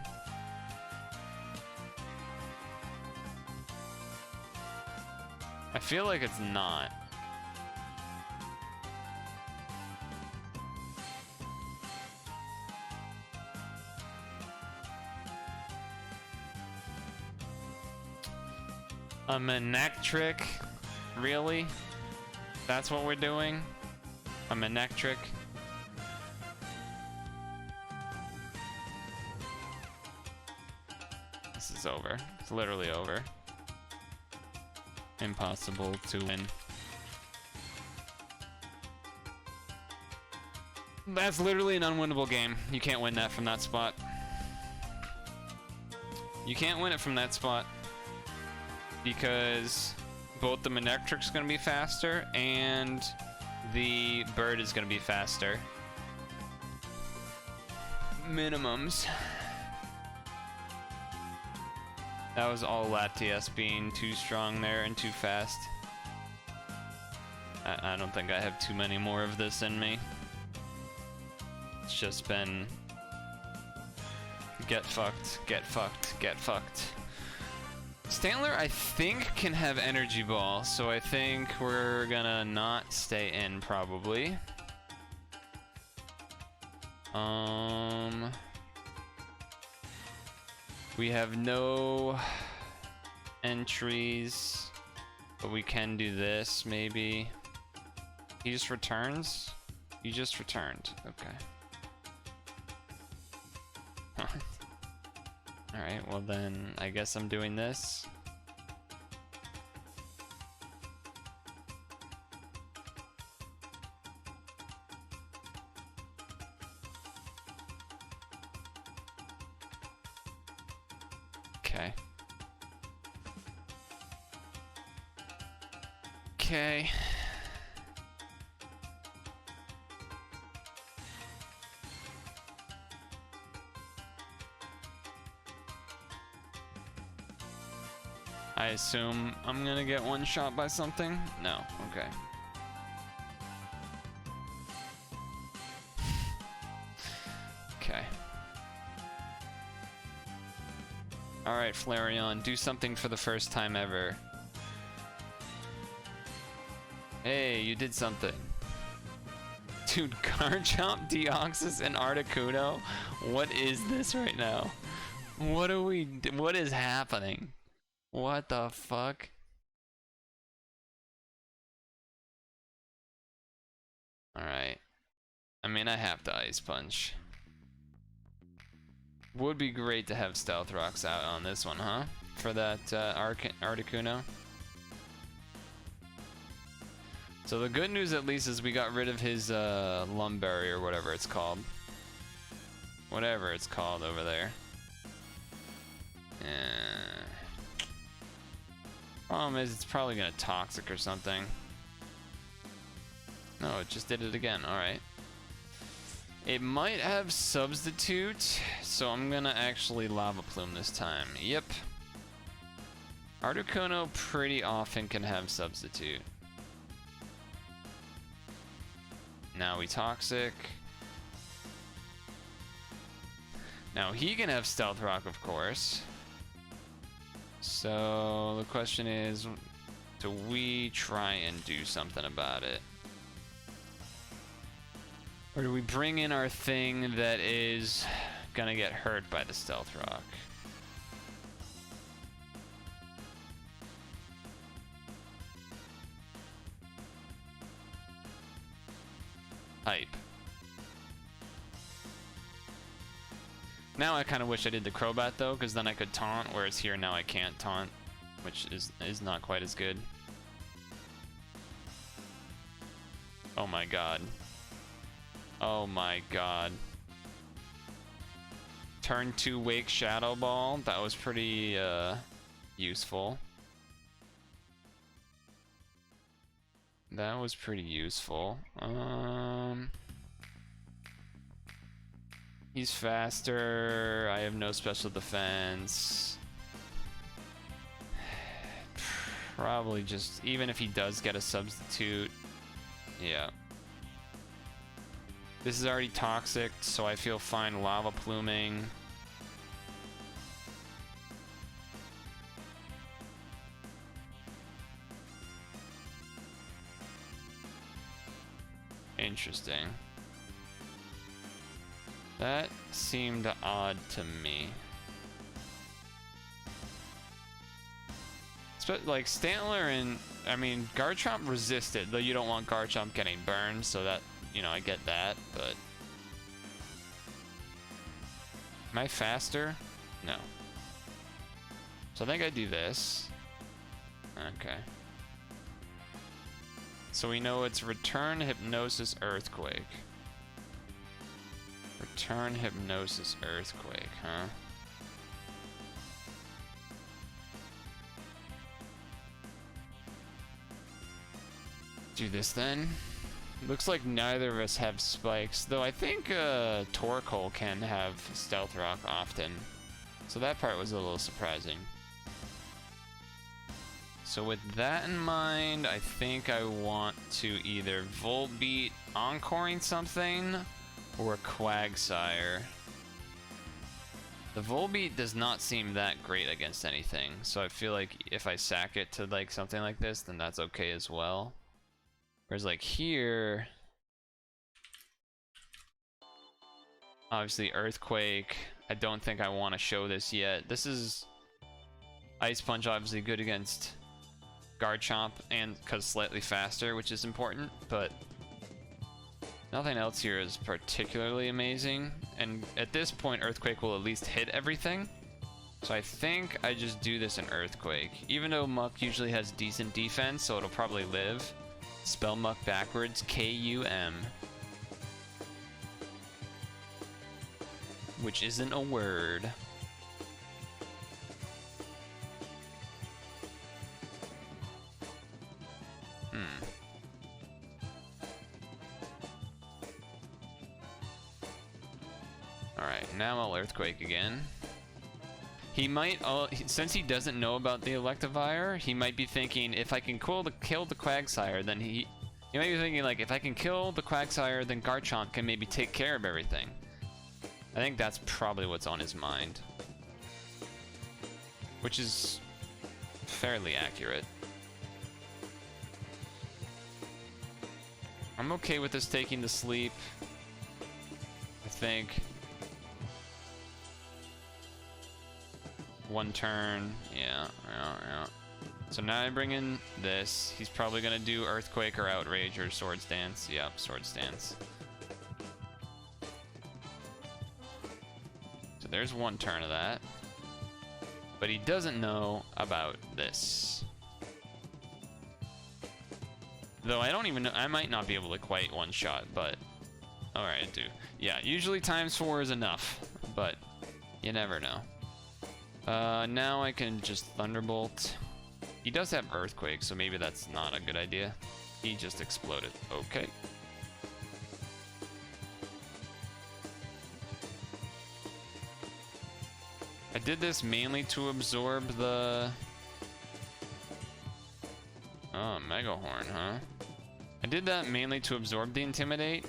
A: I feel like it's not. A Manectric? Really? That's what we're doing? A Manectric? This is over. It's literally over. Impossible to win. That's literally an unwinnable game. You can't win that from that spot. You can't win it from that spot. Because both the Manectric's gonna be faster and the bird is gonna be faster. Minimums. That was all Latias being too strong there and too fast. I don't think I have too many more of this in me. It's just been get fucked, get fucked, get fucked. Stantler, I think, can have Energy Ball, so I think we're gonna not stay in, probably. We have no entries, but we can do this, maybe. He just returns? He just returned, okay. Alright, well then, I guess I'm doing this. Okay. Okay. I assume I'm gonna get one shot by something? No, okay. Okay. Alright, Flareon, do something for the first time ever. Hey, you did something. Dude, Garchomp, Deoxys, and Articuno? What is this right now? What is happening? What the fuck? Alright. I mean, I have to Ice Punch. Would be great to have Stealth Rocks out on this one, huh? For that Articuno. So the good news at least is we got rid of his Lumberry or whatever it's called. Whatever it's called over there. Problem is it's probably gonna Toxic or something. No, it just did it again, alright. It might have Substitute, so I'm gonna actually Lava Plume this time. Yep. Articuno pretty often can have Substitute. Now we Toxic. Now he can have Stealth Rock, of course. So the question is, do we try and do something about it? Or do we bring in our thing that is gonna get hurt by the Stealth Rock? Hype. Now I kind of wish I did the Crobat though, because then I could taunt, whereas here now I can't taunt, which is not quite as good. Oh my god. Oh my god. Turn 2 Wake Shadow Ball. That was pretty useful. That was pretty useful. He's faster. I have no special defense. Probably just, even if he does get a substitute, yeah. This is already Toxic, so I feel fine Lava Pluming. Interesting. That seemed odd to me. Like Stantler and, I mean, Garchomp resisted, though you don't want Garchomp getting burned, so that, you know, I get that, but... Am I faster? No. So I think I do this. Okay. So we know it's Return, Hypnosis, Earthquake. Return, Hypnosis, Earthquake, huh? Do this then. Looks like neither of us have spikes, though I think Torkoal can have Stealth Rock often. So that part was a little surprising. So with that in mind, I think I want to either Volbeat Encoring something or Quagsire. The Volbeat does not seem that great against anything, so I feel like if I sack it to like something like this, then that's okay as well. Whereas like here, obviously Earthquake, I don't think I want to show this yet. This is Ice Punch, obviously good against Garchomp and because slightly faster, which is important, but nothing else here is particularly amazing. And at this point, Earthquake will at least hit everything. So I think I just do this in Earthquake. Even though Muck usually has decent defense, so it'll probably live. Spell Muck backwards, K-U-M. Which isn't a word. Alright, now I'll Earthquake again. He might, since he doesn't know about the Electivire, he might be thinking, if I can kill the Quagsire, then he might be thinking, like, if I can kill the Quagsire, then Garchomp can maybe take care of everything. I think that's probably what's on his mind. Which is fairly accurate. I'm okay with this taking the sleep, I think. One turn, yeah. So now I bring in this. He's probably gonna do Earthquake or Outrage or Swords Dance. Yep, Swords Dance. So there's one turn of that. But he doesn't know about this. Though I don't even know, I might not be able to quite one-shot, but... Alright, I do. Yeah, usually ×4 is enough, but you never know. Now I can just Thunderbolt. He does have Earthquake, so maybe that's not a good idea. He just exploded. Okay. I did this mainly to absorb the... Oh, Mega Horn, huh? I did that mainly to absorb the Intimidate.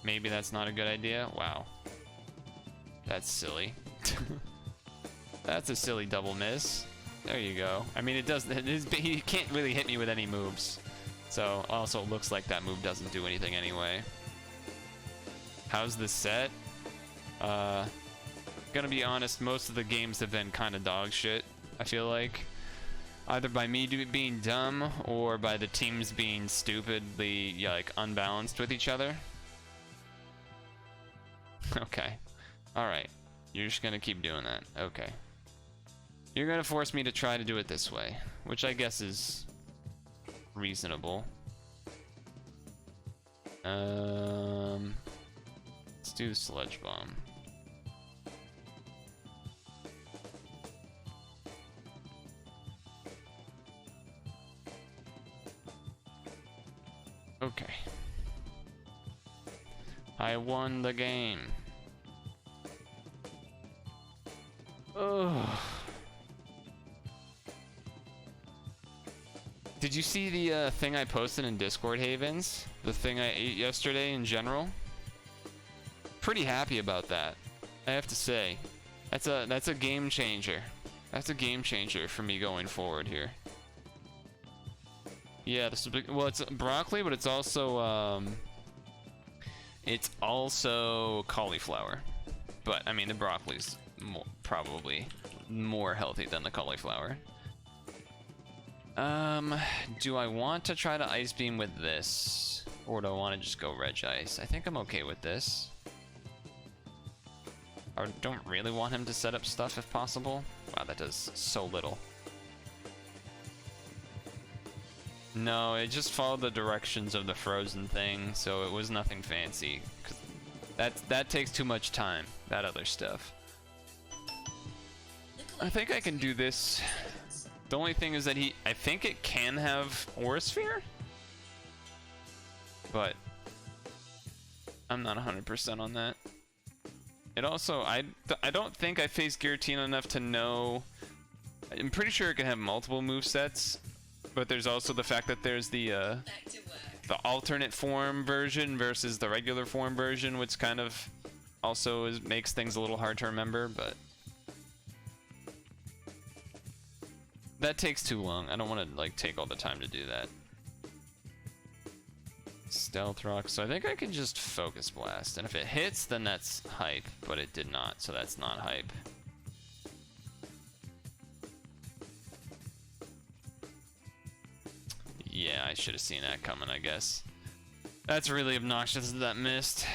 A: Maybe that's not a good idea. Wow. That's silly. That's a silly double miss. There you go. I mean, he can't really hit me with any moves. So, also it looks like that move doesn't do anything anyway. How's this set? Gonna be honest, most of the games have been kind of dog shit, I feel like. Either by me being dumb, or by the teams being stupidly, yeah, like, unbalanced with each other. Okay. Alright. You're just gonna keep doing that. Okay. You're gonna force me to try to do it this way, which I guess is reasonable. Let's do the Sludge Bomb. Okay. I won the game. Ugh. Did you see the thing I posted in Discord, Havens? The thing I ate yesterday in general? Pretty happy about that, I have to say. That's a game changer. That's a game changer for me going forward here. Yeah, this is big, well, it's broccoli, but it's also cauliflower. But I mean, the broccoli's probably more healthy than the cauliflower. Do I want to try to Ice Beam with this? Or do I want to just go Reg Ice? I think I'm okay with this. I don't really want him to set up stuff if possible. Wow, that does so little. No, it just followed the directions of the frozen thing, so it was nothing fancy. 'Cause that takes too much time, that other stuff. I think I can do this. The only thing is that I think it can have Aura Sphere? But I'm not 100% on that. It also, I don't think I faced Giratina enough to know. I'm pretty sure it can have multiple movesets, but there's also the fact that there's the alternate form version versus the regular form version, which kind of also makes things a little hard to remember, but that takes too long. I don't want to like take all the time to do that. Stealth Rock, so I think I can just Focus Blast, and if it hits, then that's hype, but it did not, so that's not hype. Yeah, I should have seen that coming, I guess. That's really obnoxious that that missed.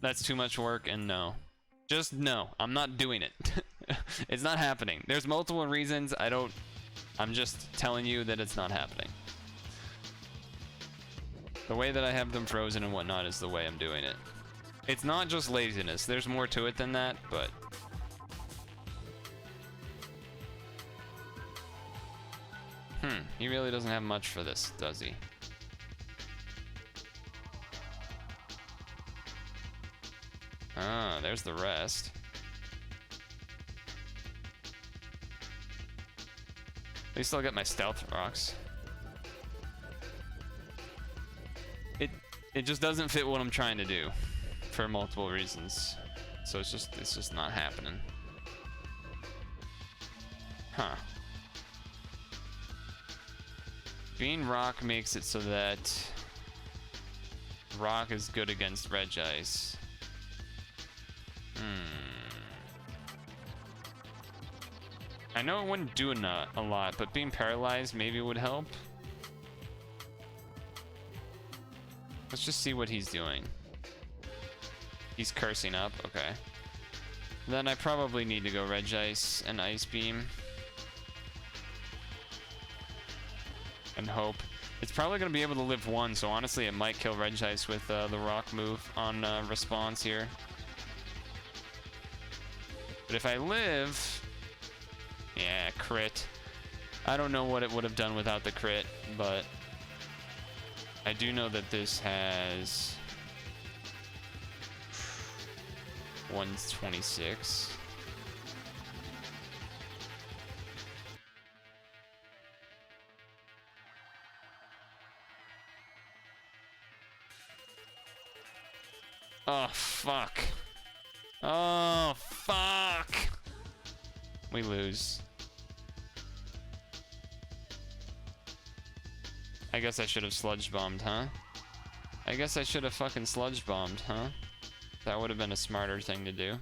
A: That's too much work, and no. Just no, I'm not doing it. It's not happening. There's multiple reasons, I'm just telling you that it's not happening. The way that I have them frozen and whatnot is the way I'm doing it. It's not just laziness, there's more to it than that, but... he really doesn't have much for this, does he? Ah, there's the rest. At least I'll get my Stealth Rocks. It just doesn't fit what I'm trying to do for multiple reasons. So it's just not happening. Huh. Being Rock makes it so that Rock is good against Reg Ice. I know it wouldn't do a lot, but being paralyzed maybe would help. Let's just see what he's doing. He's cursing up. Okay. Then I probably need to go Regice and Ice Beam. And hope. It's probably going to be able to live one, so honestly it might kill Regice with the rock move on response here. But if I live... Yeah, crit. I don't know what it would have done without the crit, but... I do know that this has... 126. Oh, fuck. Oh, fuck. We lose. I guess I should have sludge bombed, huh? I guess I should have fucking sludge bombed, huh? That would have been a smarter thing to do.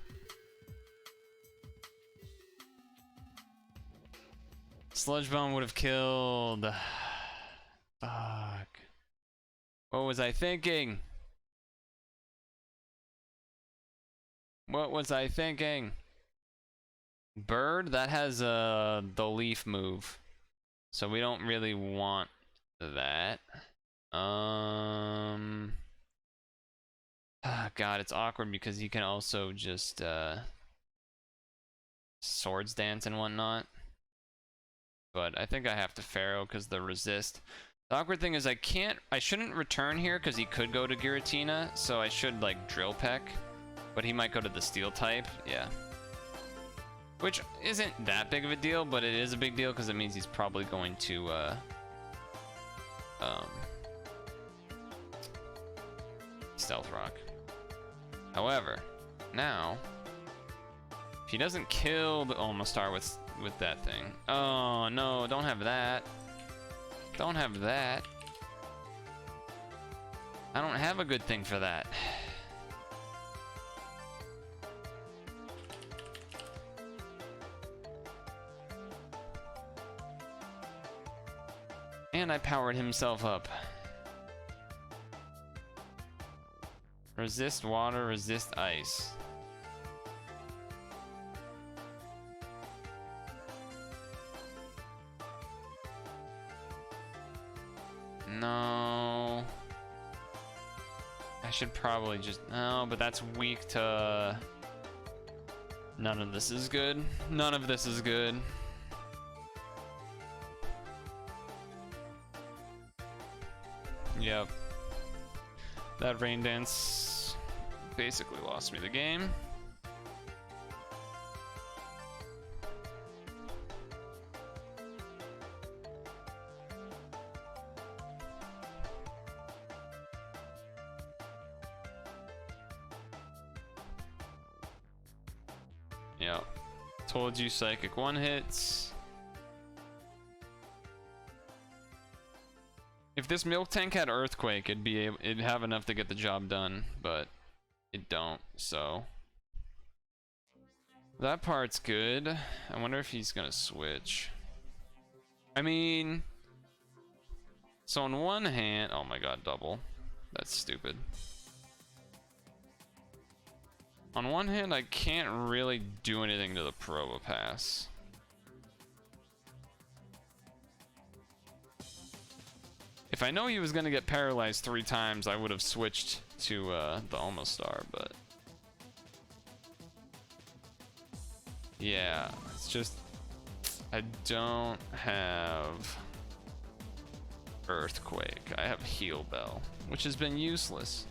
A: Sludge bomb would have killed. Fuck. What was I thinking? What was I thinking? Bird? That has the leaf move. So we don't really want that. God, it's awkward because he can also just swords dance and whatnot. But I think I have to Pharaoh because the resist. The awkward thing is I shouldn't return here because he could go to Giratina, so I should like drill peck. But he might go to the steel type, yeah. Which isn't that big of a deal, but it is a big deal because it means he's probably going to Stealth Rock. However, now if he doesn't kill the Omastar with that thing. Oh no, don't have that. Don't have that. I don't have a good thing for that. And I powered himself up. Resist water, resist ice. No. I should probably just... No, but that's weak to... None of this is good. None of this is good. Yep. That rain dance basically lost me the game. Yep. Told you psychic one hits. If this milk tank had earthquake, it'd have enough to get the job done, but it don't, so that part's good. I wonder if he's gonna switch. I mean, so on one hand, oh my god, double. That's stupid. On one hand, I can't really do anything to the Probopass. If I know he was gonna get paralyzed 3 times, I would have switched to the Omastar, but yeah, it's just I don't have Earthquake. I have Heal Bell, which has been useless.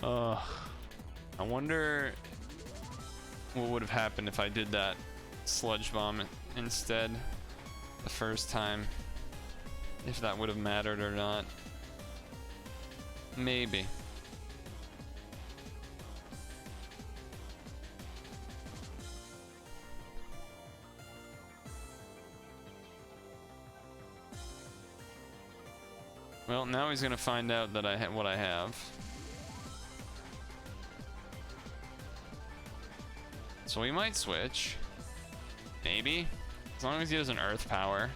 A: I wonder what would have happened if I did that Sludge Bomb instead the first time. If that would have mattered or not. Maybe. Well, now he's gonna find out that I have what I have. So we might switch. Maybe. As long as he has an earth power.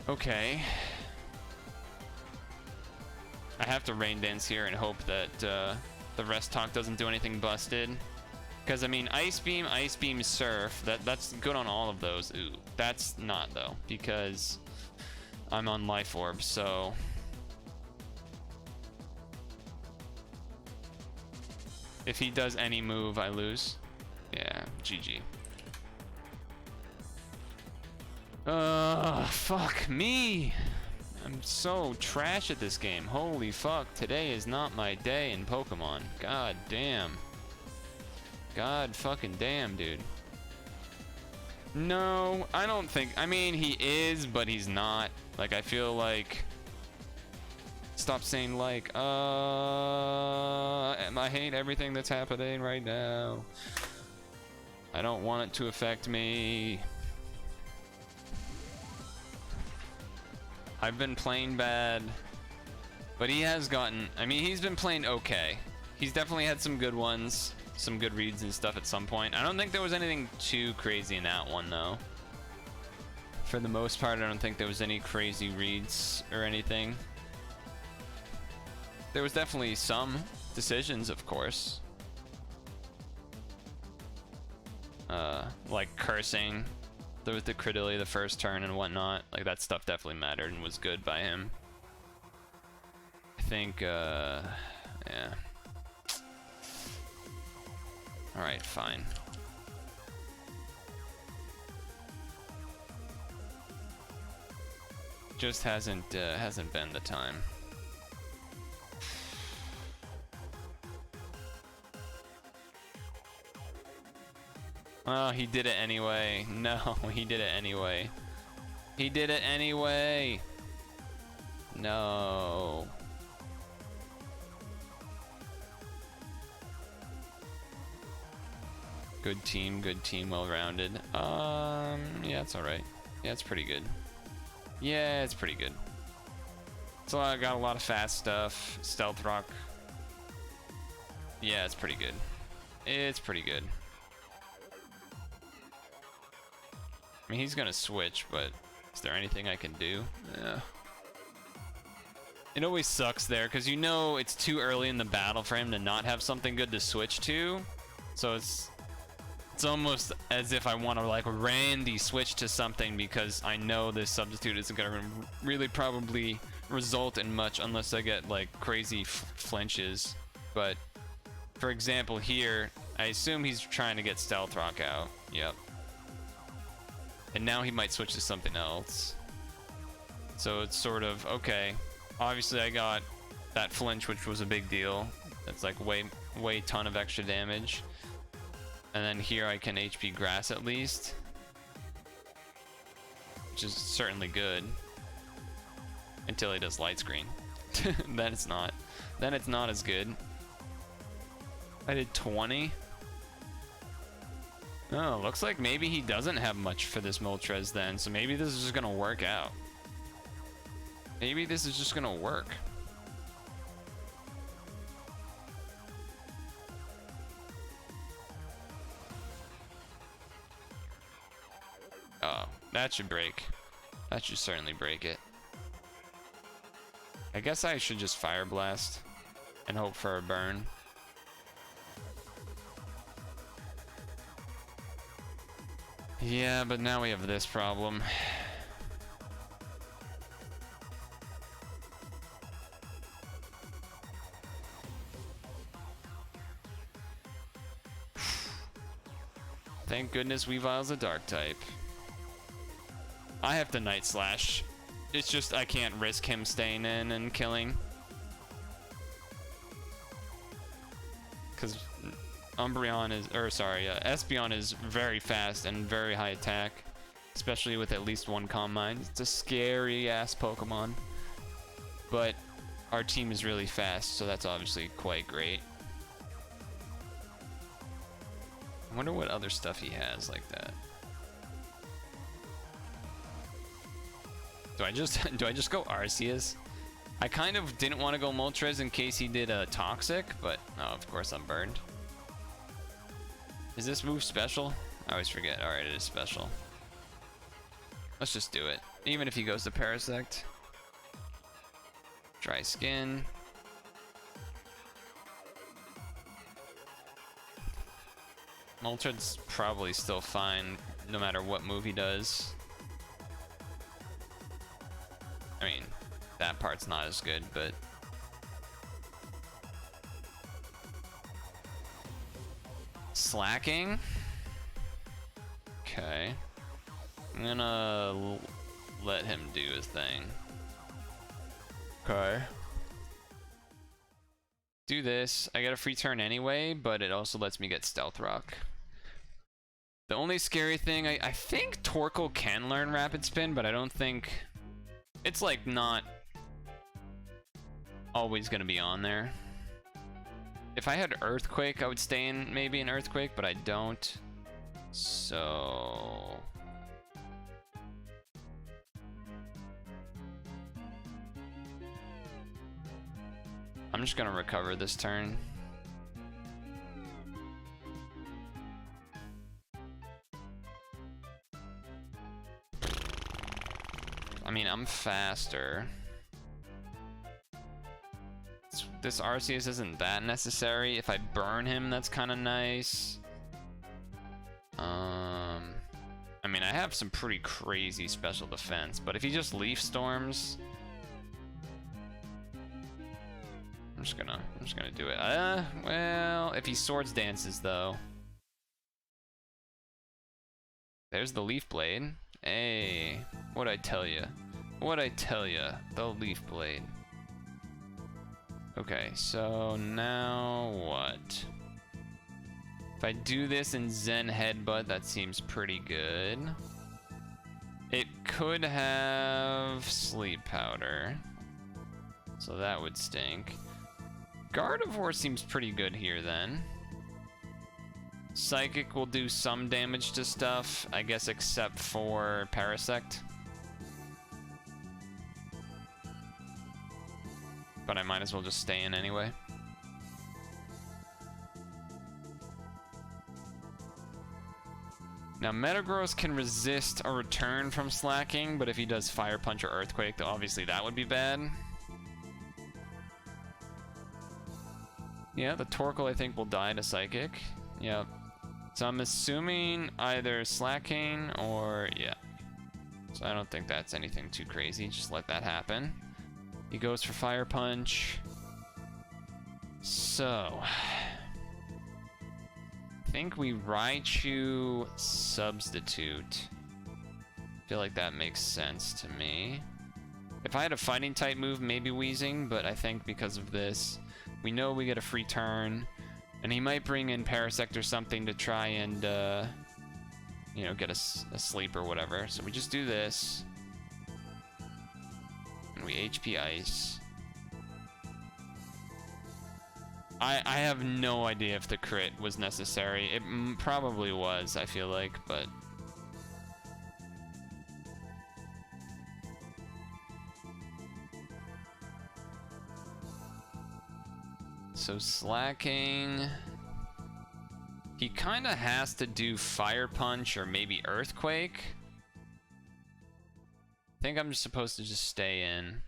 A: Okay. I have to rain dance here and hope that the rest talk doesn't do anything busted. Because I mean, ice beam, surf. That's good on all of those. Ooh, that's not though, because I'm on life orb. So if he does any move, I lose. Yeah, GG. Fuck me. I'm so trash at this game. Holy fuck, today is not my day in Pokemon. God damn. God fucking damn, dude. No, I don't think, I mean, he is, but he's not. Like, I feel like, stop saying like, I hate everything that's happening right now. I don't want it to affect me. I've been playing bad, but he has gotten, I mean, he's been playing okay. He's definitely had some good ones, some good reads and stuff at some point. I don't think there was anything too crazy in that one though. For the most part, I don't think there was any crazy reads or anything. There was definitely some decisions, of course. Like cursing. There was the Credillia the first turn and whatnot. Like, that stuff definitely mattered and was good by him. I think, yeah. Alright, fine. Just hasn't been the time. Oh, he did it anyway. No, he did it anyway. He did it anyway. No. Good team, well-rounded. Yeah, it's alright. Yeah, it's pretty good. Yeah, it's pretty good. So I got a lot of fast stuff. Stealth Rock. Yeah, it's pretty good. It's pretty good. I mean, he's gonna switch, but is there anything I can do? Yeah. It always sucks there, because you know it's too early in the battle for him to not have something good to switch to. So it's almost as if I want to like Randy switch to something, because I know this substitute isn't gonna really probably result in much unless I get like crazy flinches. But for example here, I assume he's trying to get Stealth Rock out. Yep. And now he might switch to something else. So it's sort of, okay, obviously I got that flinch, which was a big deal. That's like way ton of extra damage. And then here I can HP grass at least, which is certainly good. Until he does light screen. Then it's not as good. I did 20. Oh, looks like maybe he doesn't have much for this Moltres then, so maybe this is just gonna work out. Maybe this is just gonna work. Oh, that should break. That should certainly break it. I guess I should just Fire Blast and hope for a burn. Yeah, but now we have this problem. Thank goodness Weavile's a dark type. I have to Night Slash. It's just I can't risk him staying in and killing. Because Umbreon is, or sorry, Espeon is very fast and very high attack, especially with at least one Calm Mind. It's a scary ass Pokemon, but our team is really fast, so that's obviously quite great. I wonder what other stuff he has like that. Do I just go Arceus? I kind of didn't want to go Moltres in case he did a Toxic, but no, of course I'm burned. Is this move special? I always forget. Alright, it is special. Let's just do it. Even if he goes to Parasect. Dry skin. Moltres probably still fine no matter what move he does. I mean, that part's not as good, but... Slacking? Okay. I'm gonna let him do his thing. Okay. Do this. I get a free turn anyway, but it also lets me get Stealth Rock. The only scary thing, I think Torkoal can learn Rapid Spin, but I don't think... It's like not always gonna be on there. If I had Earthquake, I would stay in maybe an Earthquake, but I don't. So... I'm just gonna recover this turn. I mean, I'm faster. This Arceus isn't that necessary. If I burn him, that's kind of nice. I mean, I have some pretty crazy special defense, but if he just Leaf Storms, I'm just gonna do it. Well, if he Swords Dances though, there's the Leaf Blade. Hey, what'd I tell you? What'd I tell you? The Leaf Blade. Okay, so now what? If I do this in Zen Headbutt, that seems pretty good. It could have Sleep Powder, so that would stink. Gardevoir seems pretty good here then. Psychic will do some damage to stuff, I guess, except for Parasect. But I might as well just stay in anyway. Now, Metagross can resist a return from slacking, but if he does Fire Punch or Earthquake, then obviously that would be bad. Yeah, the Torkoal I think will die to Psychic. Yep. So I'm assuming either slacking or, yeah. So I don't think that's anything too crazy, just let that happen. He goes for Fire Punch. So... I think we Raichu Substitute. I feel like that makes sense to me. If I had a Fighting type move, maybe Weezing, but I think because of this, we know we get a free turn, and he might bring in Parasect or something to try and, you know, get a sleep or whatever. So we just do this, and we HP Ice. I have no idea if the crit was necessary. It probably was, I feel like, but... So slacking... He kind of has to do Fire Punch or maybe Earthquake. I think I'm just supposed to just stay in.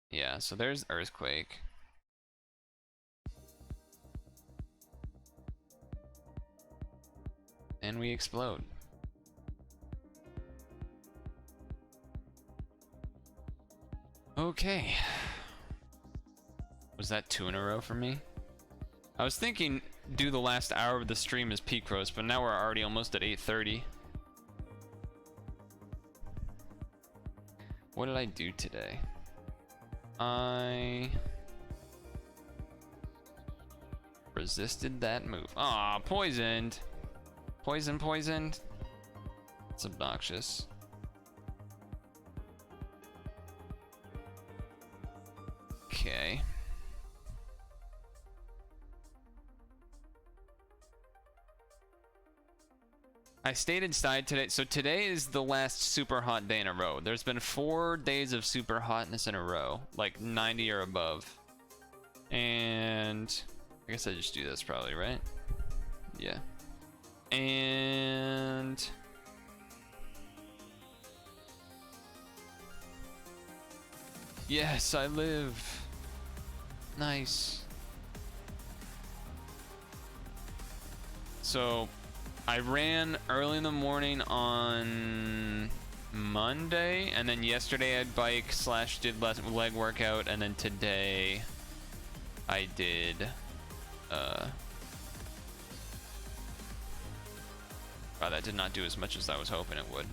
A: Yeah, so there's Earthquake. And we explode. Okay. Was that 2 in a row for me? I was thinking do the last hour of the stream as peak roast, but now we're already almost at 8:30. What did I do today? I resisted that move. Ah, poisoned. Poisoned. It's obnoxious. Okay. I stayed inside today. So today is the last super hot day in a row. There's been 4 days of super hotness in a row, like 90 or above. And I guess I just do this probably, right? Yeah. And Yes, I live. Nice. So, I ran early in the morning on Monday, and then yesterday I bike / did leg workout, and then today I did wow, that did not do as much as I was hoping it would.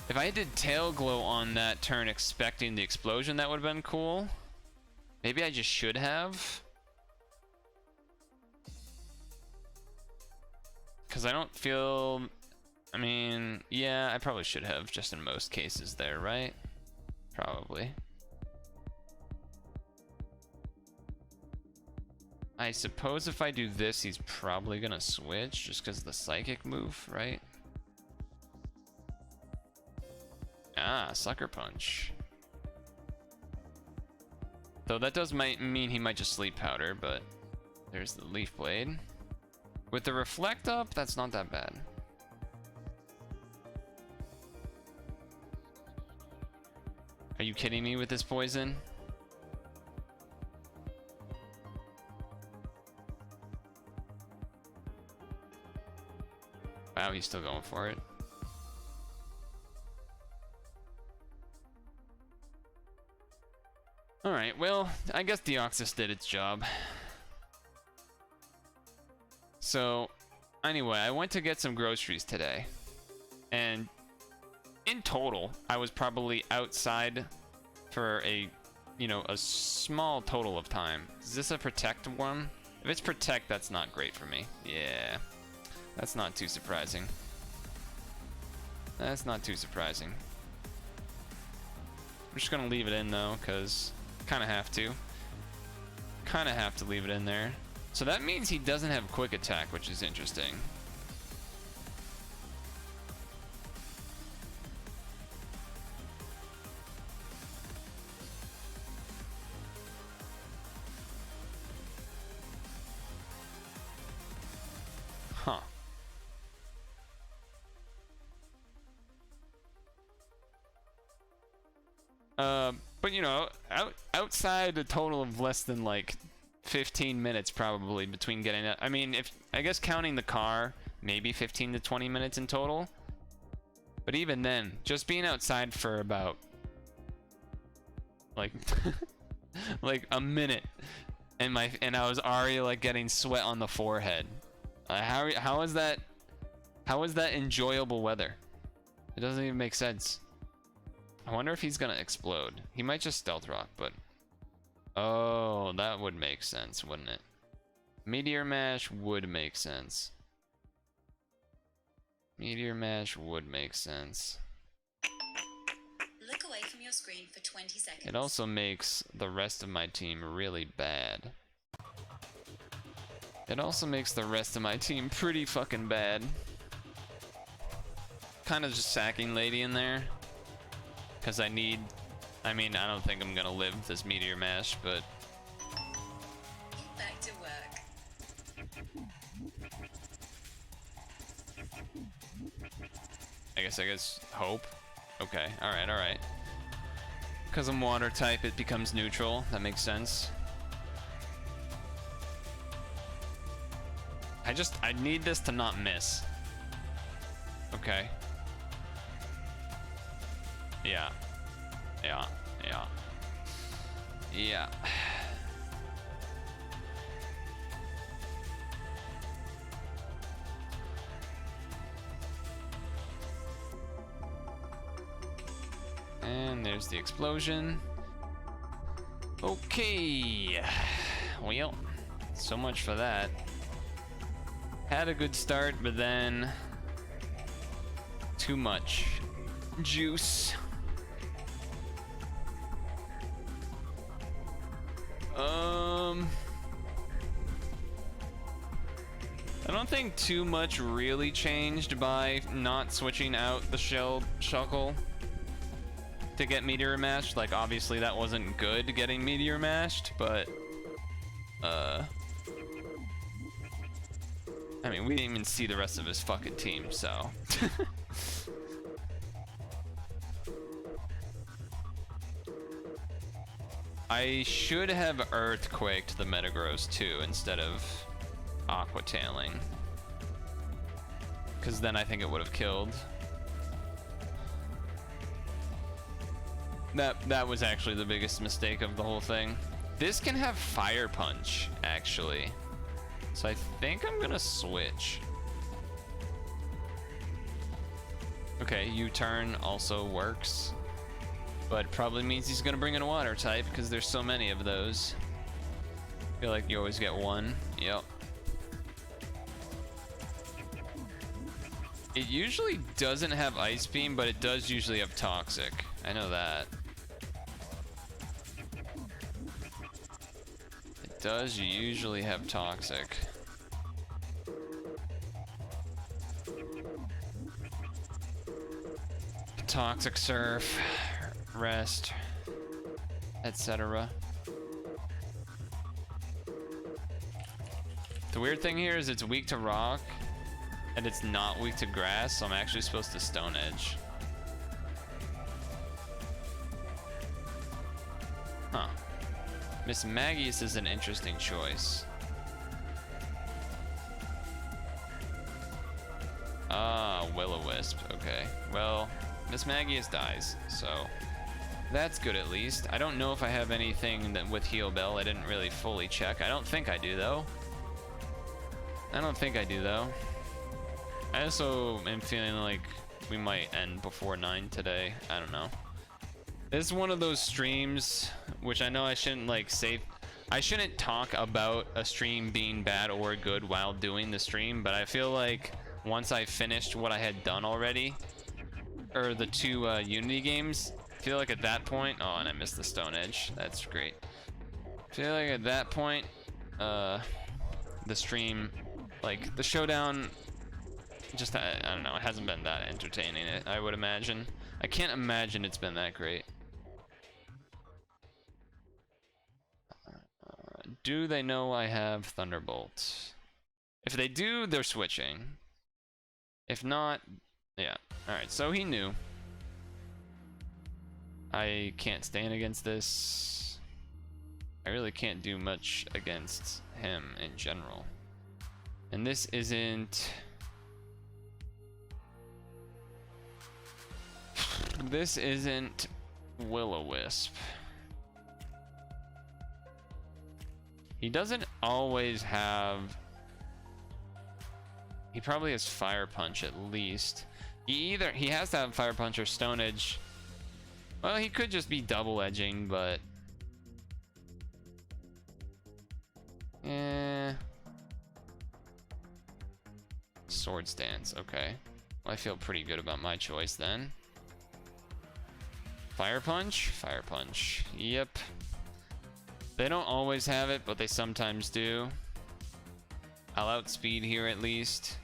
A: If I did tail glow on that turn expecting the explosion, that would have been cool. Maybe I just should have. Because I don't feel... I mean, yeah, I probably should have, just in most cases there, right? Probably. I suppose if I do this, he's probably gonna switch, just because of the psychic move, right? Ah, sucker punch. Though that does mean he might just sleep powder, but there's the leaf blade. With the reflect up, that's not that bad. Are you kidding me with this poison? Wow, he's still going for it. Alright, well, I guess Deoxys did its job. So, anyway, I went to get some groceries today. And in total, I was probably outside for a, you know, a small total of time. Is this a protect one? If it's protect, that's not great for me. Yeah, that's not too surprising. That's not too surprising. I'm just gonna leave it in though, because kind of have to. Kind of have to leave it in there. So that means he doesn't have quick attack, which is interesting. Huh. But you know, outside a total of less than like 15 minutes probably between getting it. I mean, if I guess counting the car, maybe 15 to 20 minutes in total. But even then, just being outside for about like like a minute, and I was already like getting sweat on the forehead. How is that enjoyable weather? It doesn't even make sense. I wonder if he's gonna explode. He might just stealth rock, but oh, that would make sense, wouldn't it? Meteor Mash would make sense. Meteor Mash would make sense.
B: Look away from your screen for 20 seconds.
A: It also makes the rest of my team really bad. It also makes the rest of my team pretty fucking bad. Kind of just sacking Lady in there. Because I mean, I don't think I'm gonna live this Meteor Mash, but...
B: Get back to work.
A: I guess hope. Okay, alright. Because I'm water type, it becomes neutral. That makes sense. I need this to not miss. Okay. Yeah. And there's the explosion. Okay. Well, so much for that. Had a good start, but then too much juice. I don't think too much really changed by not switching out the Shuckle to get Meteor Mashed. Like, obviously that wasn't good getting Meteor Mashed, but I mean, we didn't even see the rest of his fucking team, so I should have Earthquaked the Metagross too instead of Aqua Tailing. Because then I think it would have killed. That was actually the biggest mistake of the whole thing. This can have Fire Punch, actually. So I think I'm gonna switch. Okay, U-turn also works. But probably means he's gonna bring in a water type because there's so many of those. I feel like you always get one. Yep. It usually doesn't have Ice Beam, but it does usually have Toxic. I know that. It does usually have Toxic. Toxic Surf, Rest, etc. The weird thing here is it's weak to Rock, and it's not weak to Grass, so I'm actually supposed to Stone Edge. Huh. Miss Magius is an interesting choice. Ah, Will-O-Wisp. Okay. Well, Miss Magius dies, so that's good at least. I don't know if I have anything that with Heal Bell. I didn't really fully check. I don't think I do, though. I also am feeling like we might end before 9 today. I don't know. This is one of those streams which I know I shouldn't like say. I shouldn't talk about a stream being bad or good while doing the stream, but I feel like once I finished what I had done already, or the 2 Unity games, I feel like at that point, oh, and I missed the Stone Edge. That's great. I feel like at that point, the stream, like the showdown, just I don't know, it hasn't been that entertaining. I would imagine. I can't imagine it's been that great. Do they know I have Thunderbolt? If they do, they're switching. If not, yeah. Alright, so he knew. I can't stand against this. I really can't do much against him in general. And this isn't... This isn't Will-O-Wisp. He doesn't always have... He probably has Fire Punch at least. He has to have Fire Punch or Stone Edge. Well, he could just be double edging, but... Sword Stance, okay. Well, I feel pretty good about my choice then. Fire Punch? Fire Punch. Yep. They don't always have it, but they sometimes do. I'll outspeed here at least.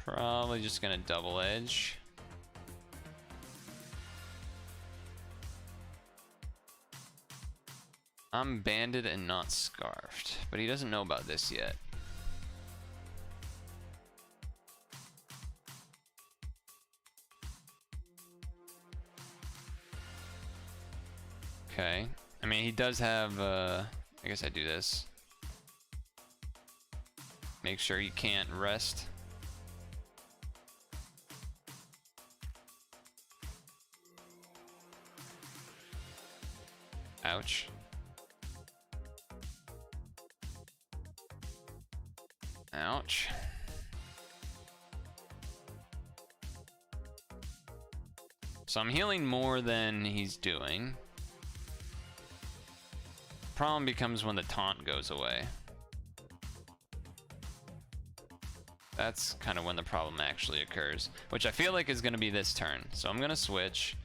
A: Probably just gonna double edge. I'm banded and not scarfed, but he doesn't know about this yet. Okay. I mean, he does have, I guess I do this. Make sure you can't rest. Ouch. Ouch. So I'm healing more than he's doing. Problem becomes when the taunt goes away. That's kind of when the problem actually occurs, which I feel like is going to be this turn. So I'm going to switch.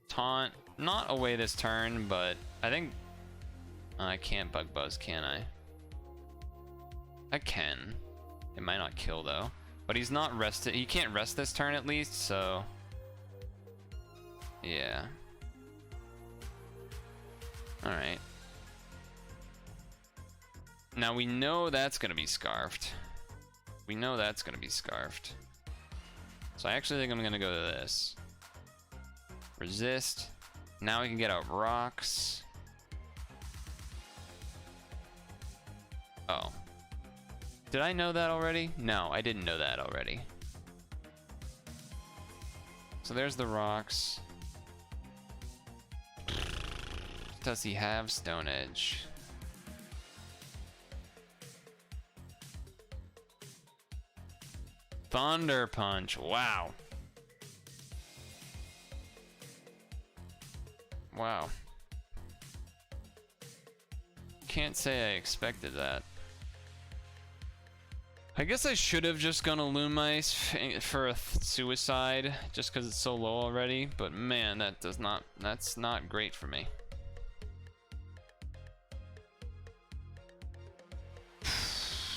A: Taunt, not away this turn, but I think I can't Bug Buzz, can I? I can. It might not kill though, but he's not rested. He can't rest this turn at least, so yeah. All right. Now we know that's gonna be scarfed. We know that's gonna be scarfed. So I actually think I'm gonna go to this. Resist. Now we can get out rocks. Oh. Did I know that already? No, I didn't know that already. So there's the rocks. Does he have Stone Edge? Thunder Punch. Wow. Wow. Can't say I expected that. I guess I should have just gone Illumise for a suicide just because it's so low already, but man, that's not great for me.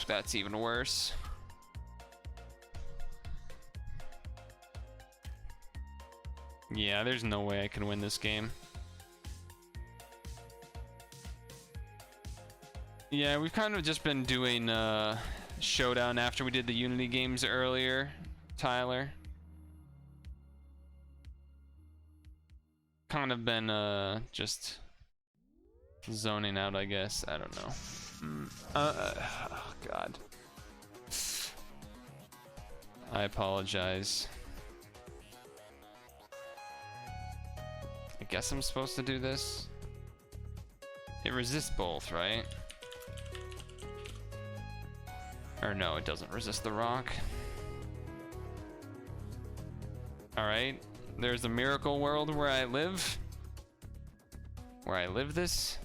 A: That's even worse. Yeah, there's no way I can win this game. Yeah, we've kind of just been doing Showdown after we did the Unity games earlier, Tyler. Kind of been just zoning out, I guess. I don't know. Oh God. I apologize. I guess I'm supposed to do this. It resists both, right? Or no, it doesn't resist the rock. Alright, there's a miracle world where I live. Where I live this.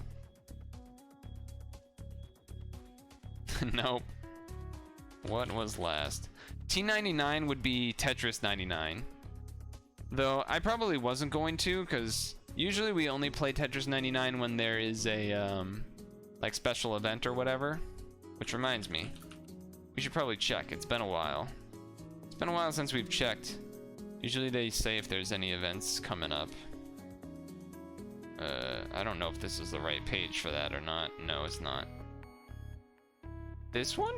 A: Nope. What was last? T99 would be Tetris 99. Though I probably wasn't going to, because usually we only play Tetris 99 when there is a like special event or whatever. Which reminds me, we should probably check. It's been a while. It's been a while since we've checked. Usually they say if there's any events coming up. I don't know if this is the right page for that or not. No, it's not. This one?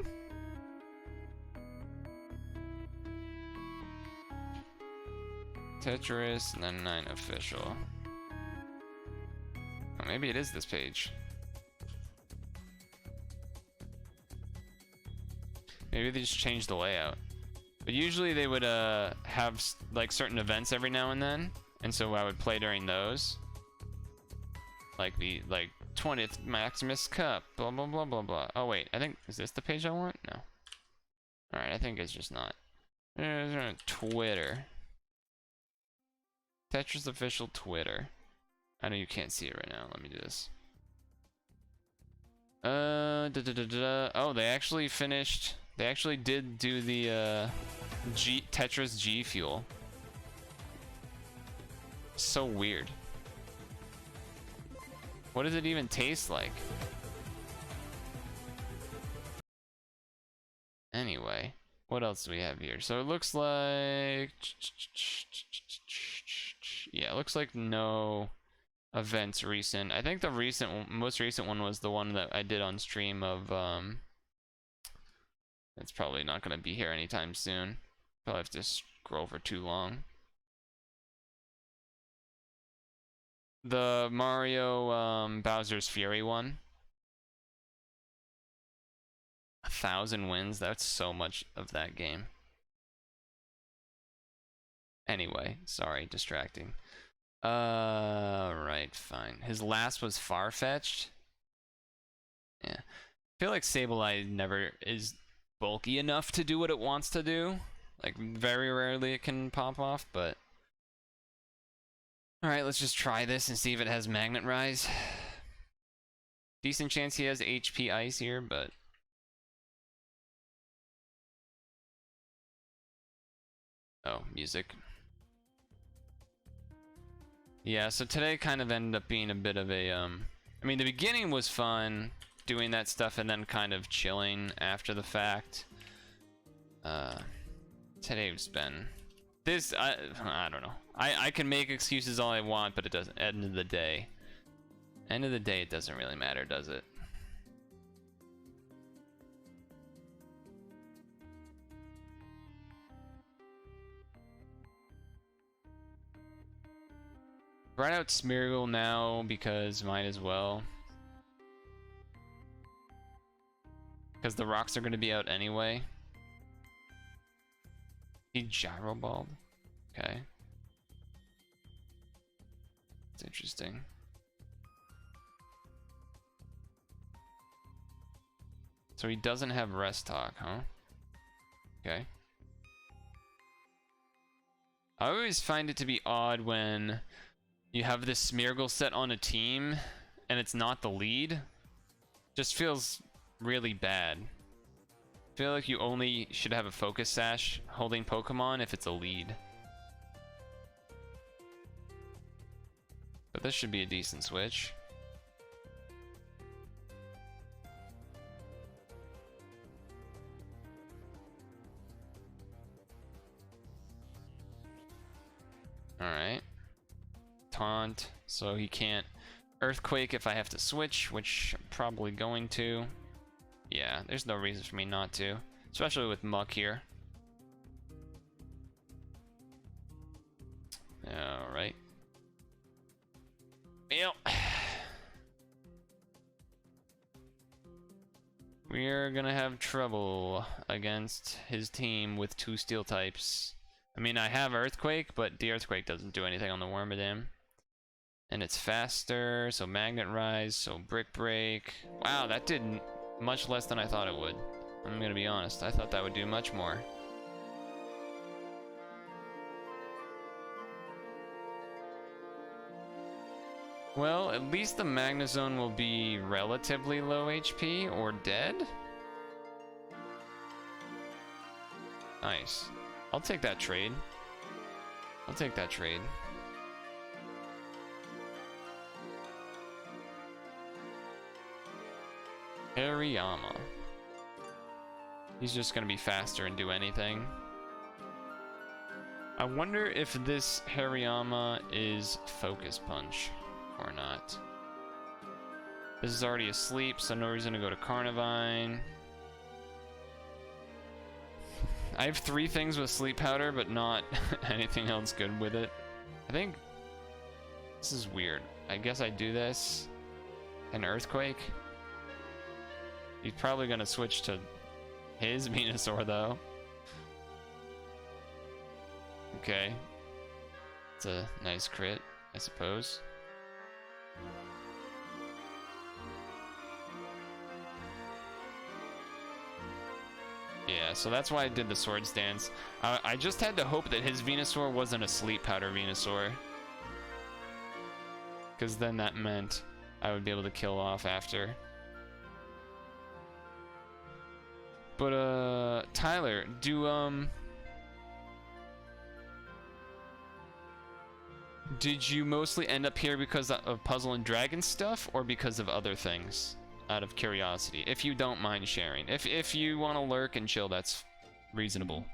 A: Tetris 99 official. Oh, maybe it is this page. Maybe they just changed the layout. But usually they would have like certain events every now and then, and so I would play during those. Like the 20th Maximus Cup, blah blah blah blah blah. Oh wait, I think, is this the page I want? No. Alright, I think it's just not. Twitter. Tetris official Twitter. I know you can't see it right now. Let me do this. Oh, they actually finished. They actually did do the Tetris G Fuel. So weird. What does it even taste like? Anyway, what else do we have here? So it looks like, yeah, it looks like no events recent. I think the most recent one was the one that I did on stream of it's probably not going to be here anytime soon. Probably have to scroll for too long. The Mario Bowser's Fury one. 1,000 wins. That's so much of that game. Anyway, sorry, distracting. Right, fine. His last was Farfetched. Yeah. I feel like Sableye never is bulky enough to do what it wants to do. Like, very rarely it can pop off, but... Alright, let's just try this and see if it has Magnet Rise. Decent chance he has HP Ice here, but... Oh, music. Yeah, so today kind of ended up being a bit of a, I mean, the beginning was fun, doing that stuff and then kind of chilling after the fact. Today's been... This, I don't know. I can make excuses all I want, but it doesn't, end of the day, it doesn't really matter, does it? Write out Smeargle now because might as well. Because the rocks are going to be out anyway. He gyro balled. Okay. It's interesting. So he doesn't have rest talk, huh? Okay. I always find it to be odd when you have this Smeargle set on a team and it's not the lead. Just feels really bad. I feel like you only should have a focus sash holding Pokemon if it's a lead. But this should be a decent switch. Alright. Taunt, so he can't Earthquake if I have to switch, which I'm probably going to. Yeah, there's no reason for me not to, especially with Muck here. Alright. Yep. We're gonna have trouble against his team with 2 steel types. I mean, I have Earthquake, but the Earthquake doesn't do anything on the Wormadam. And it's faster, so Magnet Rise, so Brick Break. Wow, that did much less than I thought it would. I'm gonna be honest, I thought that would do much more. Well, at least the Magnezone will be relatively low HP or dead. Nice. I'll take that trade. I'll take that trade. Hariyama. He's just gonna be faster and do anything. I wonder if this Hariyama is Focus Punch or not. This is already asleep, so no reason to go to Carnivine. I have 3 things with Sleep Powder, but not anything else good with it. I think this is weird. I guess I do this. An Earthquake. He's probably gonna switch to his Venusaur though. Okay. It's a nice crit, I suppose. Yeah, so that's why I did the Swords Dance. I just had to hope that his Venusaur wasn't a Sleep Powder Venusaur. Because then that meant I would be able to kill off after. But, Tyler, did you mostly end up here because of Puzzle and Dragon stuff, or because of other things? Out of curiosity, if you don't mind sharing. If you want to lurk and chill, that's reasonable.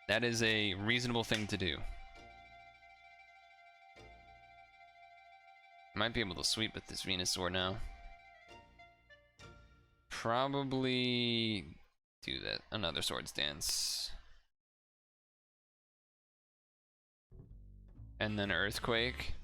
A: That is a reasonable thing to do. Might be able to sweep with this Venusaur now. Probably do that. Another Swords Dance. And then Earthquake.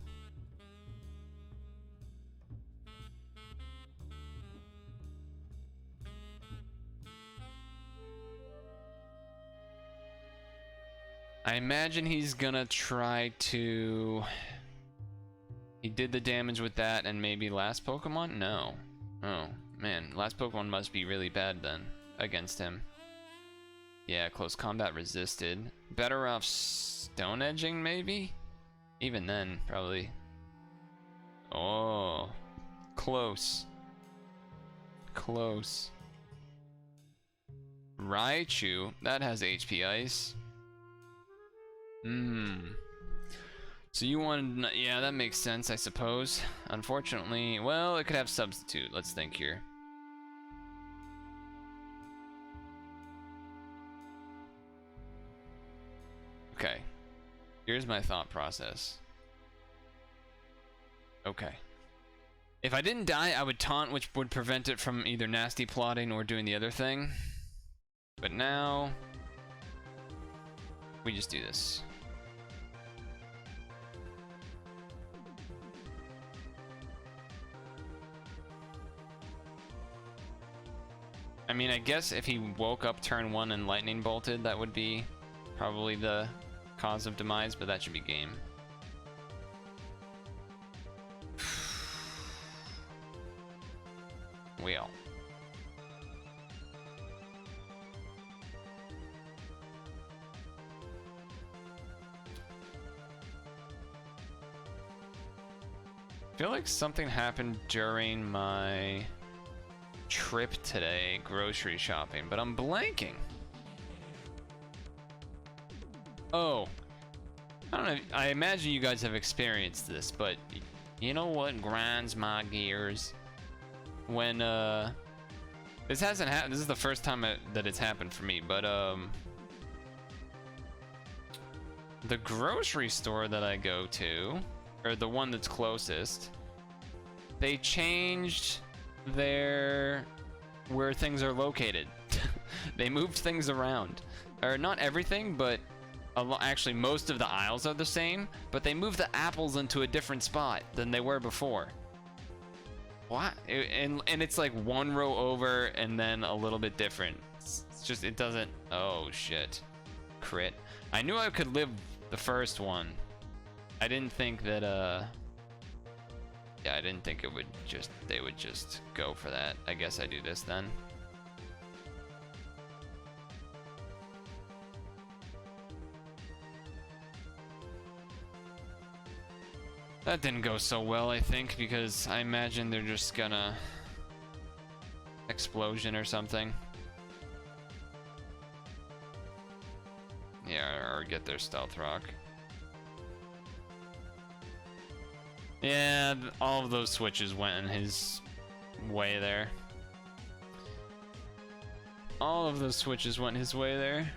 A: I imagine he's gonna try to... He did the damage with that and maybe last Pokemon? No. Oh, man. Last Pokemon must be really bad then against him. Yeah, close combat resisted. Better off Stone Edging maybe? Even then, probably. Oh. Close. Close. Raichu, that has HP Ice. So you wanted, yeah, that makes sense, I suppose. Unfortunately, well, it could have Substitute. Let's think here. Okay. Here's my thought process. Okay. If I didn't die, I would taunt, which would prevent it from either nasty plotting or doing the other thing. But now, we just do this. I mean, I guess if he woke up turn 1 and lightning bolted, that would be probably the cause of demise, but that should be game. Well. I feel like something happened during my trip today, grocery shopping, but I'm blanking. Oh, I don't know. I imagine you guys have experienced this, but you know what grinds my gears? When this hasn't happened. This is the first time that it's happened for me, but the grocery store that I go to, or the one that's closest, they changed where things are located. They moved things around, or not everything, but actually most of the aisles are the same, but they moved the apples into a different spot than they were before. What? And it's like one row over and then a little bit different. It's just, it doesn't. Oh shit, crit. I knew I could live the first one. I didn't think that yeah, I didn't think it would just, they would just go for that. I guess I do this then. That didn't go so well, I think, because I imagine they're just gonna explosion or something. Yeah, or get their stealth rock. Yeah, all of those switches went in his way there. All of those switches went his way there.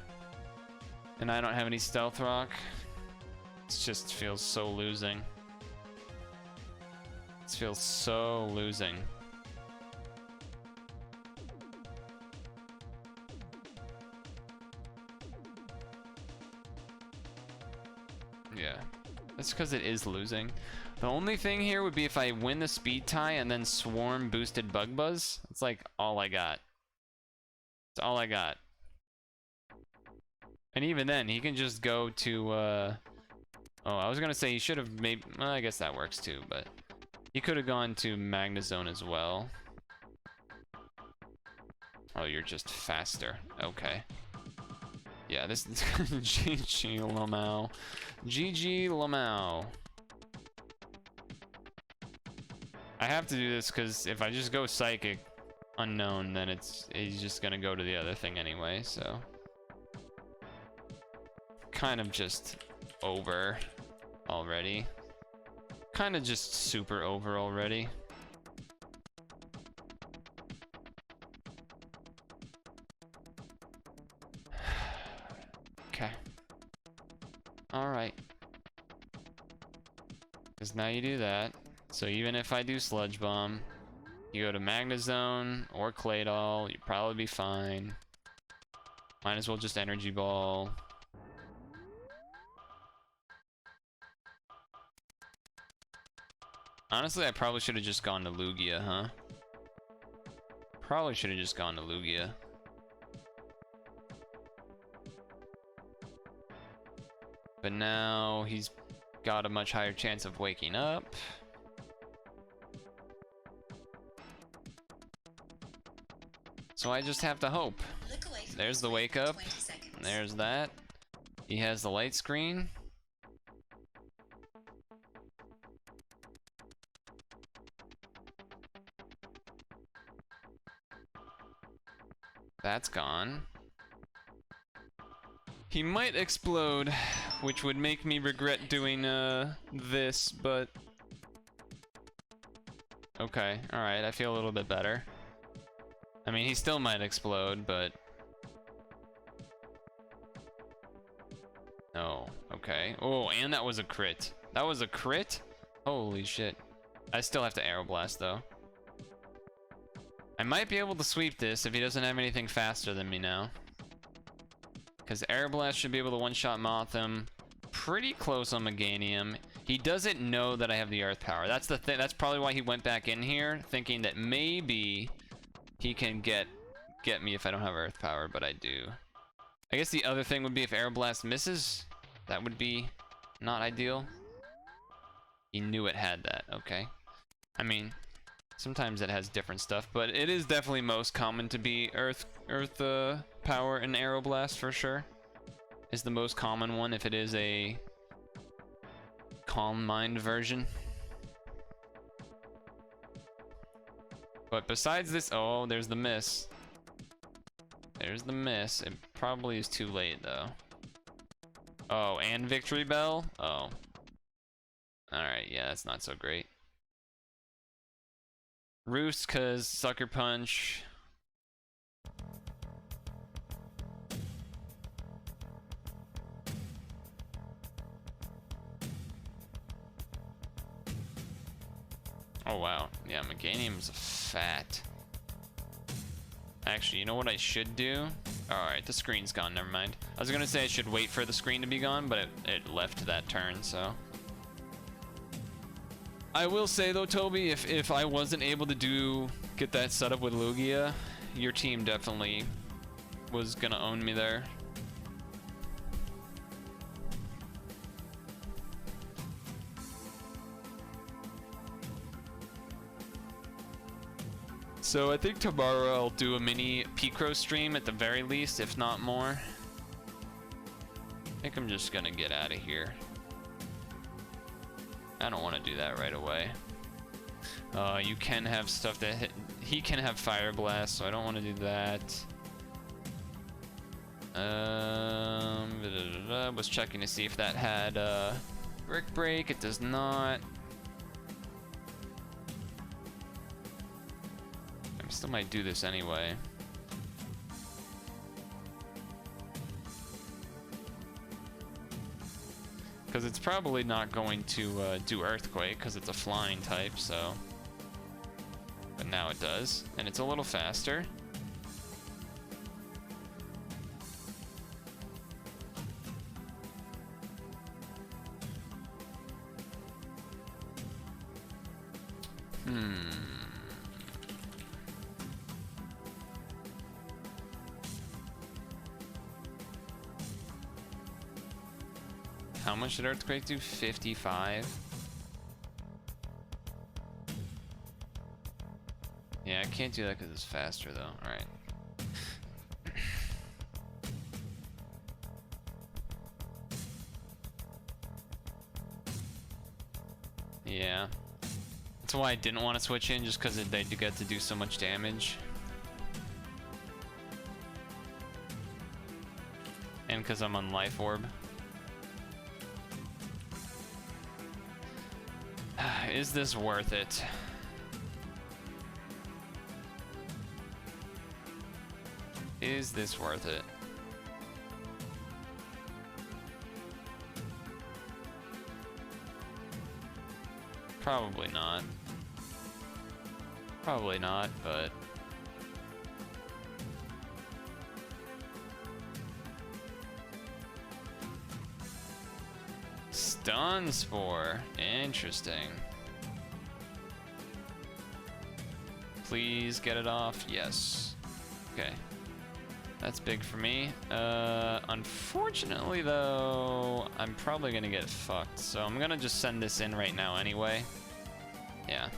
A: And I don't have any stealth rock. It just feels so losing. It feels so losing. Yeah, that's because it is losing. The only thing here would be if I win the speed tie and then swarm boosted bug buzz. It's like all I got. It's all I got. And even then, he can just go to oh, I was gonna say he should have made, well, I guess that works too, but he could have gone to Magnezone as well. Oh, you're just faster. Okay. Yeah, this is GG Lamau. GG Lamau. I have to do this because if I just go Psychic Unknown, then he's just gonna go to the other thing anyway, so. Kind of just over already. Kind of just super over already. Okay. Alright. Because now you do that. So even if I do Sludge Bomb, you go to Magnezone or Claydol, you'd probably be fine. Might as well just Energy Ball. Honestly, I probably should have just gone to Lugia, huh? Probably should have just gone to Lugia. But now he's got a much higher chance of waking up. So I just have to hope. There's the wake up. There's that. He has the light screen. That's gone. He might explode, which would make me regret doing this, but okay, alright, I feel a little bit better. I mean, he still might explode, but no, okay. Oh, and that was a crit. That was a crit? Holy shit. I still have to Aeroblast though. I might be able to sweep this if he doesn't have anything faster than me now. Because Aeroblast should be able to one-shot Moth him. Pretty close on Meganium. He doesn't know that I have the Earth Power. That's the thing. That's probably why he went back in here, thinking that maybe he can get get me if I don't have Earth power, but I do. I guess the other thing would be if Aeroblast misses. That would be not ideal. He knew it had that. Okay. I mean, sometimes it has different stuff, but it is definitely most common to be Earth power and Aeroblast for sure. Is the most common one if it is a Calm Mind version. But besides this, oh, there's the miss. There's the miss. It probably is too late though. Oh, and Victory Bell? Oh. Alright, yeah, that's not so great. Roost, cause Sucker Punch. Oh wow, yeah, Meganium's fat. Actually, you know what I should do? Alright, the screen's gone, never mind. I was gonna say I should wait for the screen to be gone, but it left that turn, so. I will say though, Toby, if I wasn't able to get that setup with Lugia, your team definitely was gonna own me there. So I think tomorrow I'll do a mini Picro stream at the very least, if not more. I think I'm just gonna get out of here. I don't want to do that right away. You can have stuff that he can have Fire Blast, so I don't want to do that. Was checking to see if that had Brick Break. It does not. I still might do this anyway. Because it's probably not going to do Earthquake because it's a flying type, so. But now it does, and it's a little faster. How much did Earthquake do? 55? Yeah, I can't do that because it's faster though. Alright. Yeah. That's why I didn't want to switch in, just because they do get to do so much damage. And because I'm on Life Orb. Is this worth it? Is this worth it? Probably not. Probably not, but... Stun Spore. Interesting. Please get it off. Yes. Okay. That's big for me. Unfortunately, though, I'm probably gonna get fucked. So I'm gonna just send this in right now anyway. Yeah.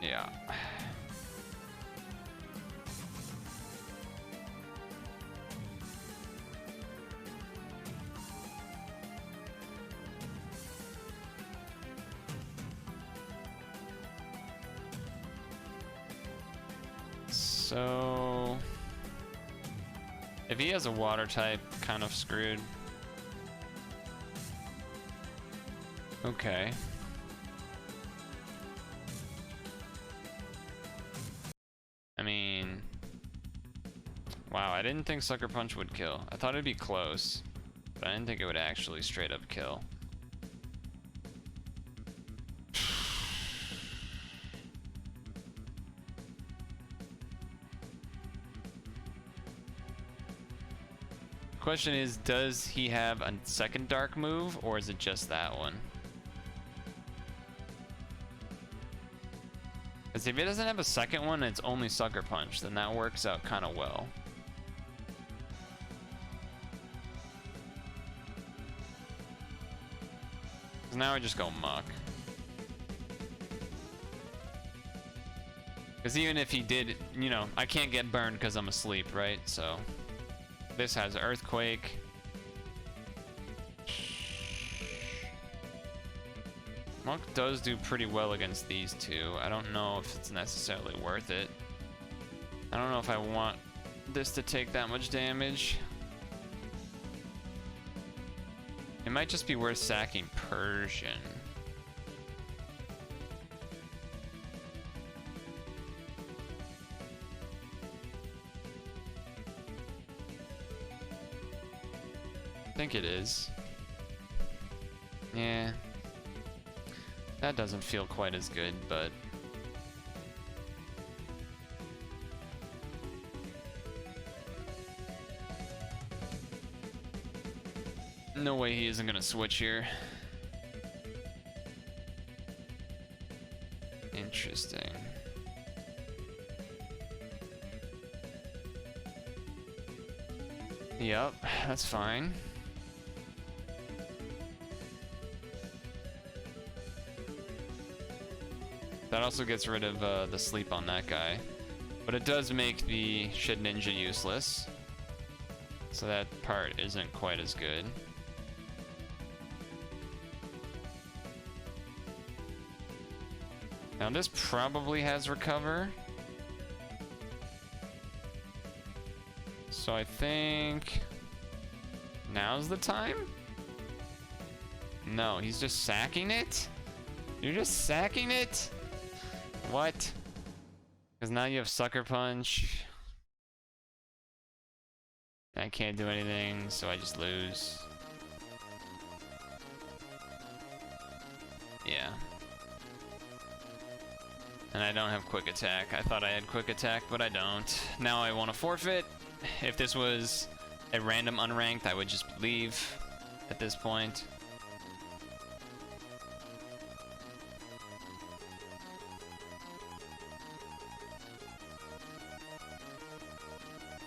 A: Yeah. So, if he has a water type, kind of screwed. Okay. I mean, wow, I didn't think Sucker Punch would kill. I thought it'd be close, but I didn't think it would actually straight up kill. Question is, does he have a second dark move, or is it just that one? Because if he doesn't have a second one and it's only Sucker Punch, then that works out kind of well. 'Cause now I just go Muck. Because even if he did, you know, I can't get burned because I'm asleep, right? So this has Earthquake. Muck does do pretty well against these two. I don't know if it's necessarily worth it. I don't know if I want this to take that much damage. It might just be worth sacking Persian. I think it is. Yeah. That doesn't feel quite as good, but... no way he isn't gonna switch here. Interesting. Yep, that's fine. That also gets rid of the sleep on that guy. But it does make the Shit Ninja useless. So that part isn't quite as good. Now this probably has Recover. So I think... now's the time? No, he's just sacking it? You're just sacking it? What? Because now you have Sucker Punch. I can't do anything, so I just lose. Yeah. And I don't have Quick Attack. I thought I had Quick Attack, but I don't. Now I want to forfeit. If this was a random unranked, I would just leave at this point.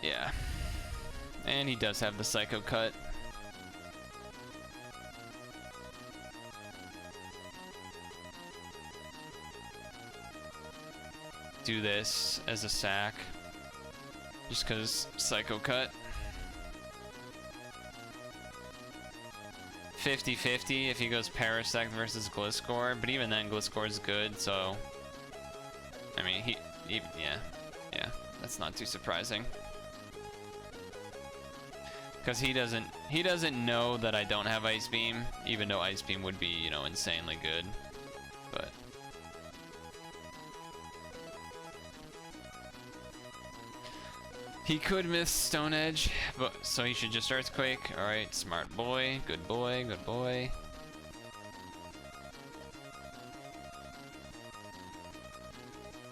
A: Yeah. And he does have the Psycho Cut. Do this as a sack. Just because Psycho Cut. 50-50 if he goes Parasect versus Gliscor, but even then Gliscor is good, so... I mean, yeah, that's not too surprising. Because he doesn't know that I don't have Ice Beam, even though Ice Beam would be, you know, insanely good. But he could miss Stone Edge, but so he should just Earthquake. All right, smart boy, good boy, good boy.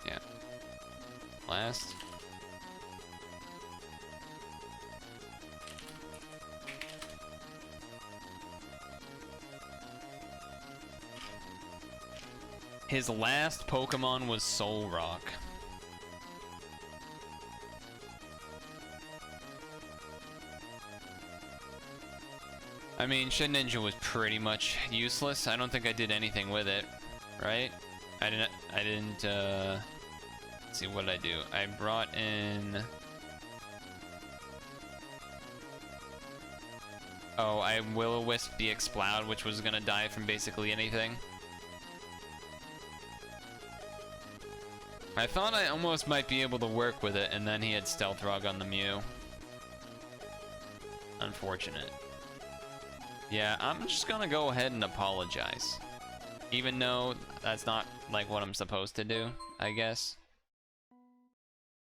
A: Yeah. Last. His last Pokemon was Solrock. I mean, Shit Ninja was pretty much useless. I don't think I did anything with it, right? I didn't, let's see, what did I do? I brought in... oh, I Will-O-Wisp the Exploud, which was gonna die from basically anything. I thought I almost might be able to work with it, and then he had Stealth Rug on the Mew. Unfortunate. Yeah, I'm just gonna go ahead and apologize. Even though that's not like what I'm supposed to do, I guess.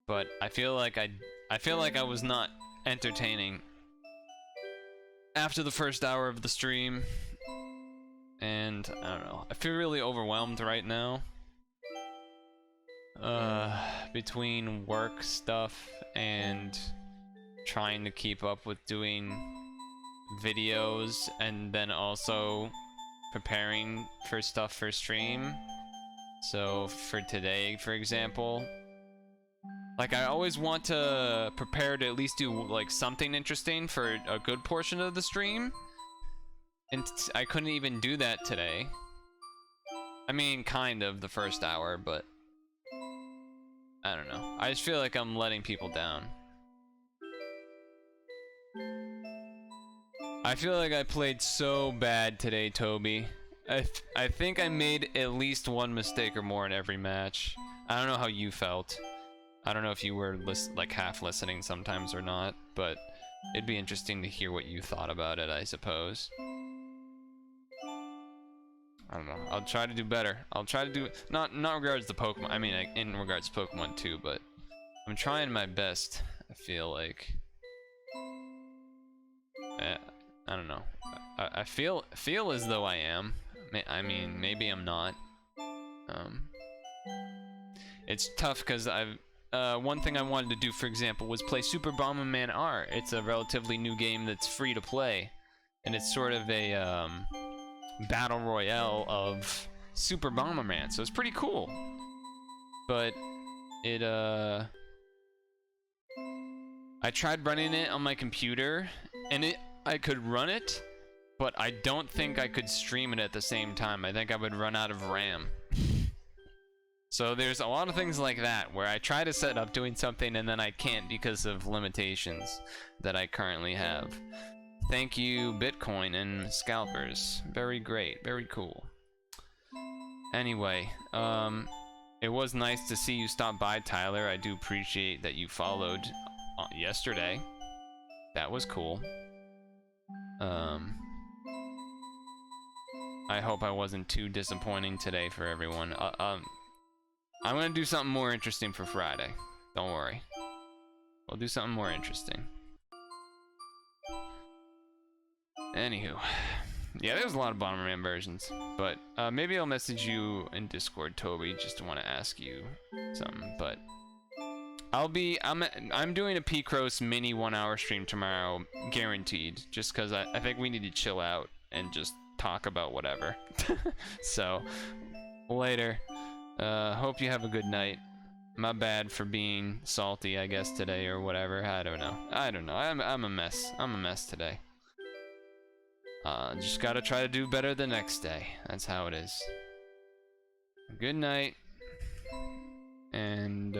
A: But I feel like I was not entertaining after the first hour of the stream. And I don't know. I feel really overwhelmed right now. Between work stuff and trying to keep up with doing videos and then also preparing for stuff for stream. So for today, for example, like I always want to prepare to at least do like something interesting for a good portion of the stream. And I couldn't even do that today. I mean, kind of the first hour, but I don't know. I just feel like I'm letting people down. I feel like I played so bad today, Toby. I think I made at least one mistake or more in every match. I don't know how you felt. I don't know if you were like half listening sometimes or not, but it'd be interesting to hear what you thought about it, I suppose. I don't know. I'll try to do better. I'll try to do not in regards to Pokemon. I mean, in regards to Pokemon too, but I'm trying my best. I feel like. I don't know. I feel as though I am. I mean, maybe I'm not. It's tough because I've. One thing I wanted to do, for example, was play Super Bomberman R. It's a relatively new game that's free to play, and it's sort of a battle royale of Super Bomberman, so it's pretty cool. But it I tried running it on my computer, and I could run it, but I don't think I could stream it at the same time. I think I would run out of RAM. So there's a lot of things like that where I try to set up doing something and then I can't because of limitations that I currently have. Thank you, Bitcoin and Scalpers. Very great, very cool. Anyway, it was nice to see you stop by, Tyler. I do appreciate that you followed yesterday. That was cool. I hope I wasn't too disappointing today for everyone. I'm gonna do something more interesting for Friday. Don't worry. We'll do something more interesting. Anywho. Yeah, there's a lot of Bomberman versions. But maybe I'll message you in Discord, Toby, just to want to ask you something. But I'm doing a Picross mini 1 hour stream tomorrow, guaranteed. Just because I think we need to chill out and just talk about whatever. So, later. Hope you have a good night. My bad for being salty, I guess, today or whatever. I don't know. I'm a mess. I'm a mess today. Just gotta try to do better the next day. That's how it is. Good night. And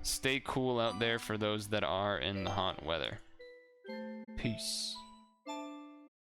A: stay cool out there for those that are in the hot weather. Peace.